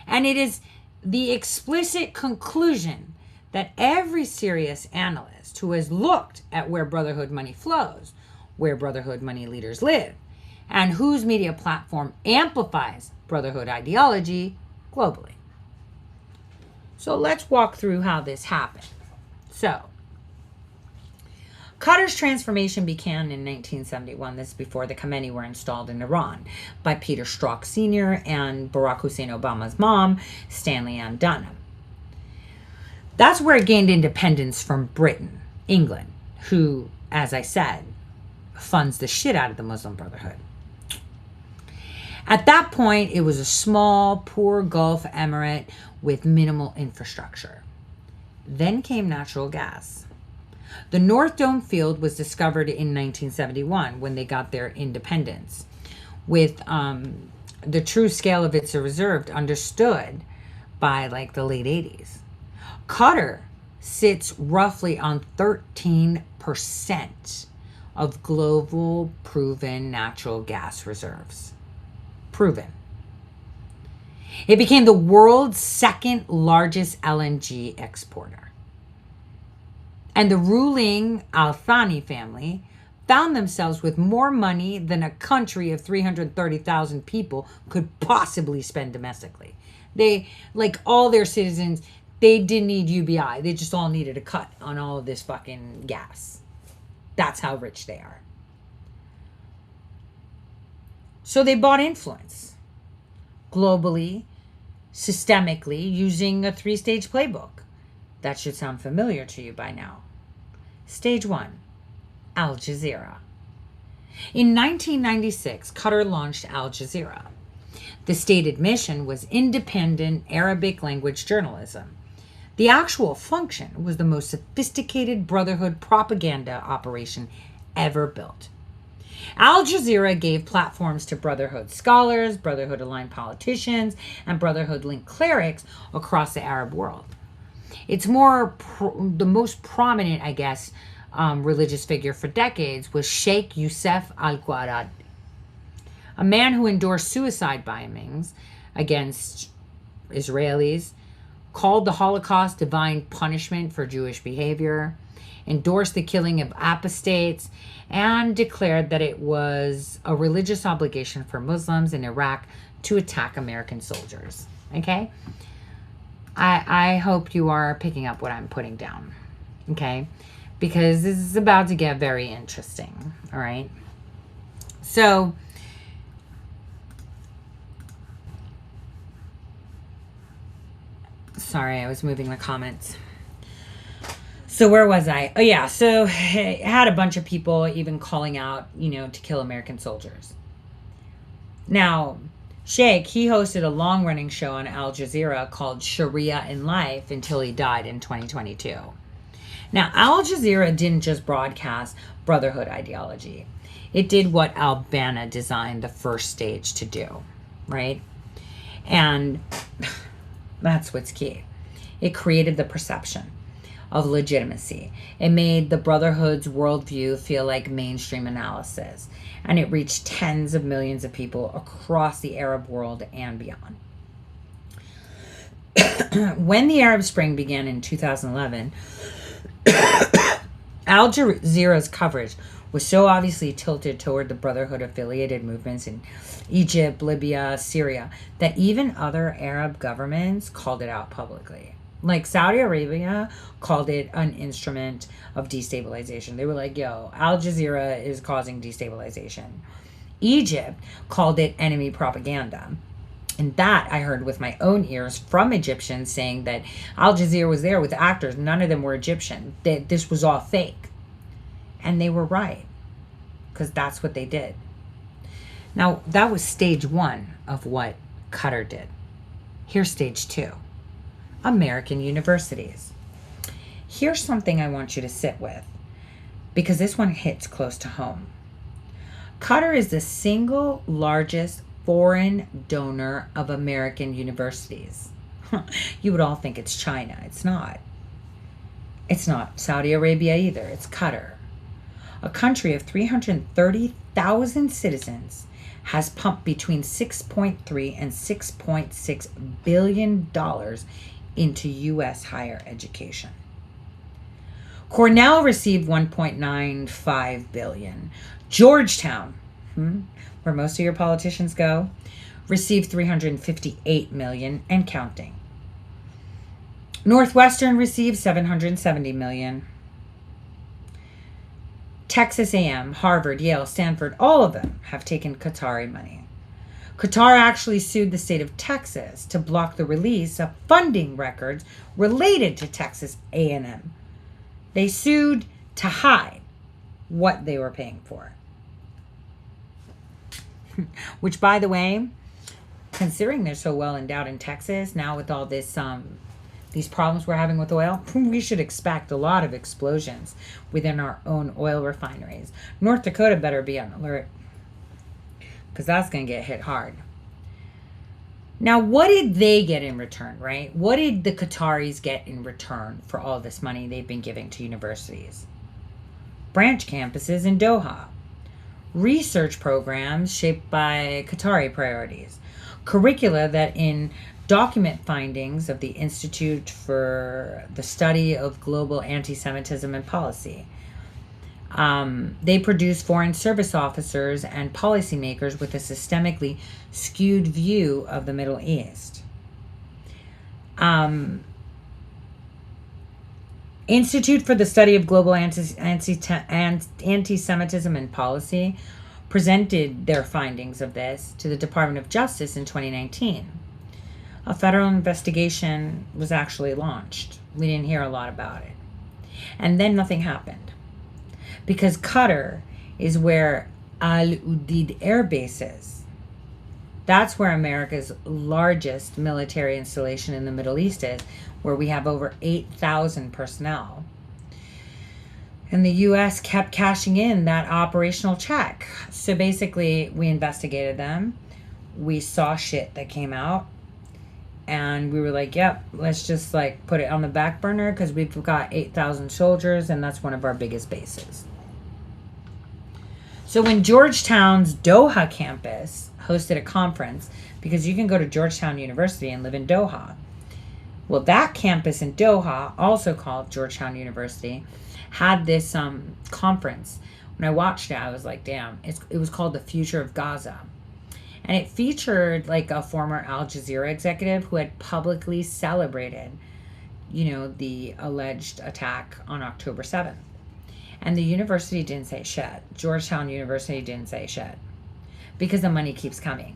Speaker 2: And it is the explicit conclusion that every serious analyst who has looked at where Brotherhood money flows, where Brotherhood money leaders live, and whose media platform amplifies Brotherhood ideology globally. So let's walk through how this happened. So, Qatar's transformation began in 1971. This is before the Khamenei were installed in Iran by Peter Strzok Sr. and Barack Hussein Obama's mom, Stanley Ann Dunham. That's where it gained independence from Britain, England, who, as I said, funds the shit out of the Muslim Brotherhood. At that point, it was a small, poor Gulf emirate with minimal infrastructure. Then came natural gas. The North Dome field was discovered in 1971 when they got their independence, with the true scale of its reserve understood by like the late 80s. Qatar sits roughly on 13% of global proven natural gas reserves. Proven. It became the world's second largest LNG exporter. And the ruling Al Thani family found themselves with more money than a country of 330,000 people could possibly spend domestically. They, like all their citizens, they didn't need UBI. They just all needed a cut on all of this fucking gas. That's how rich they are. So they bought influence globally, systemically, using a 3-stage playbook. That should sound familiar to you by now. Stage 1, Al Jazeera. In 1996, Qatar launched Al Jazeera. The stated mission was independent Arabic language journalism. The actual function was the most sophisticated Brotherhood propaganda operation ever built. Al Jazeera gave platforms to Brotherhood scholars, Brotherhood-aligned politicians, and Brotherhood-linked clerics across the Arab world. It's the most prominent, I guess, religious figure for decades was Sheikh Youssef al-Qarad, a man who endorsed suicide bombings against Israelis, called the Holocaust divine punishment for Jewish behavior, endorsed the killing of apostates, and declared that it was a religious obligation for Muslims in Iraq to attack American soldiers. Okay? I hope you are picking up what I'm putting down. Okay? Because this is about to get very interesting. All right? So, sorry, I was moving the comments. So where was I? Oh yeah, so it had a bunch of people even calling out, to kill American soldiers. Now, Sheikh, he hosted a long-running show on Al Jazeera called Sharia in Life until he died in 2022. Now, Al Jazeera didn't just broadcast Brotherhood ideology. It did what Al-Banna designed the first stage to do, right? And that's what's key. It created the perception of legitimacy. It made the Brotherhood's worldview feel like mainstream analysis, and it reached tens of millions of people across the Arab world and beyond. When the Arab Spring began in 2011, Al Jazeera's coverage was so obviously tilted toward the Brotherhood-affiliated movements in Egypt, Libya, Syria, that even other Arab governments called it out publicly. Like Saudi Arabia called it an instrument of destabilization. They were like, yo, Al Jazeera is causing destabilization. Egypt called it enemy propaganda. And that I heard with my own ears from Egyptians saying that Al Jazeera was there with actors. None of them were Egyptian. That this was all fake. And they were right. Because that's what they did. Now, that was stage 1 of what Qatar did. Here's stage 2. American universities. Here's something I want you to sit with, because this one hits close to home. Qatar is the single largest foreign donor of American universities. You would all think it's China. It's not. It's not Saudi Arabia either. It's Qatar. A country of 330,000 citizens has pumped between $6.3 and $6.6 billion into U.S. higher education. Cornell received $1.95 billion. Georgetown, where most of your politicians go, received $358 million and counting. Northwestern received $770 million. Texas A&M, Harvard, Yale, Stanford, all of them have taken Qatari money. Qatar actually sued the state of Texas to block the release of funding records related to Texas A&M. They sued to hide what they were paying for. which, by the way, considering they're so well endowed in Texas, now with all this these problems we're having with oil, we should expect a lot of explosions within our own oil refineries. North Dakota better be on alert, because that's going to get hit hard. Now, what did they get in return, right? What did the Qataris get in return for all this money they've been giving to universities? Branch campuses in Doha, research programs shaped by Qatari priorities, curricula that document findings of the Institute for the Study of Global Anti-Semitism and Policy. They produce foreign service officers and policymakers with a systemically skewed view of the Middle East. Institute for the Study of Global Anti-Semitism and Policy presented their findings of this to the Department of Justice in 2019. A federal investigation was actually launched. We didn't hear a lot about it. And then nothing happened. Because Qatar is where Al Udeid Air Base is. That's where America's largest military installation in the Middle East is, where we have over 8,000 personnel. And the U.S. kept cashing in that operational check. So basically, we investigated them. We saw shit that came out. And we were like, yep, let's just like put it on the back burner because we've got 8,000 soldiers and that's one of our biggest bases. So when Georgetown's Doha campus hosted a conference, because you can go to Georgetown University and live in Doha. Well, that campus in Doha, also called Georgetown University, had this conference. When I watched it, I was like, damn, it was called The Future of Gaza. And it featured like a former Al Jazeera executive who had publicly celebrated, the alleged attack on October 7th. And the university didn't say shit. Georgetown University didn't say shit. Because the money keeps coming.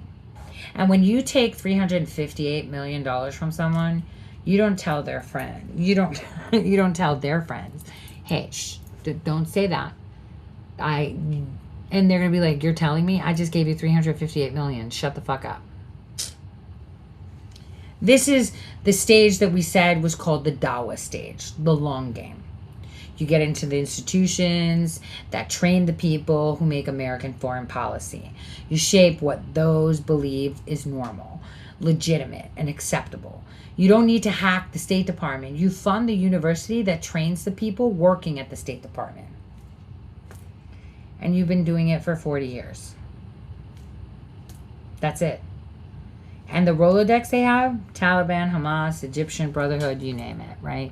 Speaker 2: And when you take $358 million from someone, you don't tell their friend. You don't tell their friends, hey, don't say that. And they're going to be like, you're telling me? I just gave you $358 million. Shut the fuck up. This is the stage that we said was called the Dawa stage, the long game. You get into the institutions that train the people who make American foreign policy. You shape what those believe is normal, legitimate, and acceptable. You don't need to hack the State Department. You fund the university that trains the people working at the State Department. And you've been doing it for 40 years. That's it. And the Rolodex they have, Taliban, Hamas, Egyptian Brotherhood, you name it, right?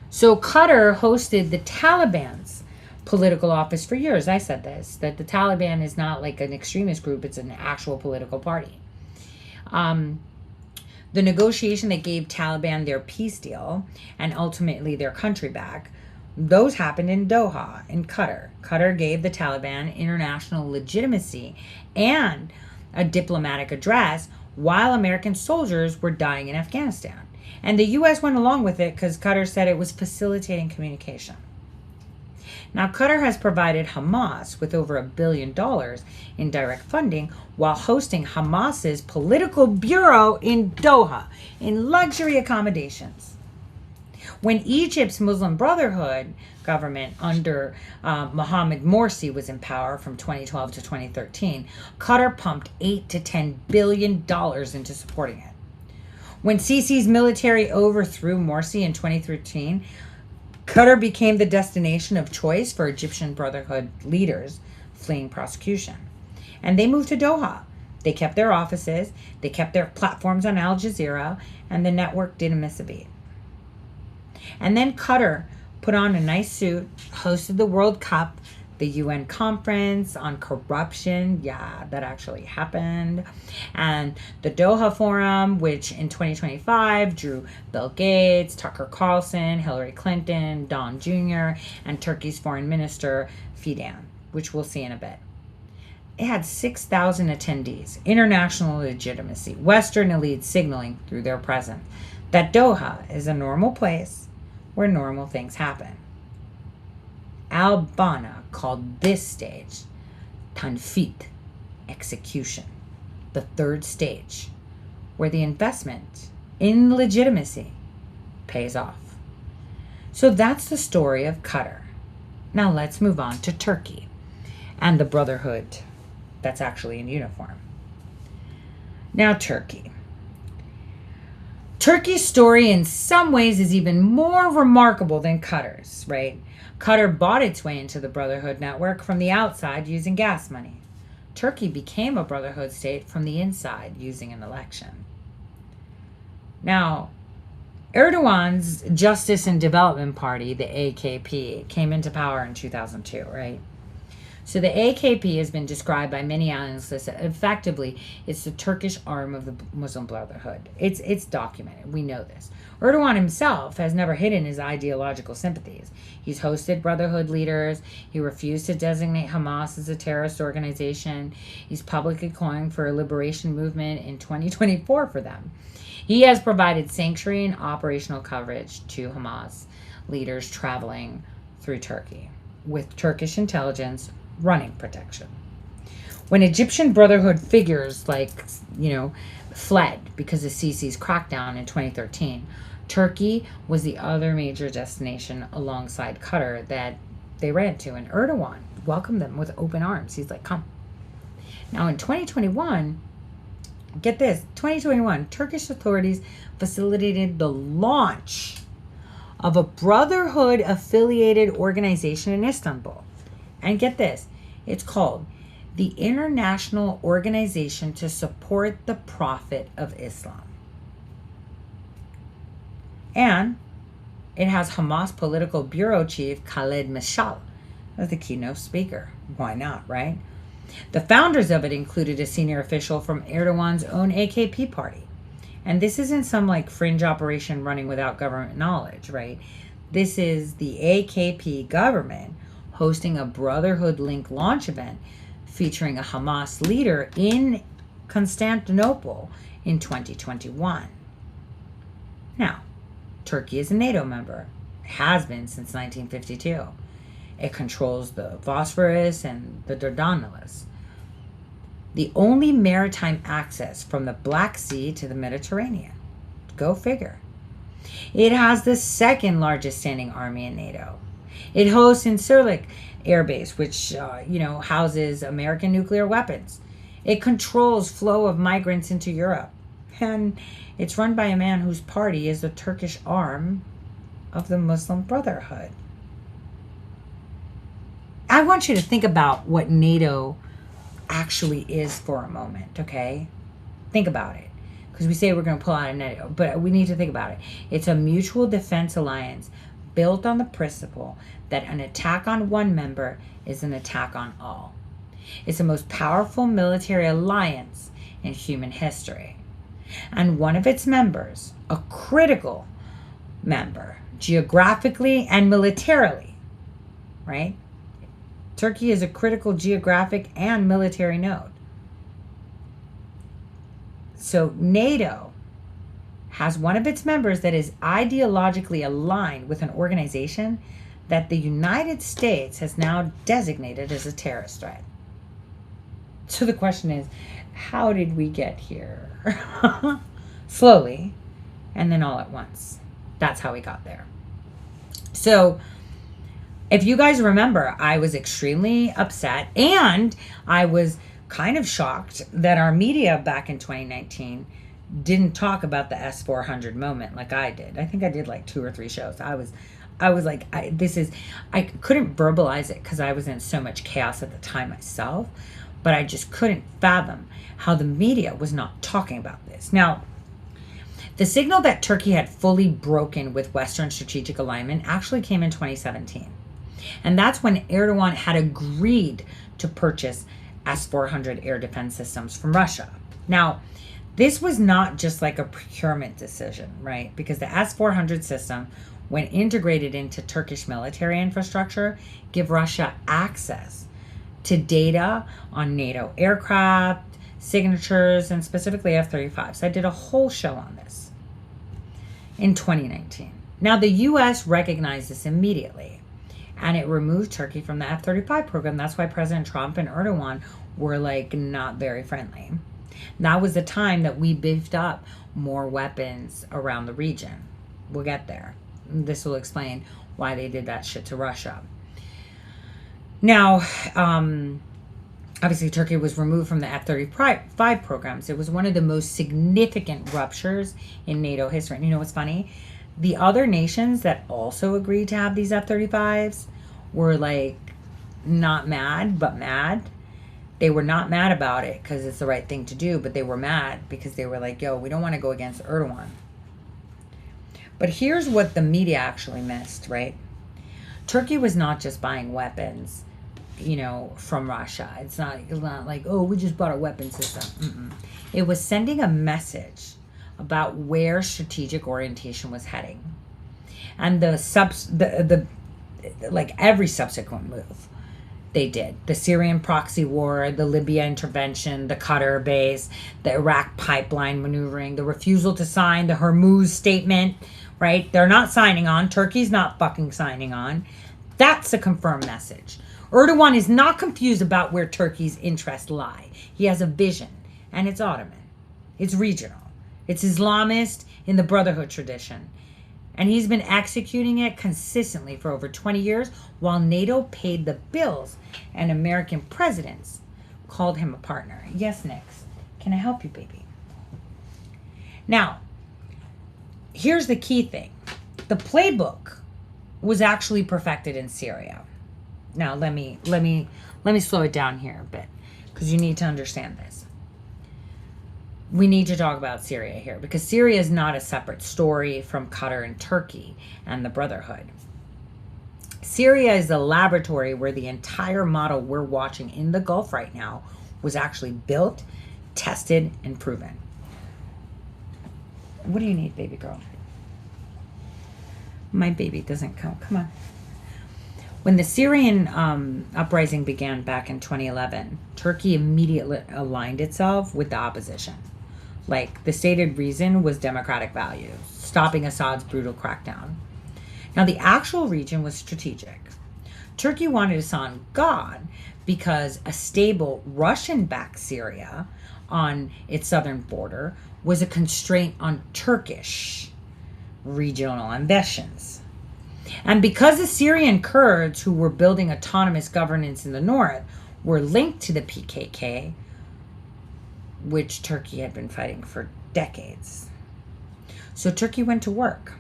Speaker 2: So Qatar hosted the Taliban's political office for years. I said this, that the Taliban is not like an extremist group, it's an actual political party. The negotiation that gave Taliban their peace deal and ultimately their country back, those happened in Doha, in Qatar. Qatar gave the Taliban international legitimacy and a diplomatic address while American soldiers were dying in Afghanistan. And the U.S. went along with it because Qatar said it was facilitating communication. Now, Qatar has provided Hamas with over $1 billion in direct funding while hosting Hamas's political bureau in Doha in luxury accommodations. When Egypt's Muslim Brotherhood government under Mohammed Morsi was in power from 2012 to 2013, Qatar pumped $8 to $10 billion into supporting it. When Sisi's military overthrew Morsi in 2013, Qatar became the destination of choice for Egyptian Brotherhood leaders fleeing prosecution. And they moved to Doha. They kept their offices, they kept their platforms on Al Jazeera, and the network didn't miss a beat. And then Qatar put on a nice suit, hosted the World Cup, the UN conference on corruption. Yeah, that actually happened. And the Doha Forum, which in 2025 drew Bill Gates, Tucker Carlson, Hillary Clinton, Don Jr., and Turkey's foreign minister, Fidan, which we'll see in a bit. It had 6,000 attendees, international legitimacy, Western elites signaling through their presence that Doha is a normal place where normal things happen. Al-Banna called this stage Tanfit, execution, the third stage, where the investment in legitimacy pays off. So that's the story of Qatar. Now let's move on to Turkey and the Brotherhood that's actually in uniform. Now, Turkey. Turkey's story in some ways is even more remarkable than Qatar's, right? Qatar bought its way into the Brotherhood network from the outside using gas money. Turkey became a Brotherhood state from the inside using an election. Now, Erdogan's Justice and Development Party, the AKP, came into power in 2002, right? So the AKP has been described by many analysts as effectively it's the Turkish arm of the Muslim Brotherhood. It's documented. We know this. Erdogan himself has never hidden his ideological sympathies. He's hosted Brotherhood leaders. He refused to designate Hamas as a terrorist organization. He's publicly calling for a liberation movement in 2024 for them. He has provided sanctuary and operational coverage to Hamas leaders traveling through Turkey, with Turkish intelligence running protection. When Egyptian Brotherhood figures fled because of Sisi's crackdown in 2013, Turkey was the other major destination alongside Qatar that they ran to, and Erdogan welcomed them with open arms. He's like, come. Now in 2021, get this, 2021, Turkish authorities facilitated the launch of a Brotherhood-affiliated organization in Istanbul. And get this, it's called the International Organization to Support the Prophet of Islam. And it has Hamas political bureau chief Khaled Mashal as the keynote speaker. Why not, right? The founders of it included a senior official from Erdogan's own AKP party. And this isn't some fringe operation running without government knowledge, right? This is the AKP government hosting a Brotherhood-linked launch event featuring a Hamas leader in Constantinople in 2021. Now, Turkey is a NATO member. It has been since 1952. It controls the Bosphorus and the Dardanelles. The only maritime access from the Black Sea to the Mediterranean. Go figure. It has the second largest standing army in NATO. It hosts Incirlik Air Base, which houses American nuclear weapons. It controls flow of migrants into Europe. And it's run by a man whose party is the Turkish arm of the Muslim Brotherhood. I want you to think about what NATO actually is for a moment, okay? Think about it. Because we say we're going to pull out of NATO, but we need to think about it. It's a mutual defense alliance built on the principle that an attack on one member is an attack on all. It's the most powerful military alliance in human history. And one of its members, a critical member, geographically and militarily, right? Turkey is a critical geographic and military node. So NATO has one of its members that is ideologically aligned with an organization that the United States has now designated as a terrorist threat. So the question is, how did we get here? Slowly, and then all at once. That's how we got there. So if you guys remember, I was extremely upset, and I was kind of shocked that our media back in 2019 didn't talk about the S-400 moment like I did. I think I did 2 or 3 shows. I was like, I couldn't verbalize it because I was in so much chaos at the time myself, but I just couldn't fathom how the media was not talking about this. Now, the signal that Turkey had fully broken with Western strategic alignment actually came in 2017. And that's when Erdogan had agreed to purchase S-400 air defense systems from Russia. Now, this was not just a procurement decision, right? Because the S-400 system, when integrated into Turkish military infrastructure, give Russia access to data on NATO aircraft, signatures, and specifically F-35s. I did a whole show on this in 2019. Now, the U.S. recognized this immediately, and it removed Turkey from the F-35 program. That's why President Trump and Erdogan were like not very friendly. That was the time that we beefed up more weapons around the region. We'll get there. This will explain why they did that shit to Russia. Now, obviously Turkey was removed from the F-35 programs. It was one of the most significant ruptures in NATO history. And you know what's funny? The other nations that also agreed to have these F-35s were like not mad, but mad. They were not mad about it because it's the right thing to do, but they were mad because they were like, yo, we don't want to go against Erdogan. But here's what the media actually missed, right? Turkey was not just buying weapons, you know, from Russia. It's not like, oh, we just bought a weapon system. It was sending a message about where strategic orientation was heading. And like every subsequent move they did. The Syrian proxy war, the Libya intervention, the Qatar base, the Iraq pipeline maneuvering, the refusal to sign the Hormuz statement, right? They're not signing on. Turkey's not fucking signing on. That's a confirmed message. Erdogan is not confused about where Turkey's interests lie. He has a vision, and it's Ottoman. It's regional. It's Islamist in the Brotherhood tradition. And he's been executing it consistently for over 20 years while NATO paid the bills and American presidents called him a partner. Yes, Nix. Can I help you, baby? Now, here's the key thing. The playbook was actually perfected in Syria. Now, let me slow it down here a bit because you need to understand this. We need to talk about Syria here because Syria is not a separate story from Qatar and Turkey and the Brotherhood. Syria is the laboratory where the entire model we're watching in the Gulf right now was actually built, tested, and proven. What do you need, baby girl? My baby doesn't come. Come on. When the Syrian uprising began back in 2011, Turkey immediately aligned itself with the opposition. Like, the stated reason was democratic values, stopping Assad's brutal crackdown. Now, the actual region was strategic. Turkey wanted Assad on God because a stable Russian-backed Syria on its southern border was a constraint on Turkish regional ambitions. And because the Syrian Kurds, who were building autonomous governance in the north, were linked to the PKK, which Turkey had been fighting for decades. So Turkey went to work.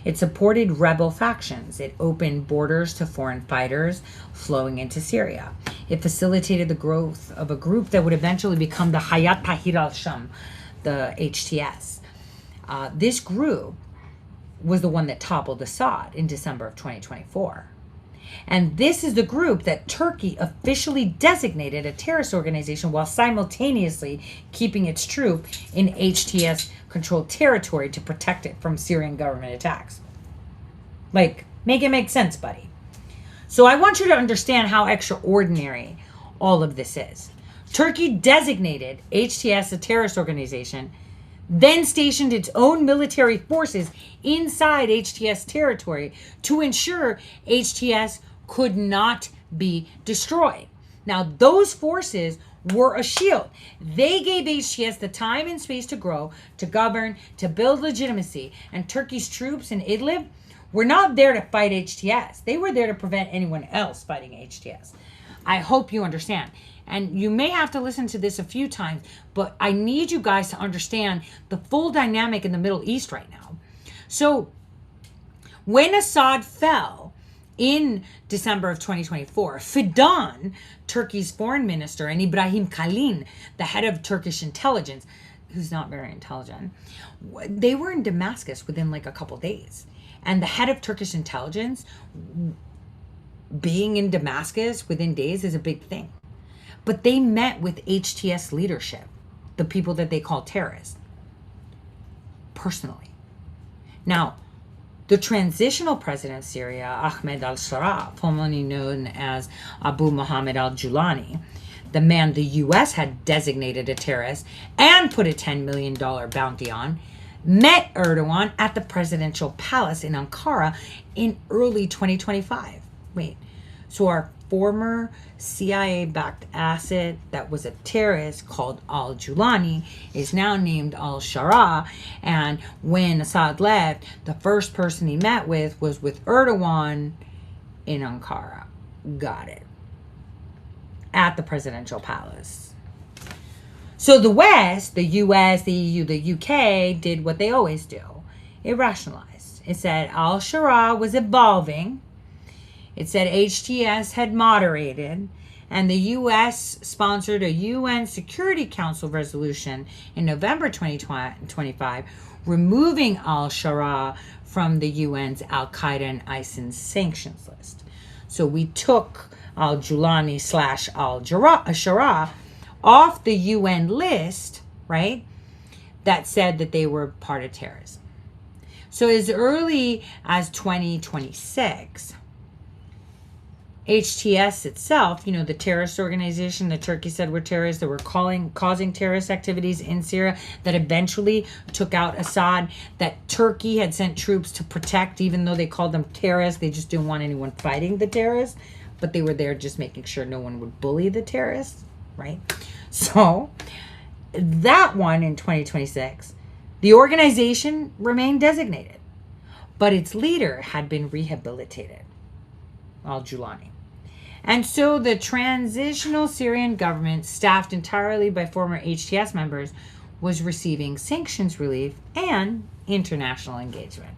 Speaker 2: It supported rebel factions. It opened borders to foreign fighters flowing into Syria. It facilitated the growth of a group that would eventually become the Hayat Tahrir al-Sham, the HTS. This group was the one that toppled Assad in December of 2024. And this is the group that Turkey officially designated a terrorist organization while simultaneously keeping its troops in HTS-controlled territory to protect it from Syrian government attacks. Like, make it make sense, buddy. So I want you to understand how extraordinary all of this is. Turkey designated HTS a terrorist organization, then stationed its own military forces inside HTS territory to ensure HTS could not be destroyed. Now, those forces were a shield. They gave HTS the time and space to grow, to govern, to build legitimacy. And Turkey's troops in Idlib were not there to fight HTS. They were there to prevent anyone else fighting HTS. I hope you understand. And you may have to listen to this a few times, but I need you guys to understand the full dynamic in the Middle East right now. So when Assad fell in December of 2024, Fidan, Turkey's foreign minister, and Ibrahim Kalin, the head of Turkish intelligence, who's not very intelligent, they were in Damascus within like a couple days. And the head of Turkish intelligence being in Damascus within days is a big thing. But they met with HTS leadership, the people that they call terrorists, personally. Now, the transitional president of Syria, Ahmed al-Shara, formerly known as Abu Muhammad al-Julani, the man the U.S. had designated a terrorist and put a $10 million bounty on, met Erdogan at the presidential palace in Ankara in early 2025. Wait, so our former CIA-backed asset that was a terrorist called al-Julani is now named al-Shara. And when Assad left, the first person he met with was with Erdogan in Ankara. Got it. At the presidential palace. So the West, the US, the EU, the UK, did what they always do. It rationalized. It said al-Shara was evolving. It said HTS had moderated. And the US sponsored a UN Security Council resolution in November 2025, removing al-Shara from the UN's Al-Qaeda and ISIS sanctions list. So we took al-Julani / al-Shara off the UN list, right, that said that they were part of terrorism. So as early as 2026, HTS itself, you know, the terrorist organization that Turkey said were terrorists, that were causing terrorist activities in Syria, that eventually took out Assad, that Turkey had sent troops to protect, even though they called them terrorists. They just didn't want anyone fighting the terrorists, but they were there just making sure no one would bully the terrorists, right? So that one in 2026, the organization remained designated, but its leader had been rehabilitated, al-Julani. And so the transitional Syrian government, staffed entirely by former HTS members, was receiving sanctions relief and international engagement.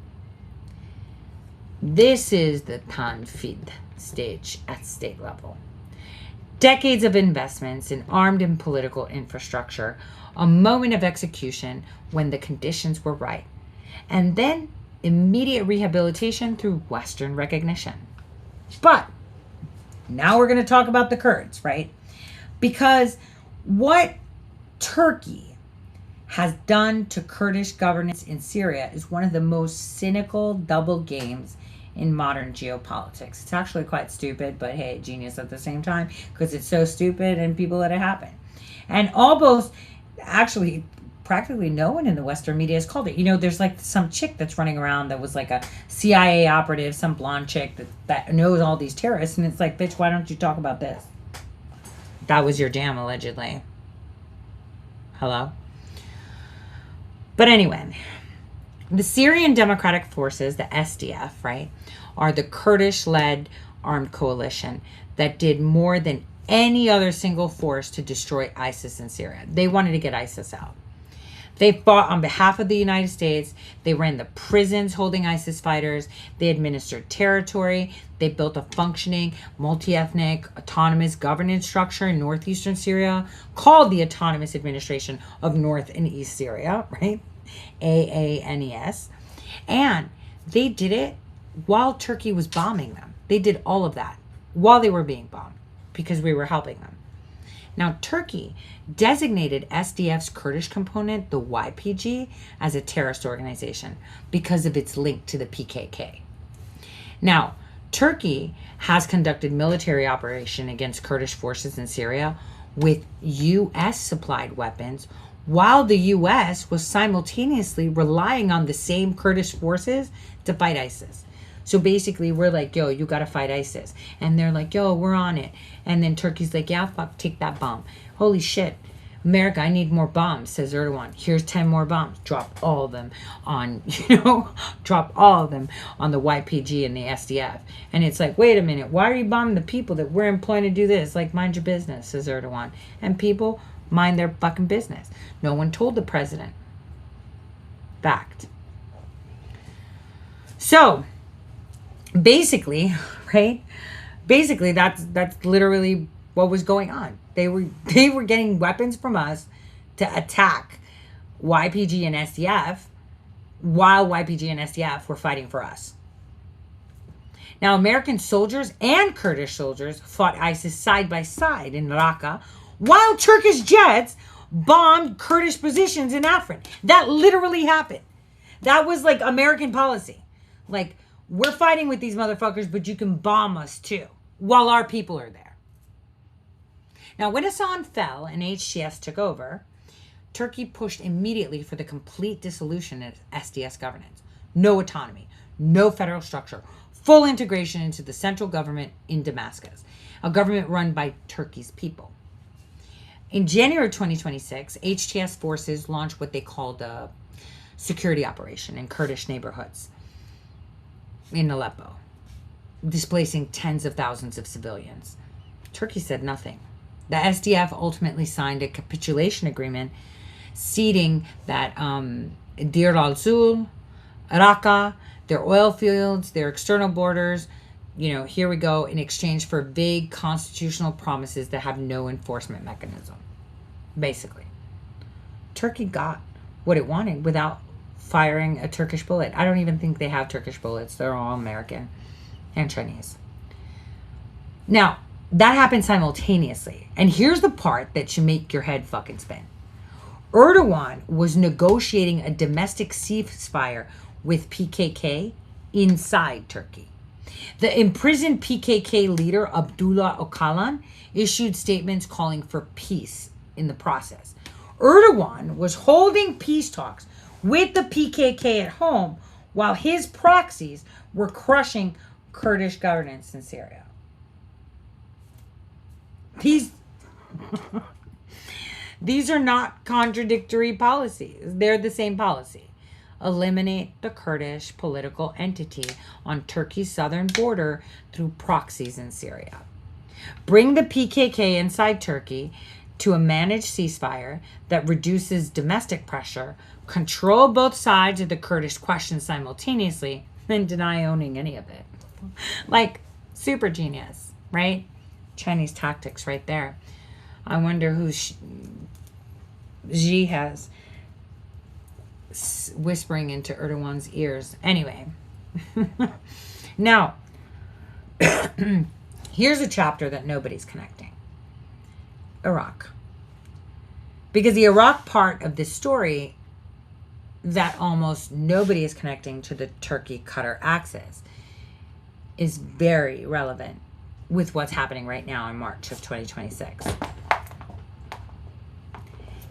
Speaker 2: This is the Tanfid stage at state level. Decades of investments in armed and political infrastructure, a moment of execution when the conditions were right, and then immediate rehabilitation through Western recognition. But now we're going to talk about the Kurds, right? Because what Turkey has done to Kurdish governance in Syria is one of the most cynical double games in modern geopolitics. It's actually quite stupid, but hey, genius at the same time, because it's so stupid and people let it happen. And almost, actually, practically no one in the Western media has called it. You know, there's like some chick that's running around that was like a CIA operative, some blonde chick that knows all these terrorists, and it's like, bitch, why don't you talk about this? That was your jam, allegedly. Hello? But anyway, the Syrian Democratic Forces, the SDF, right, are the Kurdish-led armed coalition that did more than any other single force to destroy ISIS in Syria. They wanted to get ISIS out. They fought on behalf of the United States. They ran the prisons holding ISIS fighters. They administered territory. They built a functioning, multi-ethnic, autonomous governance structure in northeastern Syria called the Autonomous Administration of North and East Syria, right? AANES. And they did it while Turkey was bombing them. They did all of that while they were being bombed because we were helping them. Now, Turkey designated SDF's Kurdish component, the YPG, as a terrorist organization because of its link to the PKK. Now, Turkey has conducted military operation against Kurdish forces in Syria with U.S.-supplied weapons, while the U.S. was simultaneously relying on the same Kurdish forces to fight ISIS. So basically, we're like, yo, you got to fight ISIS. And they're like, yo, we're on it. And then Turkey's like, yeah, fuck, take that bomb. Holy shit. America, I need more bombs, says Erdogan. Here's 10 more bombs. Drop all of them on, drop all of them on the YPG and the SDF. And it's like, wait a minute, why are you bombing the people that we're employing to do this? Like, mind your business, says Erdogan. And people mind their fucking business. No one told the president. Fact. So, basically, right? Basically, that's literally what was going on. They were getting weapons from us to attack YPG and SDF while YPG and SDF were fighting for us. Now, American soldiers and Kurdish soldiers fought ISIS side by side in Raqqa while Turkish jets bombed Kurdish positions in Afrin. That literally happened. That was like American policy. Like, we're fighting with these motherfuckers, but you can bomb us too, while our people are there. Now, when Assad fell and HTS took over, Turkey pushed immediately for the complete dissolution of SDS governance. No autonomy, no federal structure, full integration into the central government in Damascus, a government run by Turkey's people. In January 2026, HTS forces launched what they called a security operation in Kurdish neighborhoods in Aleppo, displacing tens of thousands of civilians. Turkey said nothing. The SDF ultimately signed a capitulation agreement ceding that Deir al-Zul, Raqqa, their oil fields, their external borders, here we go, in exchange for vague constitutional promises that have no enforcement mechanism. Basically, Turkey got what it wanted without firing a Turkish bullet. I don't even think they have Turkish bullets. They're all American and Chinese. Now, that happened simultaneously. And here's the part that should make your head fucking spin. Erdogan was negotiating a domestic ceasefire with PKK inside Turkey. The imprisoned PKK leader, Abdullah Öcalan, issued statements calling for peace in the process. Erdogan was holding peace talks with the PKK at home while his proxies were crushing Kurdish governance in Syria. These are not contradictory policies. They're the same policy. Eliminate the Kurdish political entity on Turkey's southern border through proxies in Syria. Bring the PKK inside Turkey to a managed ceasefire that reduces domestic pressure, control both sides of the Kurdish question simultaneously, and deny owning any of it. Like, super genius, right? Chinese tactics right there. I wonder who Xi has whispering into Erdogan's ears. Anyway, now, here's a chapter that nobody's connecting. Iraq. Because the Iraq part of this story that almost nobody is connecting to the Turkey-Qatar axis is very relevant with what's happening right now in March of 2026.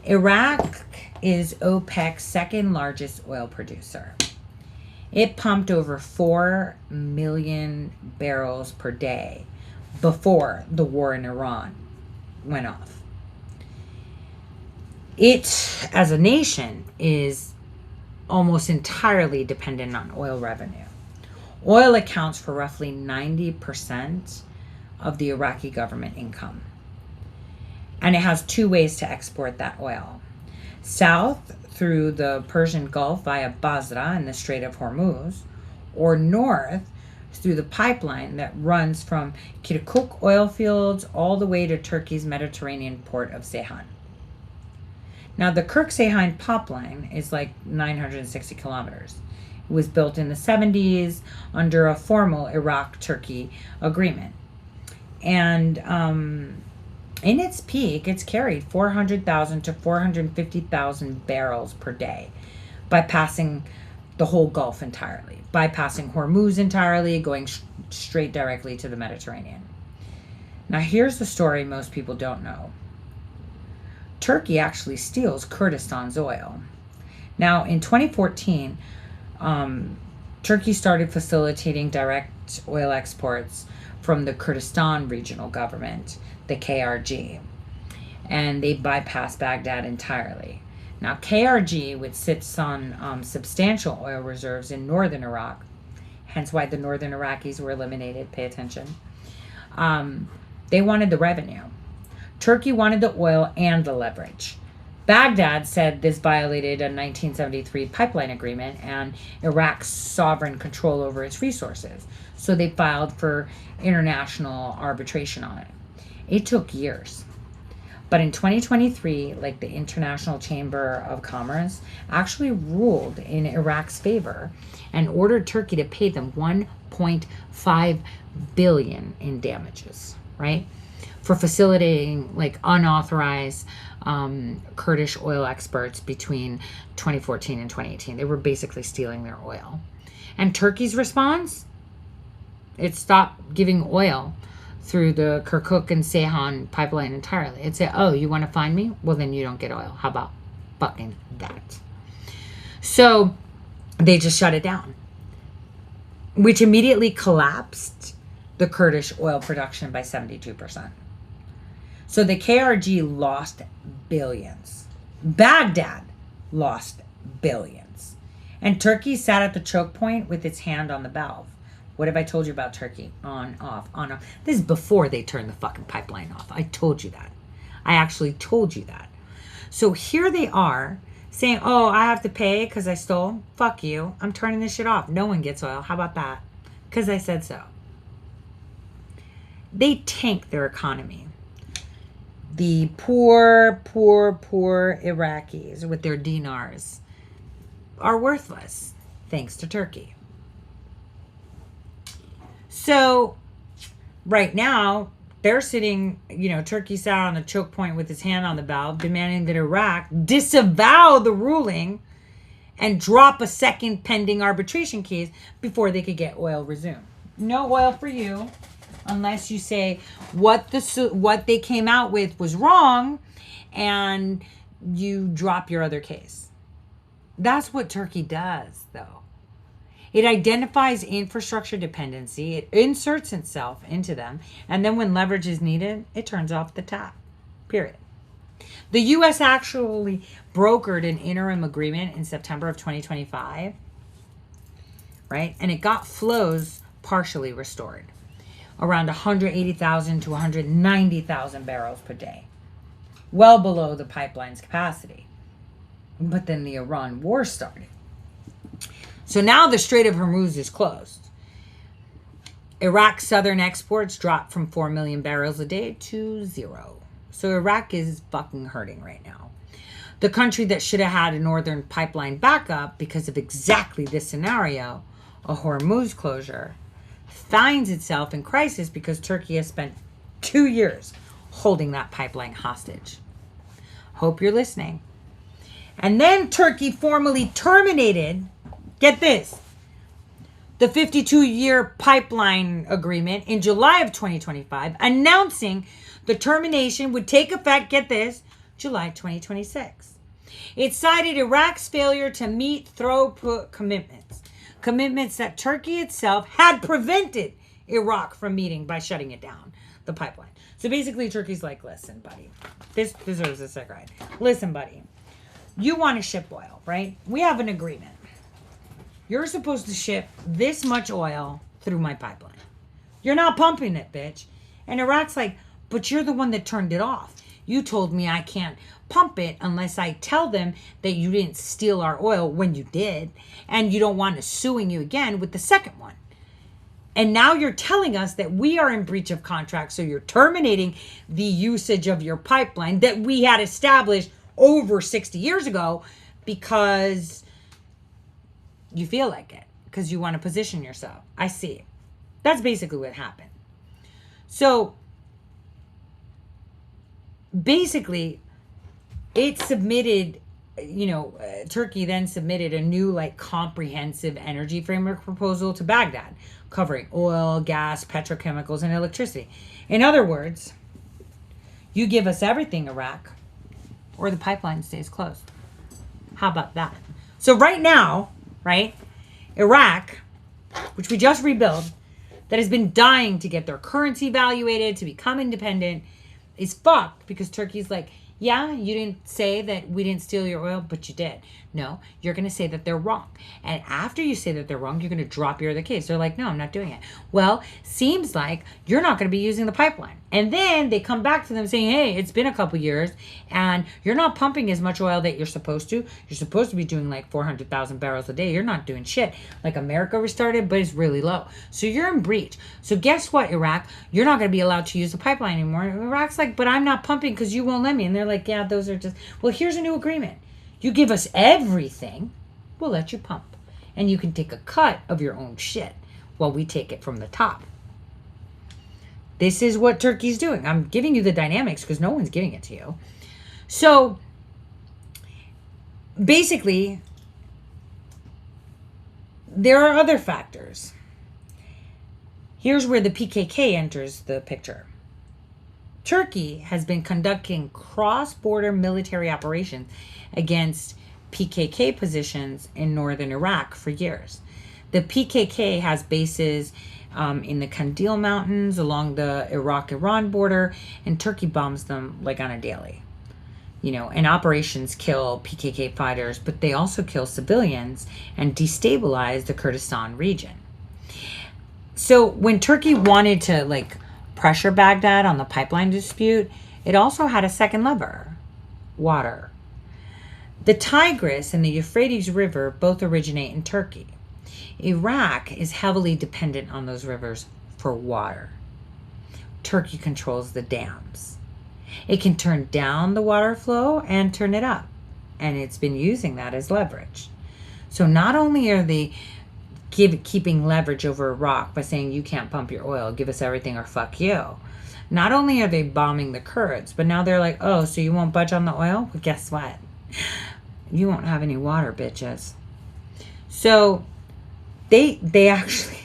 Speaker 2: Iraq is OPEC's second largest oil producer. It pumped over 4 million barrels per day before the war in Iran went off. It, as a nation, is almost entirely dependent on oil revenue. Oil accounts for roughly 90% of the Iraqi government income. And it has two ways to export that oil. South through the Persian Gulf via Basra and the Strait of Hormuz, or north through the pipeline that runs from Kirkuk oil fields all the way to Turkey's Mediterranean port of Ceyhan. Now, the Kirk-Ceyhan pipeline is like 960 kilometers. It was built in the 70s under a formal Iraq-Turkey agreement. And in its peak, it's carried 400,000 to 450,000 barrels per day, bypassing the whole Gulf entirely, bypassing Hormuz entirely, going straight directly to the Mediterranean. Now, here's the story most people don't know. Turkey actually steals Kurdistan's oil. Now, in 2014, Turkey started facilitating direct oil exports from the Kurdistan regional government, the KRG, and they bypassed Baghdad entirely. Now, KRG, which sits on substantial oil reserves in northern Iraq, hence why the northern Iraqis were eliminated, pay attention, they wanted the revenue. Turkey wanted the oil and the leverage. Baghdad said this violated a 1973 pipeline agreement and Iraq's sovereign control over its resources, so they filed for international arbitration on it. It took years. But in 2023, like the International Chamber of Commerce actually ruled in Iraq's favor and ordered Turkey to pay them $1.5 billion in damages, right? For facilitating like unauthorized Kurdish oil exports between 2014 and 2018. They were basically stealing their oil. And Turkey's response? It stopped giving oil through the Kirkuk and Ceyhan pipeline entirely. It said, oh, you want to find me? Well, then you don't get oil. How about fucking that? So they just shut it down. which immediately collapsed the Kurdish oil production by 72%. So the KRG lost billions. Baghdad lost billions. And Turkey sat at the choke point with its hand on the valve. What have I told you about Turkey? On, off, on, off. This is before they turned the fucking pipeline off. I told you that. I actually told you that. So here they are saying, oh, I have to pay because I stole. Fuck you. I'm turning this shit off. No one gets oil. How about that? Because I said so. They tank their economy. The poor Iraqis with their dinars are worthless thanks to Turkey. So right now, they're sitting, Turkey sat on the choke point with his hand on the valve, demanding that Iraq disavow the ruling and drop a second pending arbitration case before they could get oil resumed. No oil for you unless you say what they came out with was wrong and you drop your other case. That's what Turkey does, though. It identifies infrastructure dependency, it inserts itself into them, and then when leverage is needed, it turns off the tap. Period. The U.S. actually brokered an interim agreement in September of 2025, right? And it got flows partially restored, around 180,000 to 190,000 barrels per day, well below the pipeline's capacity. But then the Iran war started. So now the Strait of Hormuz is closed. Iraq's southern exports dropped from 4 million barrels a day to 0. So Iraq is fucking hurting right now. The country that should have had a northern pipeline backup because of exactly this scenario, a Hormuz closure, finds itself in crisis because Turkey has spent 2 years holding that pipeline hostage. Hope you're listening. And then Turkey formally terminated, get this, the 52-year pipeline agreement in July of 2025, announcing the termination would take effect, get this, July 2026. It cited Iraq's failure to meet throughput commitments that Turkey itself had prevented Iraq from meeting by shutting it down, the pipeline. So basically, Turkey's like, listen, buddy, this deserves a sick ride. Listen, buddy, you want to ship oil, right? We have an agreement. You're supposed to ship this much oil through my pipeline. You're not pumping it, bitch. And Iraq's like, but you're the one that turned it off. You told me I can't pump it unless I tell them that you didn't steal our oil when you did. And you don't want us suing you again with the second one. And now you're telling us that we are in breach of contract. So you're terminating the usage of your pipeline that we had established over 60 years ago because you feel like it, because you want to position yourself. I see. That's basically what happened. So basically, it submitted, Turkey then submitted a new comprehensive energy framework proposal to Baghdad, covering oil, gas, petrochemicals, and electricity. In other words, you give us everything, Iraq, or the pipeline stays closed. How about that? So right now, right, Iraq, which we just rebuilt, that has been dying to get their currency evaluated, to become independent, is fucked because Turkey's like, yeah, you didn't say that we didn't steal your oil, but you did. No, you're going to say that they're wrong. And after you say that they're wrong, you're going to drop your other case. They're like, no, I'm not doing it. Well, seems like you're not going to be using the pipeline. And then they come back to them saying, hey, it's been a couple years and you're not pumping as much oil that you're supposed to. You're supposed to be doing 400,000 barrels a day. You're not doing shit. Like America restarted, but it's really low. So you're in breach. So guess what, Iraq? You're not going to be allowed to use the pipeline anymore. And Iraq's like, but I'm not pumping because you won't let me. And they're like, yeah, those are just, well, here's a new agreement. You give us everything, we'll let you pump. And you can take a cut of your own shit while we take it from the top. This is what Turkey's doing. I'm giving you the dynamics because no one's giving it to you. So basically, there are other factors. Here's where the PKK enters the picture. Turkey has been conducting cross-border military operations against PKK positions in northern Iraq for years. The PKK has bases in the Kandil Mountains along the Iraq-Iran border, and Turkey bombs them like on a daily. You know, and operations kill PKK fighters, but they also kill civilians and destabilize the Kurdistan region. So when Turkey wanted to like pressure Baghdad on the pipeline dispute, it also had a second lever: water. The Tigris and the Euphrates River both originate in Turkey. Iraq is heavily dependent on those rivers for water. Turkey controls the dams. It can turn down the water flow and turn it up, and it's been using that as leverage. So not only are they keeping leverage over Iraq by saying you can't pump your oil, give us everything or fuck you. Not only are they bombing the Kurds, but now they're like, oh, so you won't budge on the oil? Well, guess what? You won't have any water, bitches. So they actually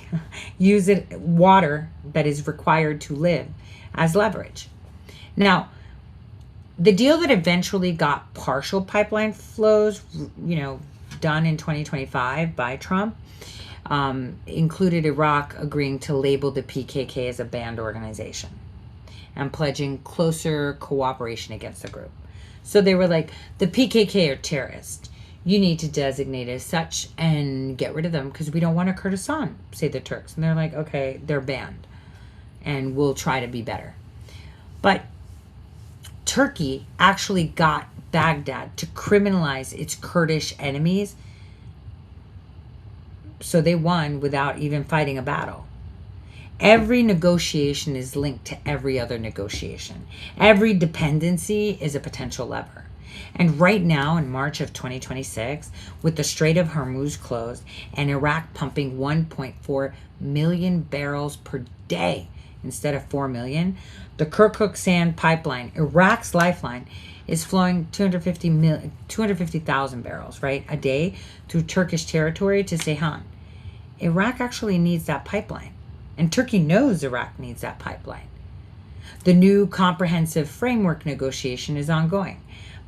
Speaker 2: use water that is required to live as leverage. Now, the deal that eventually got partial pipeline flows, you know, done in 2025 by Trump, included Iraq agreeing to label the PKK as a banned organization and pledging closer cooperation against the group. So they were like, the PKK are terrorists. You need to designate as such and get rid of them because we don't want a Kurdistan, say the Turks. And they're like, okay, they're banned and we'll try to be better. But Turkey actually got Baghdad to criminalize its Kurdish enemies, so they won without even fighting a battle. Every negotiation is linked to every other negotiation. Every dependency is a potential lever. And right now, in March of 2026, with the Strait of Hormuz closed and Iraq pumping 1.4 million barrels per day instead of 4 million, the Kirkuk sand pipeline, Iraq's lifeline, is flowing 250,000 barrels, right, a day through Turkish territory to Ceyhan. Iraq actually needs that pipeline. And Turkey knows Iraq needs that pipeline. The new comprehensive framework negotiation is ongoing.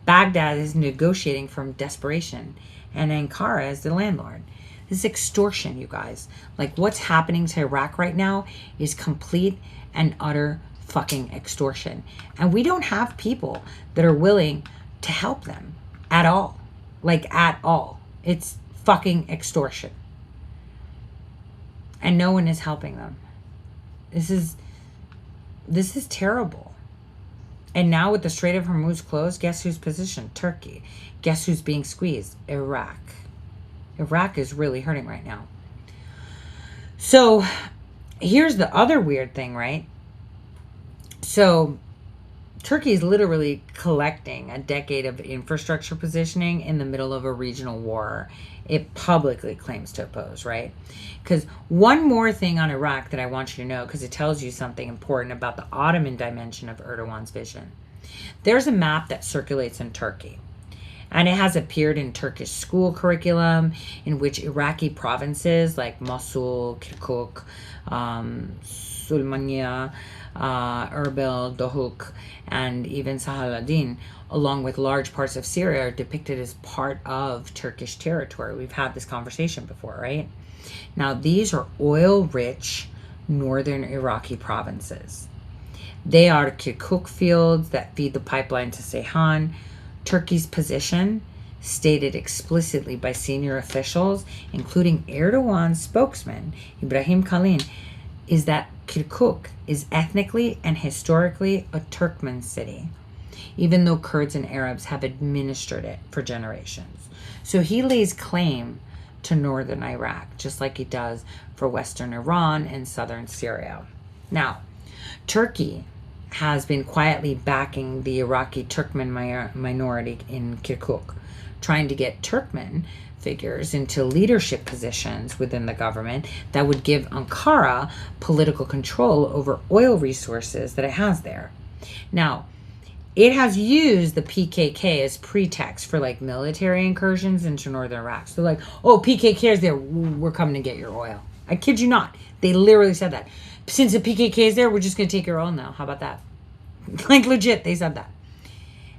Speaker 2: Baghdad is negotiating from desperation, and Ankara is the landlord. This is extortion, you guys. Like, what's happening to Iraq right now is complete and utter fucking extortion. And we don't have people that are willing to help them at all. Like, at all. It's fucking extortion. And no one is helping them. This is terrible. And now with the Strait of Hormuz closed, guess who's positioned? Turkey. Guess who's being squeezed? Iraq. Iraq is really hurting right now. So here's the other weird thing, right? So Turkey is literally collecting a decade of infrastructure positioning in the middle of a regional war it publicly claims to oppose, right? Because one more thing on Iraq that I want you to know, because it tells you something important about the Ottoman dimension of Erdogan's vision. There's a map that circulates in Turkey, and it has appeared in Turkish school curriculum in which Iraqi provinces like Mosul, Kirkuk, Sulmania, Erbil, Dohuk, and even Sahaladin, along with large parts of Syria, are depicted as part of Turkish territory. We've had this conversation before, right? Now, these are oil-rich northern Iraqi provinces. They are Kirkuk fields that feed the pipeline to Ceyhan. Turkey's position, stated explicitly by senior officials, including Erdogan's spokesman, Ibrahim Kalin, is that Kirkuk is ethnically and historically a Turkmen city, even though Kurds and Arabs have administered it for generations. So he lays claim to northern Iraq, just like he does for western Iran and southern Syria. Now, Turkey has been quietly backing the Iraqi Turkmen minority in Kirkuk, trying to get Turkmen figures into leadership positions within the government that would give Ankara political control over oil resources that it has there. Now, it has used the PKK as pretext for like military incursions into northern Iraq. So like, oh, PKK is there, we're coming to get your oil. I kid you not. They literally said that. Since the PKK is there, we're just going to take your oil now. How about that? Like legit, they said that.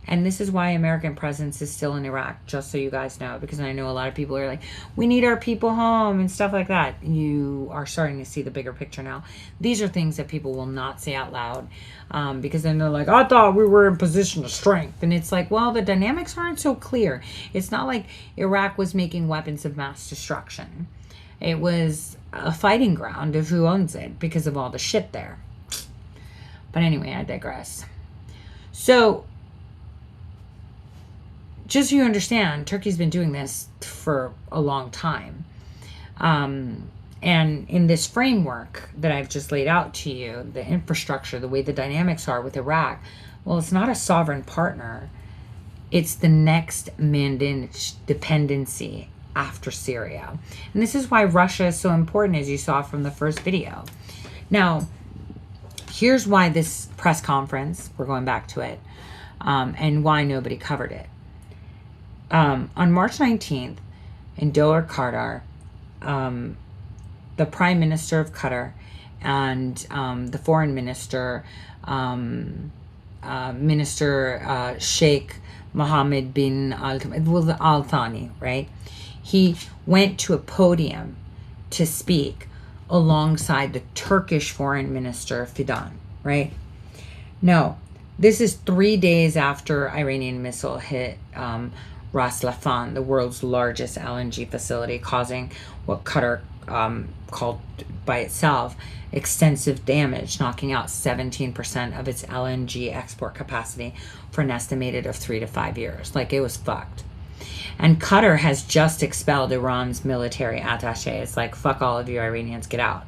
Speaker 2: And this is why American presence is still in Iraq, just so you guys know, because I know a lot of people are like, we need our people home and stuff like that. You are starting to see the bigger picture now. These are things that people will not say out loud, because then they're like, I thought we were in position of strength. And it's like, well, the dynamics aren't so clear. It's not like Iraq was making weapons of mass destruction. It was a fighting ground of who owns it because of all the shit there. But anyway, I digress. So, just so you understand, Turkey's been doing this for a long time. And in this framework that I've just laid out to you, the infrastructure, the way the dynamics are with Iraq, well, it's not a sovereign partner. It's the next mandate dependency after Syria. And this is why Russia is so important, as you saw from the first video. Now, here's why this press conference, we're going back to it, and why nobody covered it. On March 19th, in Doha, Qatar, the Prime Minister of Qatar and the Foreign Minister, Sheikh Mohammed bin Al Thani, right? He went to a podium to speak alongside the Turkish Foreign Minister Fidan, right? No, this is 3 days after Iranian missile hit Ras Laffan, the world's largest LNG facility, causing what Qatar called by itself extensive damage, knocking out 17% of its LNG export capacity for an estimated of 3 to 5 years. Like, it was fucked. And Qatar has just expelled Iran's military attaché. It's like, fuck all of you Iranians, get out.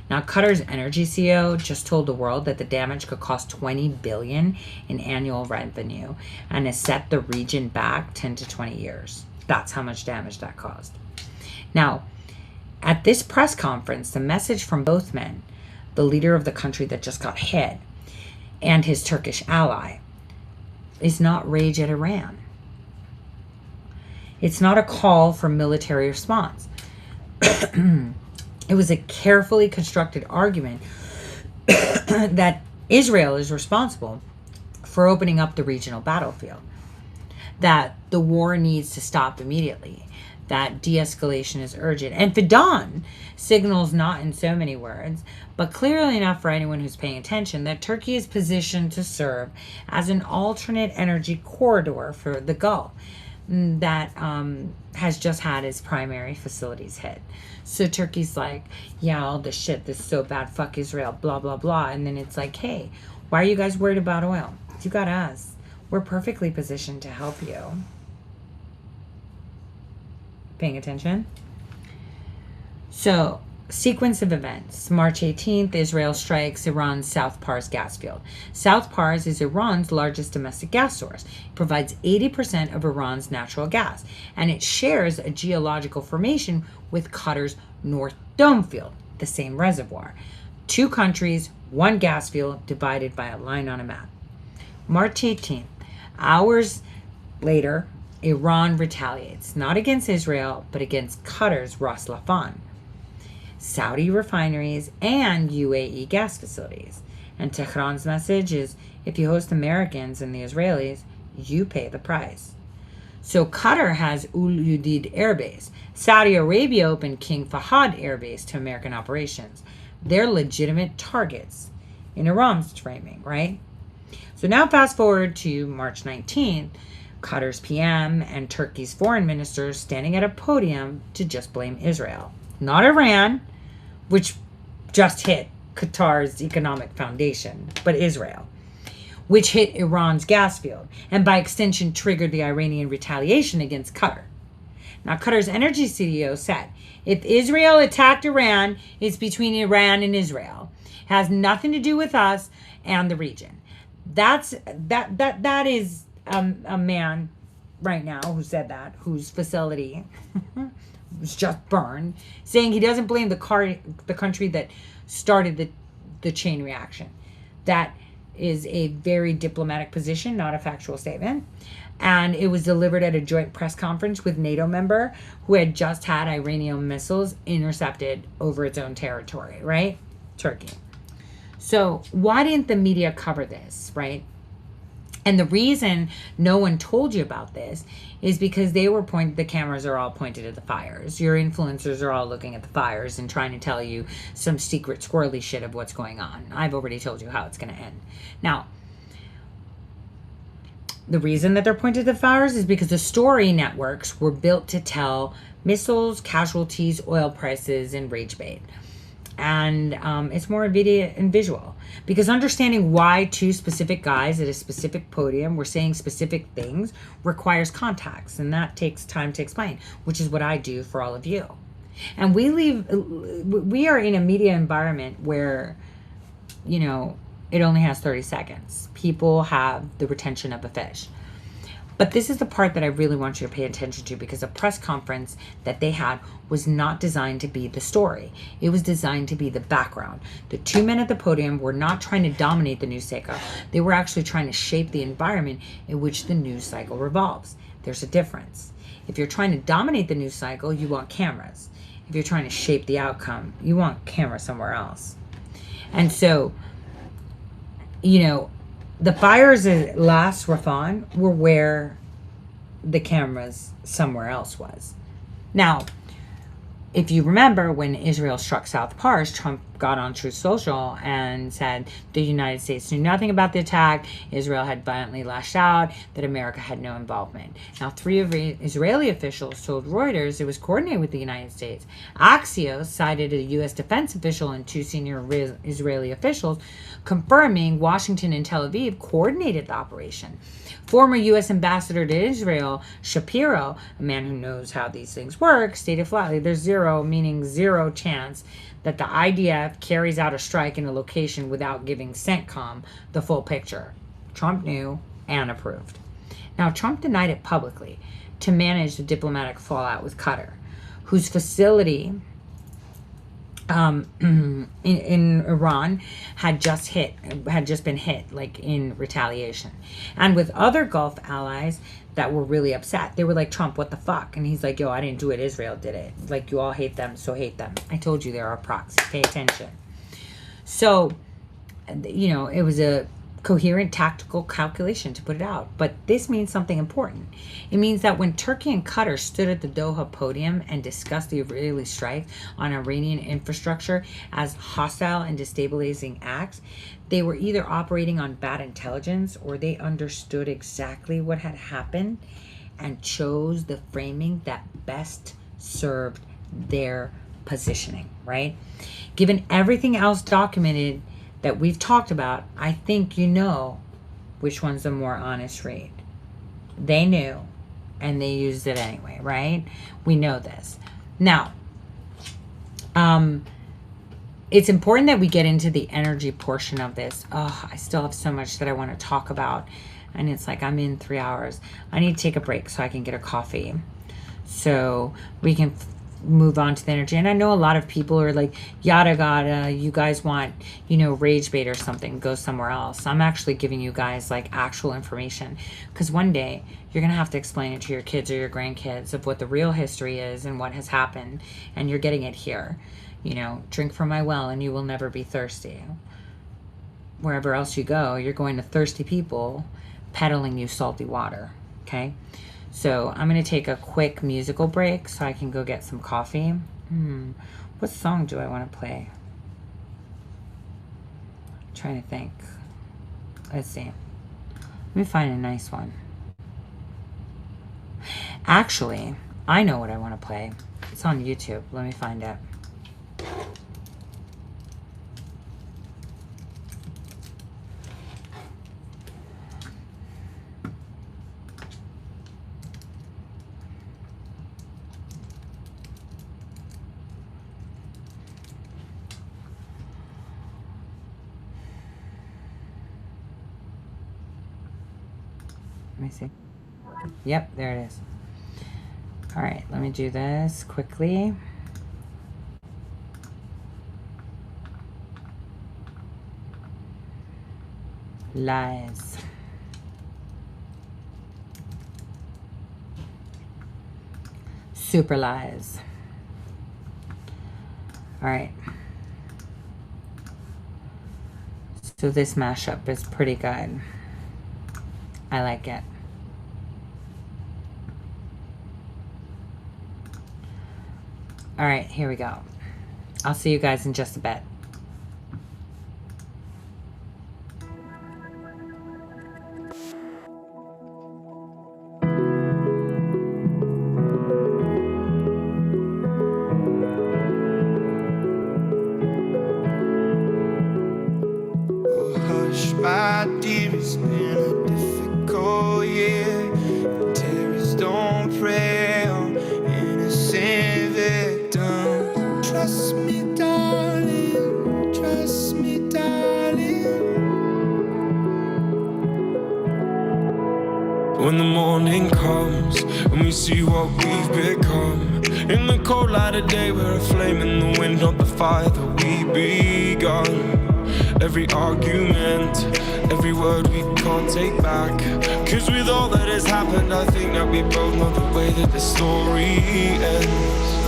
Speaker 2: Now, Qatar's energy CEO just told the world that the damage could cost $20 billion in annual revenue and has set the region back 10 to 20 years. That's how much damage that caused. Now, at this press conference, the message from both men, the leader of the country that just got hit and his Turkish ally, is not rage at Iran. It's not a call for military response. It was a carefully constructed argument that Israel is responsible for opening up the regional battlefield, that the war needs to stop immediately, that de-escalation is urgent. And Fidan signals, not in so many words, but clearly enough for anyone who's paying attention, that Turkey is positioned to serve as an alternate energy corridor for the Gulf that has just had its primary facilities hit. So Turkey's like, yeah, all this shit, this is so bad, fuck Israel, blah, blah, blah. And then it's like, hey, why are you guys worried about oil? You got us. We're perfectly positioned to help you. Paying attention? So, sequence of events. March 18th, Israel strikes Iran's South Pars gas field. South Pars is Iran's largest domestic gas source. It provides 80% of Iran's natural gas, and it shares a geological formation with Qatar's North Dome field, the same reservoir. 2 countries, 1 gas field, divided by a line on a map. March 18th, hours later, Iran retaliates, not against Israel, but against Qatar's Ras Laffan, Saudi refineries, and UAE gas facilities. And Tehran's message is, if you host Americans and the Israelis, you pay the price. So Qatar has Ul Udeid Air Base. Saudi Arabia opened King Fahd Air Base to American operations. They're legitimate targets in Iran's framing, right? So now fast forward to March 19th, Qatar's PM and Turkey's foreign ministers standing at a podium to just blame Israel. Not Iran, which just hit Qatar's economic foundation, but Israel, which hit Iran's gas field, and by extension triggered the Iranian retaliation against Qatar. Now, Qatar's energy CEO said, if Israel attacked Iran, it's between Iran and Israel. It has nothing to do with us and the region. That is a man right now who said that, whose facility was just burned, saying he doesn't blame the country that started the chain reaction. That is a very diplomatic position, not a factual statement. And it was delivered at a joint press conference with NATO member who had just had Iranian missiles intercepted over its own territory, right? Turkey. So why didn't the media cover this, right? And the reason no one told you about this is because the cameras are all pointed at the fires. Your influencers are all looking at the fires and trying to tell you some secret squirrely shit of what's going on. I've already told you how it's going to end. Now, the reason that they're pointed at the fires is because the story networks were built to tell missiles, casualties, oil prices, and rage bait. And it's more video and visual, because understanding why two specific guys at a specific podium were saying specific things requires context, and that takes time to explain, which is what I do for all of you. And we are in a media environment where, you know, it only has 30 seconds. People have the retention of a fish. But this is the part that I really want you to pay attention to, because a press conference that they had was not designed to be the story. It was designed to be the background. The two men at the podium were not trying to dominate the news cycle. They were actually trying to shape the environment in which the news cycle revolves. There's a difference. If you're trying to dominate the news cycle, you want cameras. If you're trying to shape the outcome, you want cameras somewhere else. And so, you know, the fires at Las Rafan were where the cameras somewhere else was. Now, if you remember, when Israel struck South Pars, Trump got on Truth Social and said the United States knew nothing about the attack. Israel had violently lashed out, that America had no involvement. Now, 3 Israeli officials told Reuters it was coordinated with the United States. Axios cited a U.S. defense official and 2 senior Israeli officials confirming Washington and Tel Aviv coordinated the operation. Former U.S. ambassador to Israel, Shapiro, a man who knows how these things work, stated flatly, there's zero, meaning zero chance that the IDF carries out a strike in a location without giving CENTCOM the full picture. Trump knew and approved. Now, Trump denied it publicly to manage the diplomatic fallout with Qatar, whose facility in Iran had just been hit, like in retaliation, and with other Gulf allies that were really upset. They were like, Trump, what the fuck? And he's like, yo, I didn't do it. Israel did it. Like, you all hate them, so hate them. I told you there are proxies. Pay attention. So, you know, it was a coherent tactical calculation to put it out. But this means something important. It means that when Turkey and Qatar stood at the Doha podium and discussed the Israeli strike on Iranian infrastructure as hostile and destabilizing acts, they were either operating on bad intelligence or they understood exactly what had happened and chose the framing that best served their positioning, right? Given everything else documented that we've talked about, I think you know which one's a more honest read. They knew, and they used it anyway, right? We know this. Now, it's important that we get into the energy portion of this. Oh, I still have so much that I want to talk about, and it's like I'm in 3 hours. I need to take a break so I can get a coffee, so we can move on to the energy. And I know a lot of people are like, yada, you guys want, you know, rage bait or something, go somewhere else. I'm actually giving you guys like actual information, because one day you're going to have to explain it to your kids or your grandkids of what the real history is and what has happened. And you're getting it here. You know, drink from my well and you will never be thirsty. Wherever else you go, you're going to thirsty people peddling you salty water. Okay? So I'm going to take a quick musical break so I can go get some coffee. What song do I want to play? I'm trying to think. Let's see. Let me find a nice one. Actually, I know what I want to play. It's on YouTube. Let me find it. Let me see. Yep, there it is. All right, let me do this quickly. Lies. Super lies. All right. So this mashup is pretty good. I like it. All right, here we go. I'll see you guys in just a bit.
Speaker 7: Hush, my dear, it's been a difficult year. Terrorists don't prey on innocent victims. Trust me, darling. Trust me, darling. When the morning comes and we see what we've become, in the cold light of day, we're a flame in the wind, not the fire that we begun. Every argument, every word we can't take back. Cause with all that has happened, I think that we both know the way that the story ends.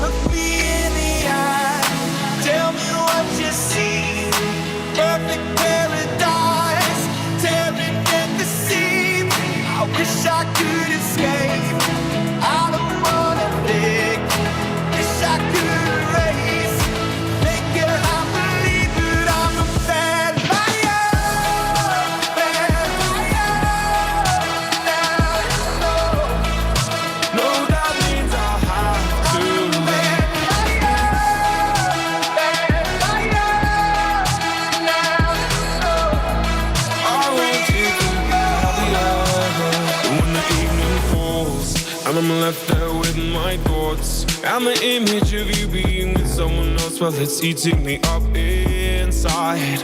Speaker 7: Look me in the eye, tell me what you see. Perfect paradise, tearing at the seams. I wish I could escape, I don't wanna think. Wish I could erase, make it I believe that I'm a bad liar. Bad liar. Now you know. No, that means I'll have to. Bad liar. Bad liar. Now you know. I want you to be happier. When the evening falls and I'm left there with my thoughts and the image of you being with someone else, well, it's eating me up inside.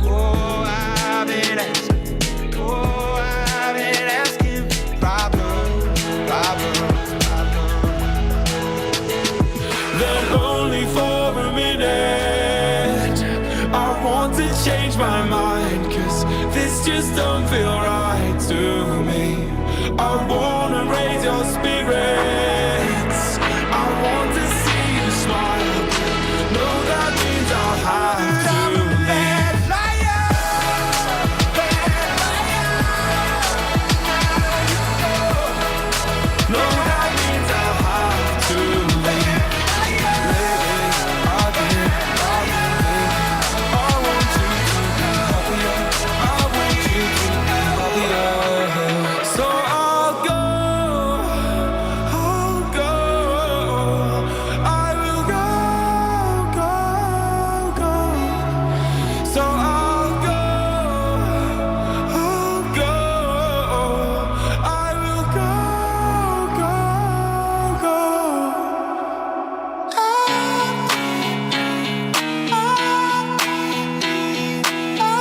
Speaker 7: Oh, I've been asking. Oh, I've been asking. Problems, problems, problems. Then only for a minute I want to change my mind, cause this just don't feel right to me. I wanna raise your spirits, I want to see you smile. No, that means I'll have to. I'm a bad liar, bad liar. No, that means I'll have to. Lately, I've been I want you to be happier, I want you to be happier. So I'll go, I will go. So I'll go, I will go. I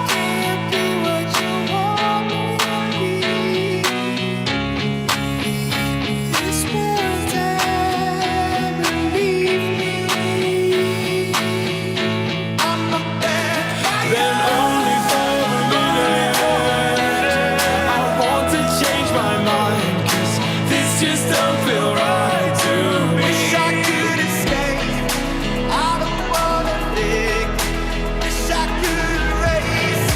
Speaker 7: can't be what you want me to be. This world's end, believe me. I'm a bad liar. Then only for a minute I want to change my mind, cause this just don't feel right to me. Wish I could escape, I don't wanna think. Wish I could erase,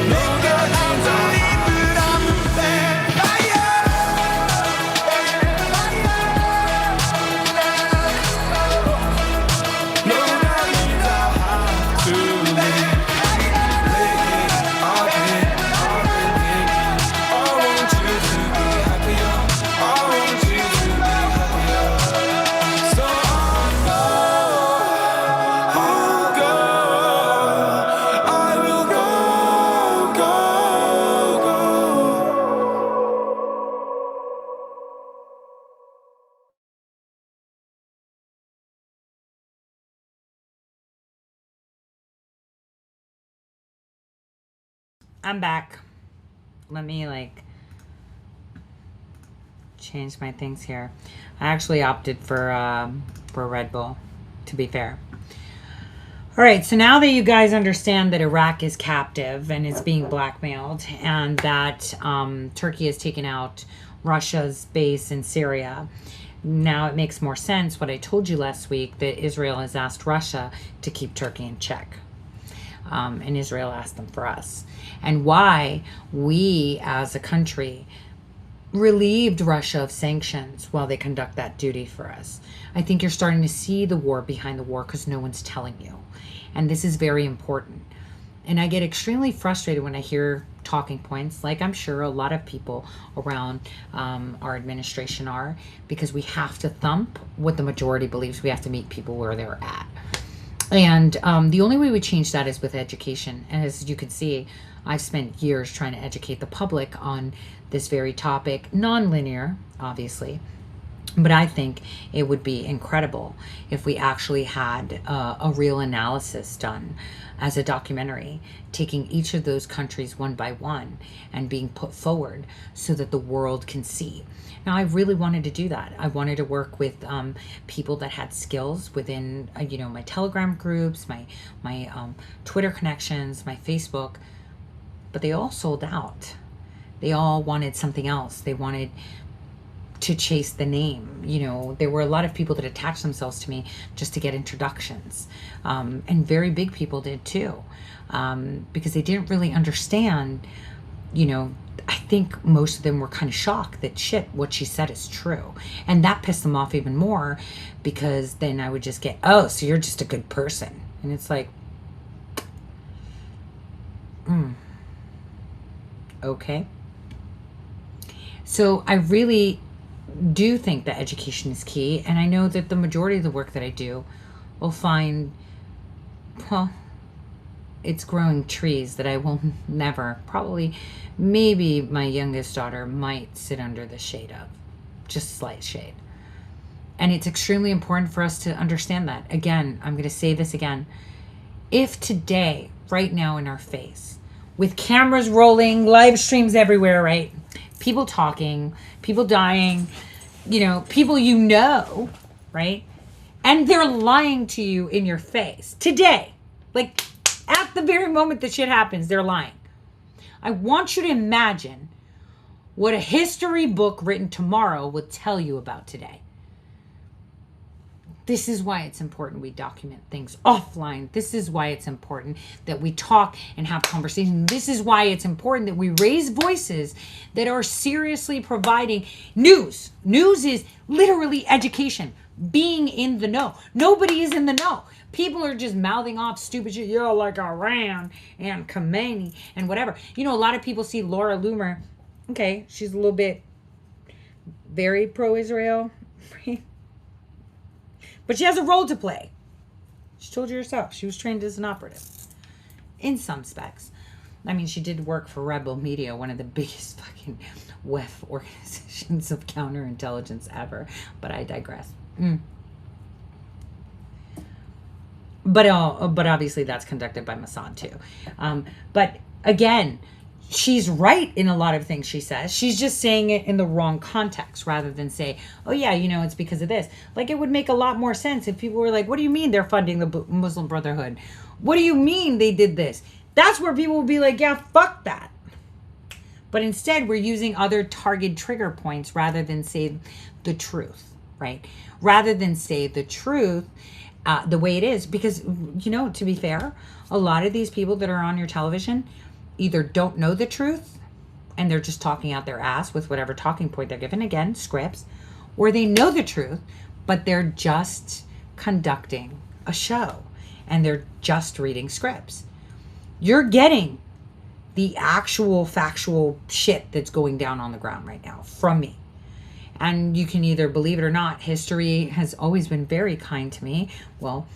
Speaker 7: make it I believe that I'm a bad liar. Bad liar. No, that means I'll have to. Lately, I've been thinking, I want you to be happier, I want you to be happier. So I'll go, I will go.
Speaker 2: I'm back. Let me change my things here. I actually opted for Red Bull, to be fair. All right, so now that you guys understand that Iraq is captive and is being blackmailed, and that Turkey has taken out Russia's base in Syria, now it makes more sense what I told you last week, that Israel has asked Russia to keep Turkey in check. and Israel asked them for us, and why we as a country relieved Russia of sanctions while they conduct that duty for us. I think you're starting to see the war behind the war because no one's telling you. And this is very important. And I get extremely frustrated when I hear talking points, like I'm sure a lot of people around our administration are, because we have to thump what the majority believes. We have to meet people where they're at. And the only way we change that is with education. And as you can see, I've spent years trying to educate the public on this very topic, non-linear, obviously. But I think it would be incredible if we actually had a real analysis done as a documentary, taking each of those countries one by one and being put forward so that the world can see. Now, I really wanted to do that. I wanted to work with people that had skills within, my Telegram groups, my Twitter connections, my Facebook, but they all sold out. They all wanted something else. They wanted to chase the name. There were a lot of people that attached themselves to me just to get introductions. And very big people did too. Because they didn't really understand, I think most of them were kind of shocked that what she said is true. And that pissed them off even more, because then I would just get, oh, so you're just a good person. And it's like, okay. So I really do think that education is key, and I know that the majority of the work that I do will find, well, it's growing trees that I will never, probably, maybe my youngest daughter might sit under the shade of, just slight shade. And it's extremely important for us to understand that. Again, I'm going to say this again. If today, right now in our face, with cameras rolling, live streams everywhere, right? People talking, people dying, people right? And they're lying to you in your face today. Like, at the very moment that shit happens, they're lying. I want you to imagine what a history book written tomorrow would tell you about today. This is why it's important we document things offline. This is why it's important that we talk and have conversations. This is why it's important that we raise voices that are seriously providing news. News is literally education, being in the know. Nobody is in the know. People are just mouthing off stupid shit, like Iran and Khomeini and whatever. A lot of people see Laura Loomer. Okay, she's a little bit very pro-Israel. But she has a role to play. She told you herself. She was trained as an operative. In some specs. I mean, she did work for Rebel Media, one of the biggest fucking WEF organizations of counterintelligence ever. But I digress. But obviously that's conducted by Mossad too. But again, she's right in a lot of things she says. She's just saying it in the wrong context rather than say, oh yeah, it's because of this. Like, it would make a lot more sense if people were like, what do you mean they're funding the Muslim Brotherhood? What do you mean they did this? That's where people would be like, yeah, fuck that. But instead, we're using other target trigger points rather than say the truth, right? Rather than say the truth the way it is. Because, to be fair, a lot of these people that are on your television either don't know the truth and they're just talking out their ass with whatever talking point they're given, again, scripts, or they know the truth, but they're just conducting a show and they're just reading scripts. You're getting the actual factual shit that's going down on the ground right now from me. And you can either believe it or not, history has always been very kind to me. Well,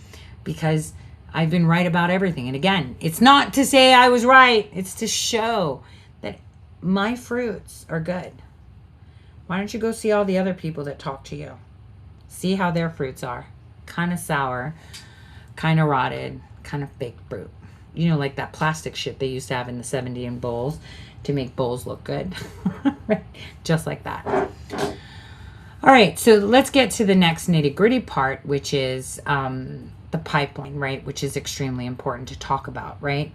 Speaker 2: because I've been right about everything. And again, it's not to say I was right. It's to show that my fruits are good. Why don't you go see all the other people that talk to you? See how their fruits are. Kind of sour, kind of rotted, kind of fake fruit. Like that plastic shit they used to have in the 70s bowls to make bowls look good. Right? Just like that. All right, so let's get to the next nitty-gritty part, which is the pipeline, right? Which is extremely important to talk about, right?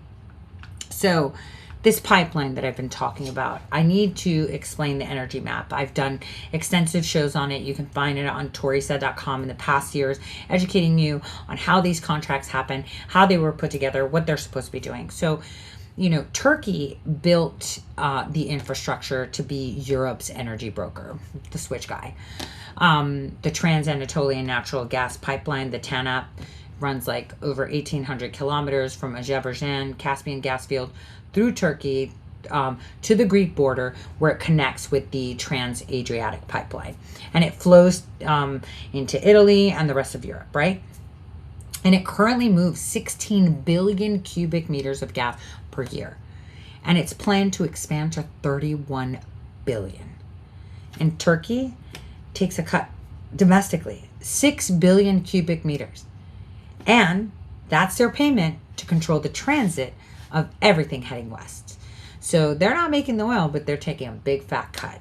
Speaker 2: So this pipeline that I've been talking about, I need to explain the energy map. I've done extensive shows on it. You can find it on ToriSaid.com in the past years, educating you on how these contracts happen, how they were put together, what they're supposed to be doing. So, Turkey built the infrastructure to be Europe's energy broker, the switch guy. The Trans-Anatolian Natural Gas Pipeline, the TANAP, runs like over 1,800 kilometers from Azerbaijan Caspian gas field through Turkey to the Greek border, where it connects with the Trans-Adriatic pipeline. And it flows into Italy and the rest of Europe, right? And it currently moves 16 billion cubic meters of gas per year. And it's planned to expand to 31 billion. And Turkey takes a cut domestically, 6 billion cubic meters. And that's their payment to control the transit of everything heading west. So they're not making the oil, but they're taking a big fat cut.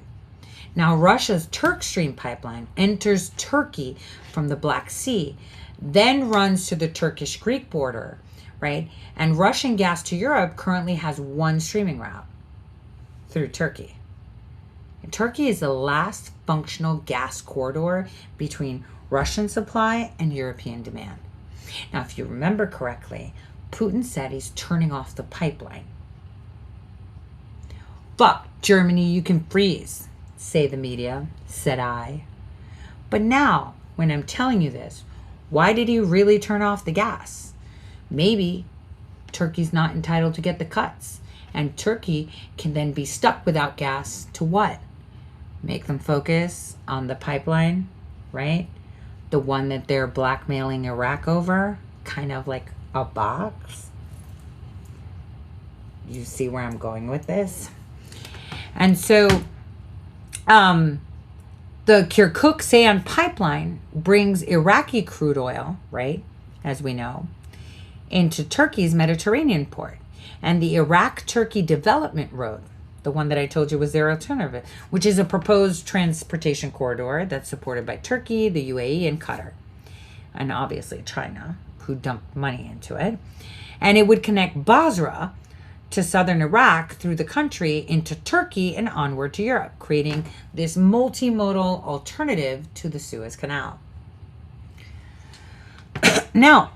Speaker 2: Now, Russia's Turk Stream pipeline enters Turkey from the Black Sea, then runs to the Turkish-Greek border, right? And Russian gas to Europe currently has one streaming route through Turkey. And Turkey is the last functional gas corridor between Russian supply and European demand. Now, if you remember correctly, Putin said he's turning off the pipeline. Fuck, Germany, you can freeze, say the media, said I. But now, when I'm telling you this, why did he really turn off the gas? Maybe Turkey's not entitled to get the cuts, and Turkey can then be stuck without gas to what? Make them focus on the pipeline, right? The one that they're blackmailing Iraq over, kind of like a box. You see where I'm going with this? And so the Kirkuk sand pipeline brings Iraqi crude oil, right, as we know, into Turkey's Mediterranean port. And the Iraq-Turkey Development Road, the one that I told you was their alternative, which is a proposed transportation corridor that's supported by Turkey, the UAE, and Qatar. And obviously China, who dumped money into it. And it would connect Basra to southern Iraq through the country into Turkey and onward to Europe, creating this multimodal alternative to the Suez Canal. Now,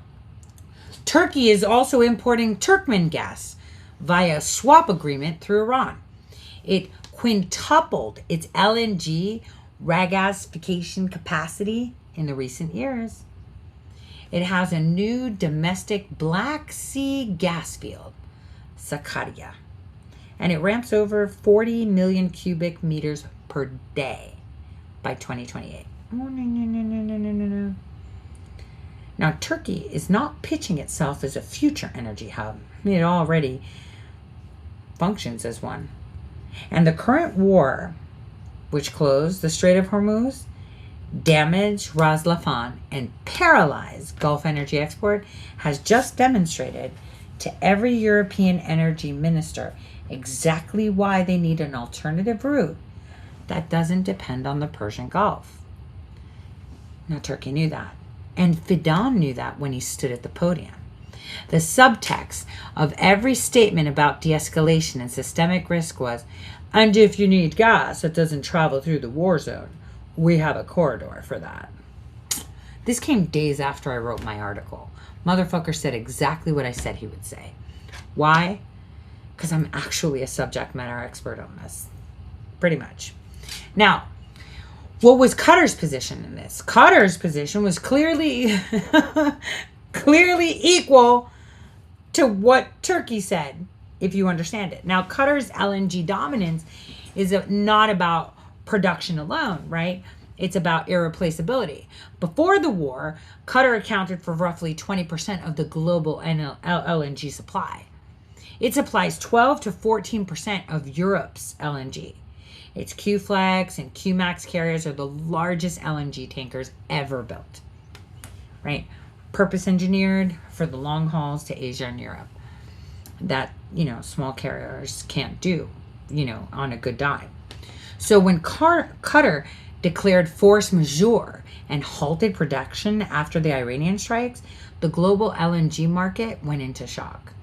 Speaker 2: Turkey is also importing Turkmen gas via swap agreement through Iran. It quintupled its LNG regasification capacity in the recent years. It has a new domestic Black Sea gas field, Sakarya, and it ramps over 40 million cubic meters per day by 2028. No. Now, Turkey is not pitching itself as a future energy hub. It already functions as one. And the current war, which closed the Strait of Hormuz, damaged Ras Laffan, and paralyzed Gulf energy export, has just demonstrated to every European energy minister exactly why they need an alternative route that doesn't depend on the Persian Gulf. Now, Turkey knew that. And Fidan knew that when he stood at the podium. The subtext of every statement about de-escalation and systemic risk was, and if you need gas that doesn't travel through the war zone, we have a corridor for that. This came days after I wrote my article. Motherfucker said exactly what I said he would say. Why? Because I'm actually a subject matter expert on this. Pretty much. Now, what was Qatar's position in this? Qatar's position was clearly equal to what Turkey said, if you understand it. Now, Qatar's LNG dominance is not about production alone, right? It's about irreplaceability. Before the war, Qatar accounted for roughly 20% of the global LNG supply. It supplies 12 to 14% of Europe's LNG. Its Q-Flex and Q-Max carriers are the largest LNG tankers ever built, right? Purpose engineered for the long hauls to Asia and Europe that, small carriers can't do, on a good dime. So when Qatar declared force majeure and halted production after the Iranian strikes, the global LNG market went into shock.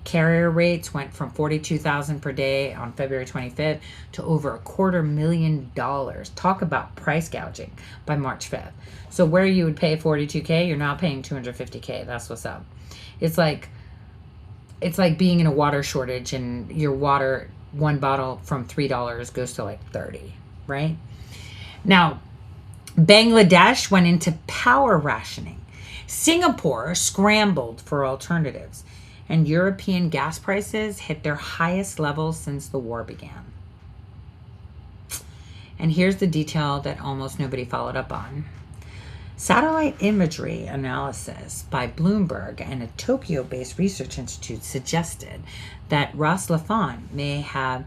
Speaker 2: Carrier rates went from 42,000 per day on February 25th to over $250,000. Talk about price gouging by March 5th. So where you would pay 42K, you're now paying 250K. That's what's up. It's like being in a water shortage and your water, one bottle from $3 goes to like 30, right? Now, Bangladesh went into power rationing. Singapore scrambled for alternatives, and European gas prices hit their highest levels since the war began. And here's the detail that almost nobody followed up on. Satellite imagery analysis by Bloomberg and a Tokyo-based research institute suggested that Ras Laffan may have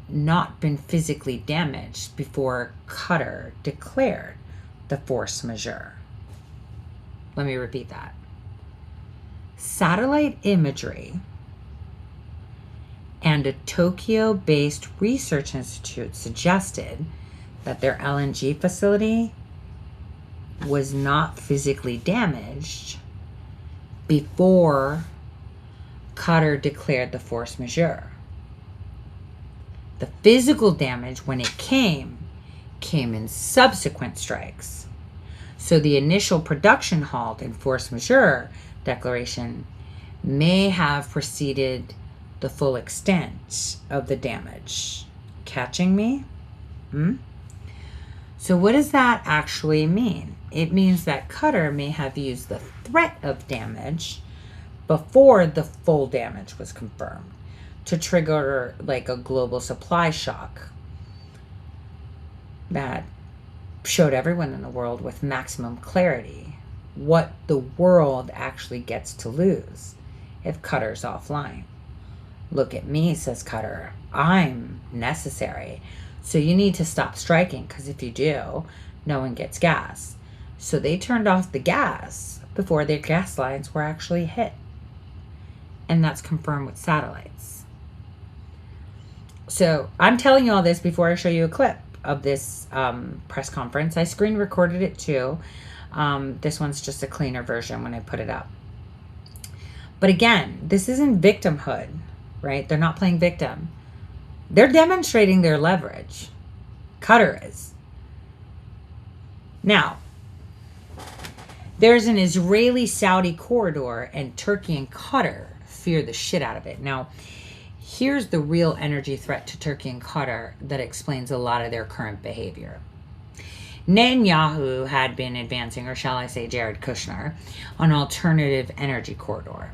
Speaker 2: not been physically damaged before Qatar declared the force majeure. Let me repeat that. Satellite imagery and a Tokyo-based research institute suggested that their LNG facility was not physically damaged before Qatar declared the force majeure. The physical damage, when it came in subsequent strikes. So the initial production halt and force majeure declaration may have preceded the full extent of the damage. Catching me? So what does that actually mean? It means that Qatar may have used the threat of damage before the full damage was confirmed to trigger like a global supply shock that showed everyone in the world with maximum clarity what the world actually gets to lose if Qatar's offline. Look at me, says Qatar. I'm necessary. So you need to stop striking, because if you do, no one gets gas. So they turned off the gas before their gas lines were actually hit. And that's confirmed with satellites. So I'm telling you all this before I show you a clip of this press conference. I screen recorded it too. This one's just a cleaner version when I put it up. But again, this isn't victimhood, right? They're not playing victim. They're demonstrating their leverage. Qatar is. Now, there's an Israeli-Saudi corridor, and Turkey and Qatar fear the shit out of it. Now, here's the real energy threat to Turkey and Qatar that explains a lot of their current behavior. Netanyahu had been advancing, or shall I say Jared Kushner, an alternative energy corridor.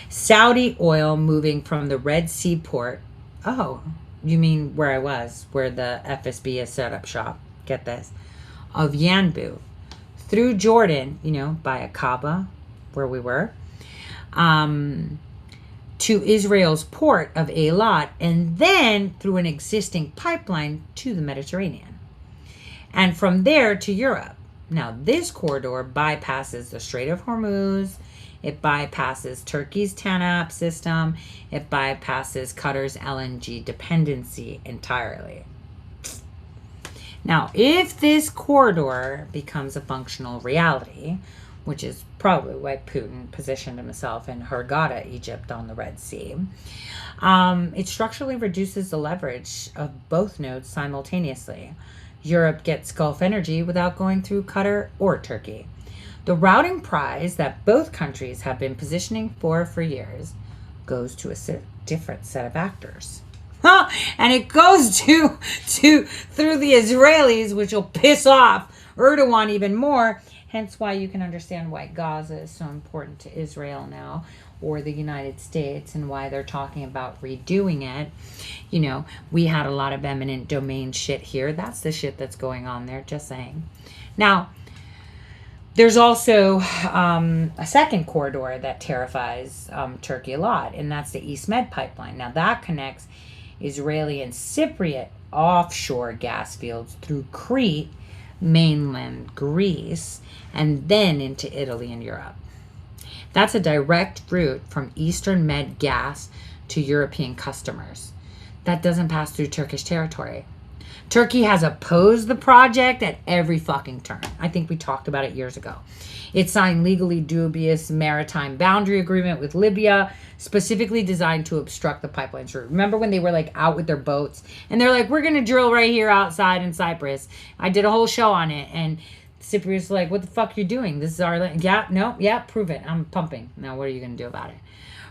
Speaker 2: Saudi oil moving from the Red Sea port. Oh, you mean where I was, where the FSB has set up shop. Get this. Of Yanbu. Through Jordan, by Aqaba, where we were, to Israel's port of Eilat, and then through an existing pipeline to the Mediterranean. And from there to Europe. Now, this corridor bypasses the Strait of Hormuz. It bypasses Turkey's TANAP system. It bypasses Qatar's LNG dependency entirely. Now, if this corridor becomes a functional reality, which is probably why Putin positioned himself in Hurghada, Egypt, on the Red Sea, it structurally reduces the leverage of both nodes simultaneously. Europe gets Gulf energy without going through Qatar or Turkey. The routing prize that both countries have been positioning for years goes to a different set of actors. And it goes through the Israelis, which will piss off Erdogan even more. Hence why you can understand why Gaza is so important to Israel now, or the United States, and why they're talking about redoing it. We had a lot of eminent domain shit here. That's the shit that's going on there, just saying. Now, there's also a second corridor that terrifies Turkey a lot, and that's the East Med pipeline. Now, that connects Israeli and Cypriot offshore gas fields through Crete, mainland Greece, and then into Italy and Europe. That's a direct route from Eastern Med gas to European customers. That doesn't pass through Turkish territory. Turkey has opposed the project at every fucking turn. I think we talked about it years ago. It signed legally dubious maritime boundary agreement with Libya, specifically designed to obstruct the pipeline's route. Remember when they were like out with their boats and they're like, we're going to drill right here outside in Cyprus. I did a whole show on it, and Cyprus like, what the fuck you doing? This is our land. Yeah, no, yeah, prove it. I'm pumping. Now what are you going to do about it?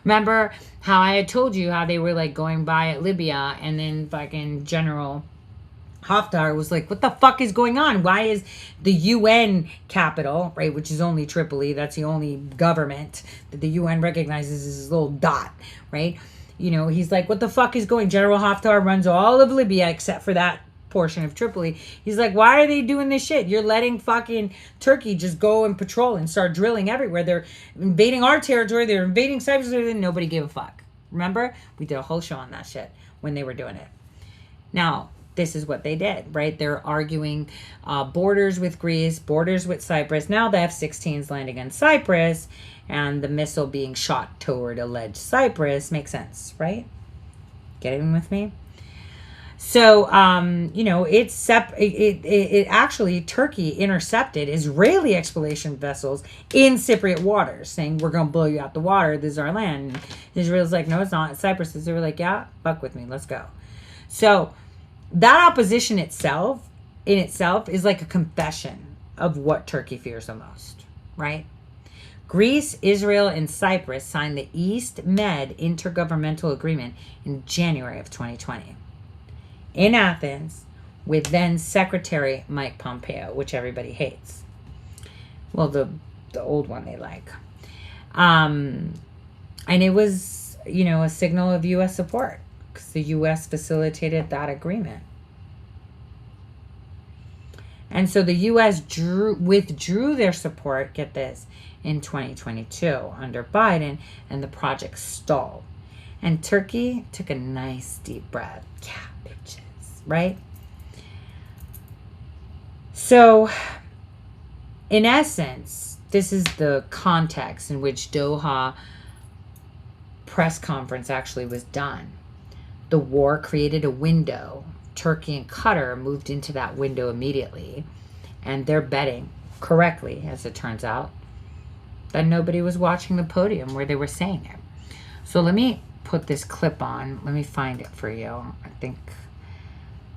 Speaker 2: Remember how I had told you how they were like going by at Libya, and then fucking General Haftar was like, what the fuck is going on? Why is the UN capital, right, which is only Tripoli, that's the only government that the UN recognizes as this little dot, right? You know, he's like, what the fuck is going? General Haftar runs all of Libya except for that portion of Tripoli. He's like, why are they doing this shit? You're letting fucking Turkey just go and patrol and start drilling everywhere. They're invading our territory. They're invading Cyprus, and nobody gave a fuck. Remember? We did a whole show on that shit when they were doing it. Now, this is what they did, right? They're arguing borders with Greece, borders with Cyprus. Now the F-16s landing on Cyprus and the missile being shot toward alleged Cyprus makes sense, right? Get in with me? So, you know, it actually, Turkey intercepted Israeli exploration vessels in Cypriot waters, saying, we're going to blow you out the water. This is our land. And Israel's like, no, it's not. It's Cyprus. They were like, yeah, fuck with me. Let's go. So that opposition itself, in itself, is like a confession of what Turkey fears the most, right? Greece, Israel, and Cyprus signed the East Med Intergovernmental Agreement in January of 2020 in Athens with then Secretary Mike Pompeo, which everybody hates. Well, the old one they like. And it was, you know, a signal of U.S. support because the U.S. facilitated that agreement. And so the U.S. withdrew their support, get this, in 2022 under Biden, and the project stalled. And Turkey took a nice deep breath. Yeah, bitches, right? So, in essence, this is the context in which Doha press conference actually was done. The war created a window. Turkey and Qatar moved into that window immediately, and they're betting correctly, as it turns out, that nobody was watching the podium where they were saying it. So let me put this clip on. Let me find it for you. I think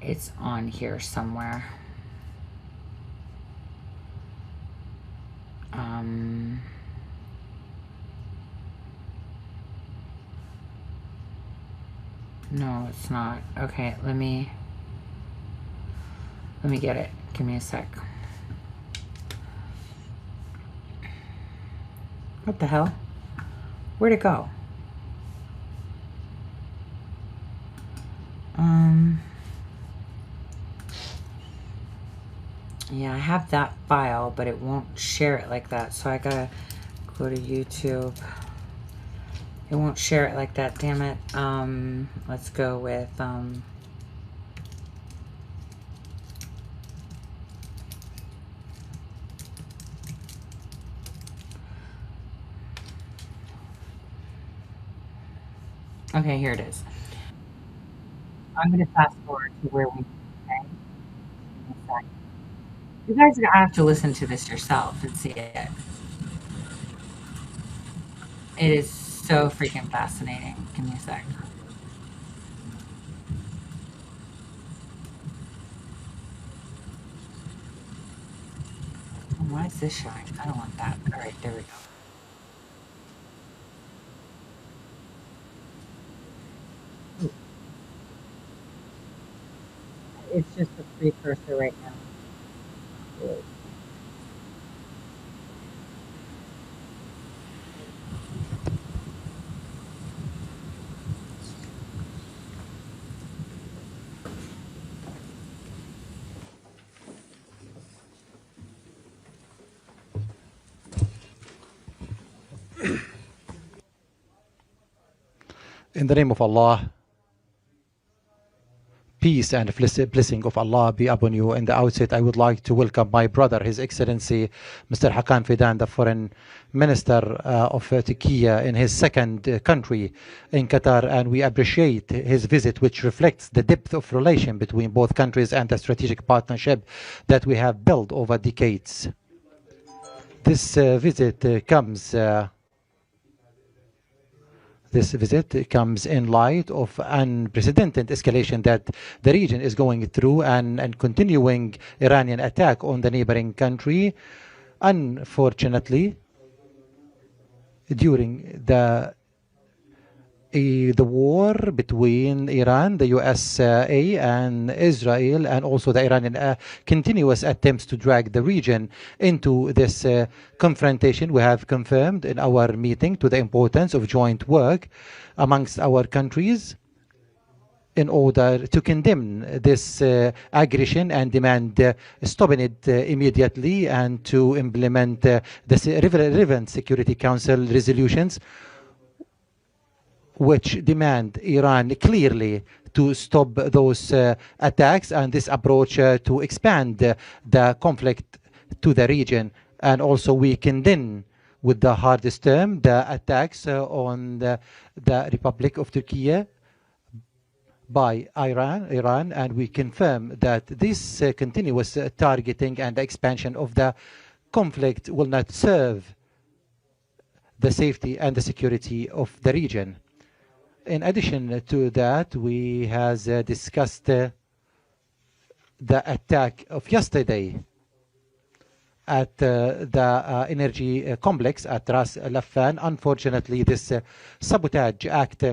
Speaker 2: it's on here somewhere. No, it's not. Okay, let me get it. Give me a sec. What the hell? Where'd it go? Yeah, I have that file, but it won't share it like that. So I gotta go to YouTube. It won't share it like that, damn it. Let's go with, okay, here it is. I'm going to fast forward to where we, okay? You guys are going to have to listen to this yourself and see it. It is so freaking fascinating. Give me a sec. Why is this showing? I don't want that. All right, there we go. It's just a precursor right now.
Speaker 8: In the name of Allah, peace and blessing of Allah be upon you. In the outset, I would like to welcome my brother, His Excellency Mr. Hakan Fidan, the Foreign Minister of Turkey, in his second country in Qatar, and we appreciate his visit, which reflects the depth of relation between both countries and the strategic partnership that we have built over decades. This visit comes in light of unprecedented escalation that the region is going through and continuing Iranian attack on the neighboring country. Unfortunately, during the war between Iran, the USA, and Israel, and also the Iranian continuous attempts to drag the region into this confrontation, we have confirmed in our meeting to the importance of joint work amongst our countries in order to condemn this aggression and demand stopping it immediately, and to implement the relevant Security Council resolutions which demand Iran clearly to stop those attacks and this approach to expand the conflict to the region. And also we condemn with the hardest term the attacks on the Republic of Turkey by Iran, and we confirm that this continuous targeting and expansion of the conflict will not serve the safety and the security of the region. In addition to that, we has discussed the attack of yesterday at the energy complex at Ras Laffan. Unfortunately, this sabotage act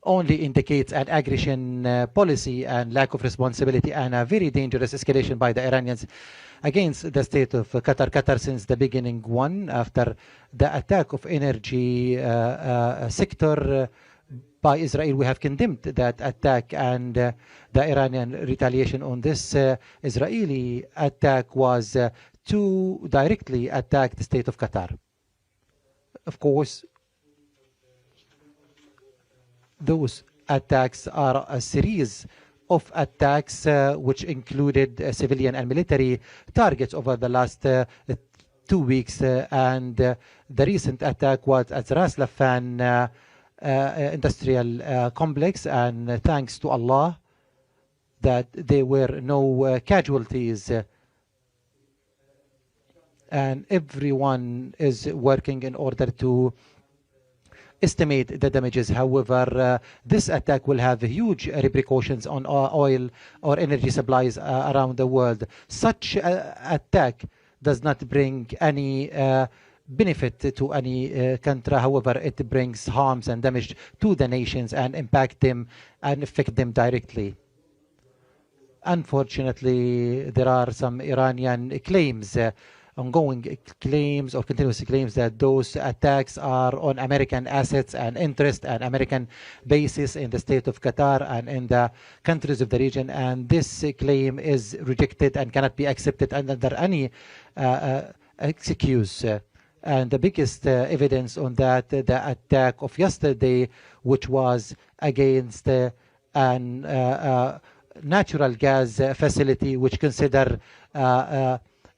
Speaker 8: only indicates an aggression policy and lack of responsibility, and a very dangerous escalation by the Iranians against the state of Qatar. Qatar, since the beginning, after the attack of energy sector by Israel, we have condemned that attack, and the Iranian retaliation on this Israeli attack was to directly attack the state of Qatar. Of course, those attacks are a series of attacks which included civilian and military targets over the last 2 weeks, and the recent attack was at Ras Laffan industrial complex, and thanks to Allah that there were no casualties, and everyone is working in order to estimate the damages. However, this attack will have huge repercussions on oil or energy supplies around the world. Such attack does not bring any benefit to any country. However, it brings harms and damage to the nations and impact them and affect them directly. Unfortunately, there are some Iranian claims, ongoing claims or continuous claims, that those attacks are on American assets and interest and American bases in the state of Qatar and in the countries of the region, and this claim is rejected and cannot be accepted under any excuse. And the biggest evidence on that, the attack of yesterday, which was against an natural gas facility which consider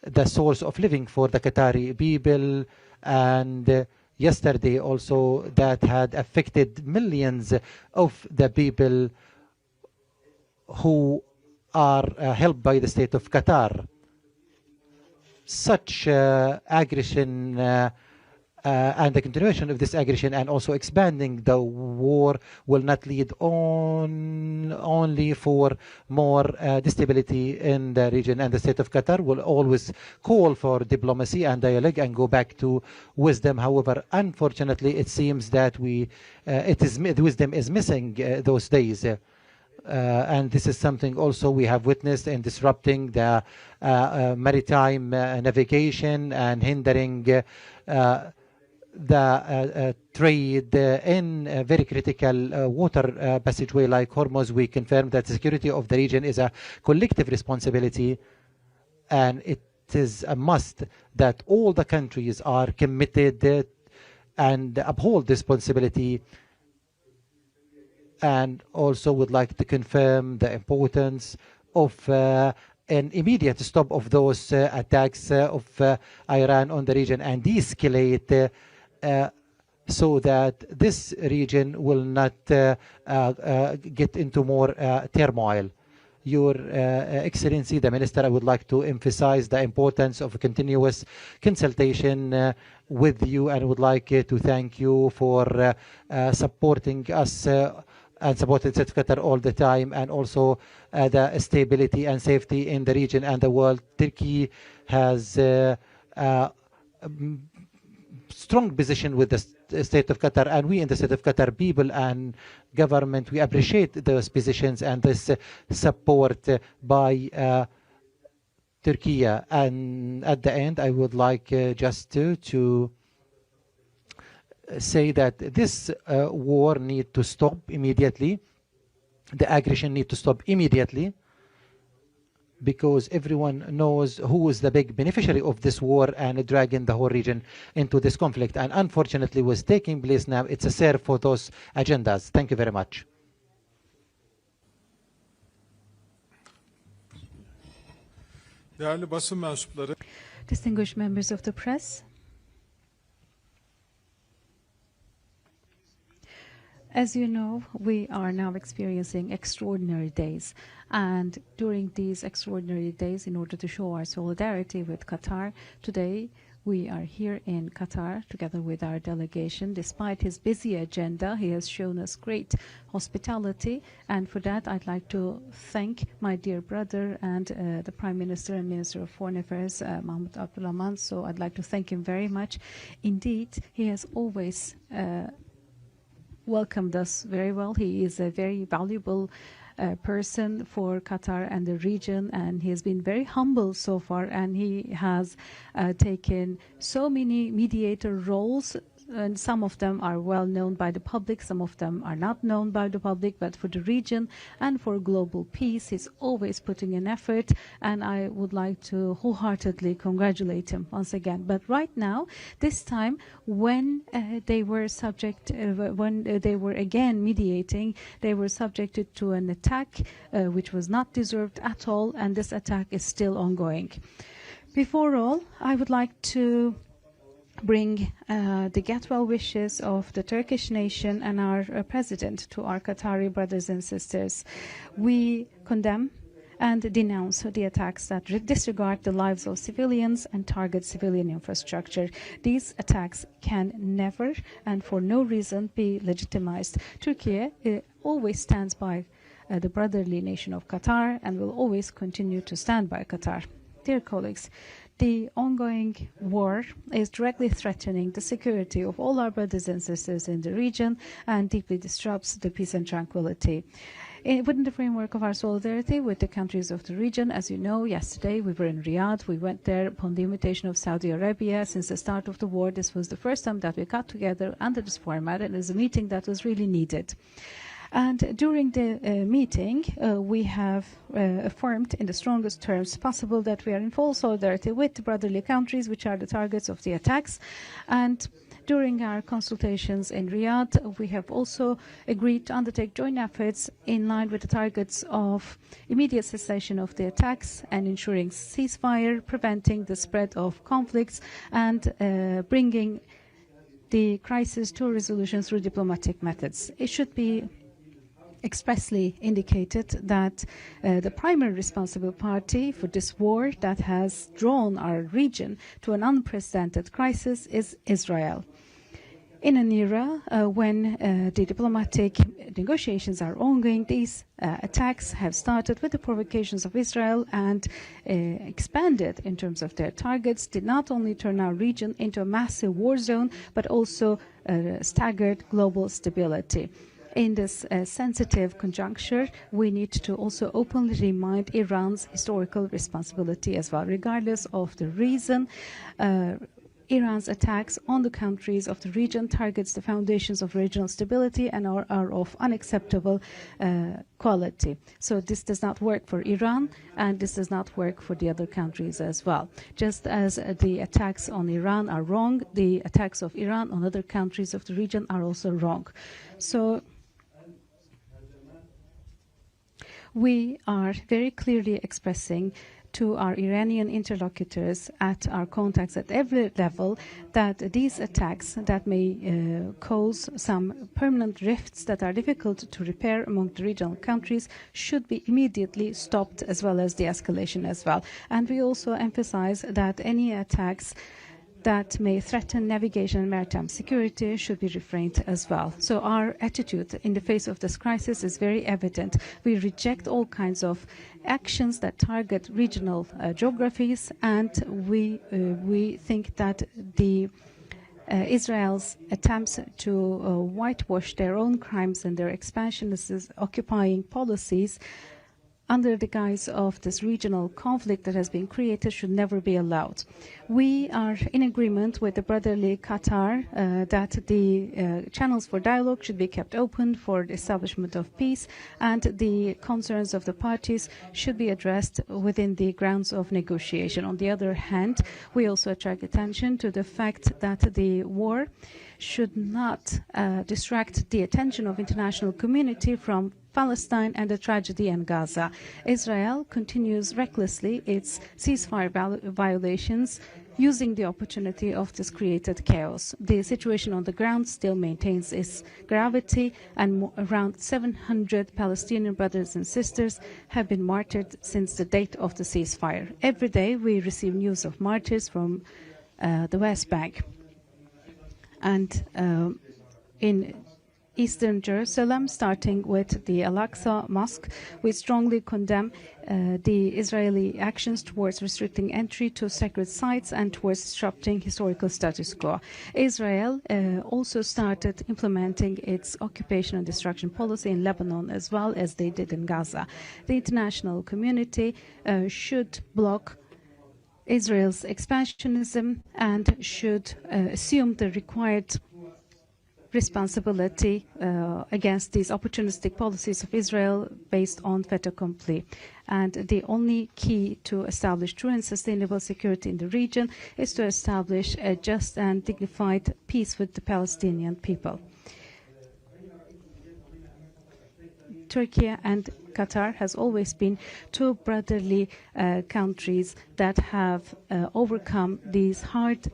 Speaker 8: the source of living for the Qatari people, and yesterday also that had affected millions of the people who are helped by the state of Qatar. Such aggression and the continuation of this aggression and also expanding the war will not lead only for more instability in the region, and the state of Qatar will always call for diplomacy and dialogue and go back to wisdom. However, unfortunately, it seems that the wisdom is missing those days. And this is something also we have witnessed in disrupting the maritime navigation and hindering the trade in a very critical water passageway like Hormuz. We confirm that the security of the region is a collective responsibility, and it is a must that all the countries are committed and uphold responsibility and also would like to confirm the importance of an immediate stop of those attacks of Iran on the region and de-escalate so that this region will not get into more turmoil. Your Excellency, the Minister, I would like to emphasize the importance of continuous consultation with you, and would like to thank you for supporting us and supporting Qatar all the time, and also the stability and safety in the region and the world. Turkey has strong position with the state of Qatar, and we in the state of Qatar, people and government, we appreciate those positions and this support by Turkey. And at the end, I would like just to say that this war need to stop immediately. The aggression need to stop immediately, because everyone knows who is the big beneficiary of this war and dragging the whole region into this conflict. And unfortunately, what's taking place now, it's a serve for those agendas. Thank you very much.
Speaker 9: Değerli basın mensupları,
Speaker 10: distinguished members of the press, as you know, we are now experiencing extraordinary days. And during these extraordinary days, in order to show our solidarity with Qatar, today we are here in Qatar together with our delegation. Despite his busy agenda, he has shown us great hospitality. And for that, I'd like to thank my dear brother and the Prime Minister and Minister of Foreign Affairs, Mahmoud Abdulrahman. So I'd like to thank him very much. Indeed, he has always welcomed us very well. He is a very valuable person for Qatar and the region, and he has been very humble so far, and he has taken so many mediator roles, and some of them are well known by the public, some of them are not known by the public, but for the region and for global peace, he's always putting an effort, and I would like to wholeheartedly congratulate him once again. But right now, this time, when they were again mediating, they were subjected to an attack which was not deserved at all, and this attack is still ongoing. Before all, I would like to bring the get well wishes of the Turkish nation and our president to our Qatari brothers and sisters. We condemn and denounce the attacks that disregard the lives of civilians and target civilian infrastructure. These attacks can never and for no reason be legitimized. Turkey always stands by the brotherly nation of Qatar and will always continue to stand by Qatar. Dear colleagues, the ongoing war is directly threatening the security of all our brothers and sisters in the region and deeply disrupts the peace and tranquility. Within the framework of our solidarity with the countries of the region, as you know, yesterday we were in Riyadh. We went there upon the invitation of Saudi Arabia. Since the start of the war, this was the first time that we got together under this format, and it was a meeting that was really needed. And during the meeting, we have affirmed in the strongest terms possible that we are in full solidarity with the brotherly countries, which are the targets of the attacks. And during our consultations in Riyadh, we have also agreed to undertake joint efforts in line with the targets of immediate cessation of the attacks and ensuring ceasefire, preventing the spread of conflicts, and bringing the crisis to a resolution through diplomatic methods. It should be expressly indicated that the primary responsible party for this war that has drawn our region to an unprecedented crisis is Israel. In an era when the diplomatic negotiations are ongoing, these attacks have started with the provocations of Israel and expanded in terms of their targets, did not only turn our region into a massive war zone, but also staggered global stability. In this sensitive conjuncture, we need to also openly remind Iran's historical responsibility as well. Regardless of the reason, Iran's attacks on the countries of the region targets the foundations of regional stability and are of unacceptable quality. So this does not work for Iran, and this does not work for the other countries as well. Just as the attacks on Iran are wrong, the attacks of Iran on other countries of the region are also wrong. So We are very clearly expressing to our Iranian interlocutors at our contacts at every level that these attacks that may cause some permanent rifts that are difficult to repair among the regional countries should be immediately stopped, as well as the escalation as well. And we also emphasize that any attacks that may threaten navigation and maritime security should be refrained as well. So our attitude in the face of this crisis is very evident. We reject all kinds of actions that target regional geographies, and we think that the Israel's attempts to whitewash their own crimes and their expansionist occupying policies under the guise of this regional conflict that has been created should never be allowed. We are in agreement with the brotherly Qatar that the channels for dialogue should be kept open for the establishment of peace, and the concerns of the parties should be addressed within the grounds of negotiation. On the other hand, we also attract attention to the fact that the war should not distract the attention of international community from Palestine and the tragedy in Gaza. Israel continues recklessly its ceasefire violations, using the opportunity of this created chaos. The situation on the ground still maintains its gravity, and around 700 Palestinian brothers and sisters have been martyred since the date of the ceasefire. Every day we receive news of martyrs from the West Bank. And in Eastern Jerusalem, starting with the Al-Aqsa Mosque, we strongly condemn the Israeli actions towards restricting entry to sacred sites and towards disrupting historical status quo. Israel also started implementing its occupation and destruction policy in Lebanon, as well as they did in Gaza. The international community should block Israel's expansionism and should assume the required responsibility against these opportunistic policies of Israel based on fait accompli. And the only key to establish true and sustainable security in the region is to establish a just and dignified peace with the Palestinian people. Turkey and Qatar has always been two brotherly countries that have overcome these hard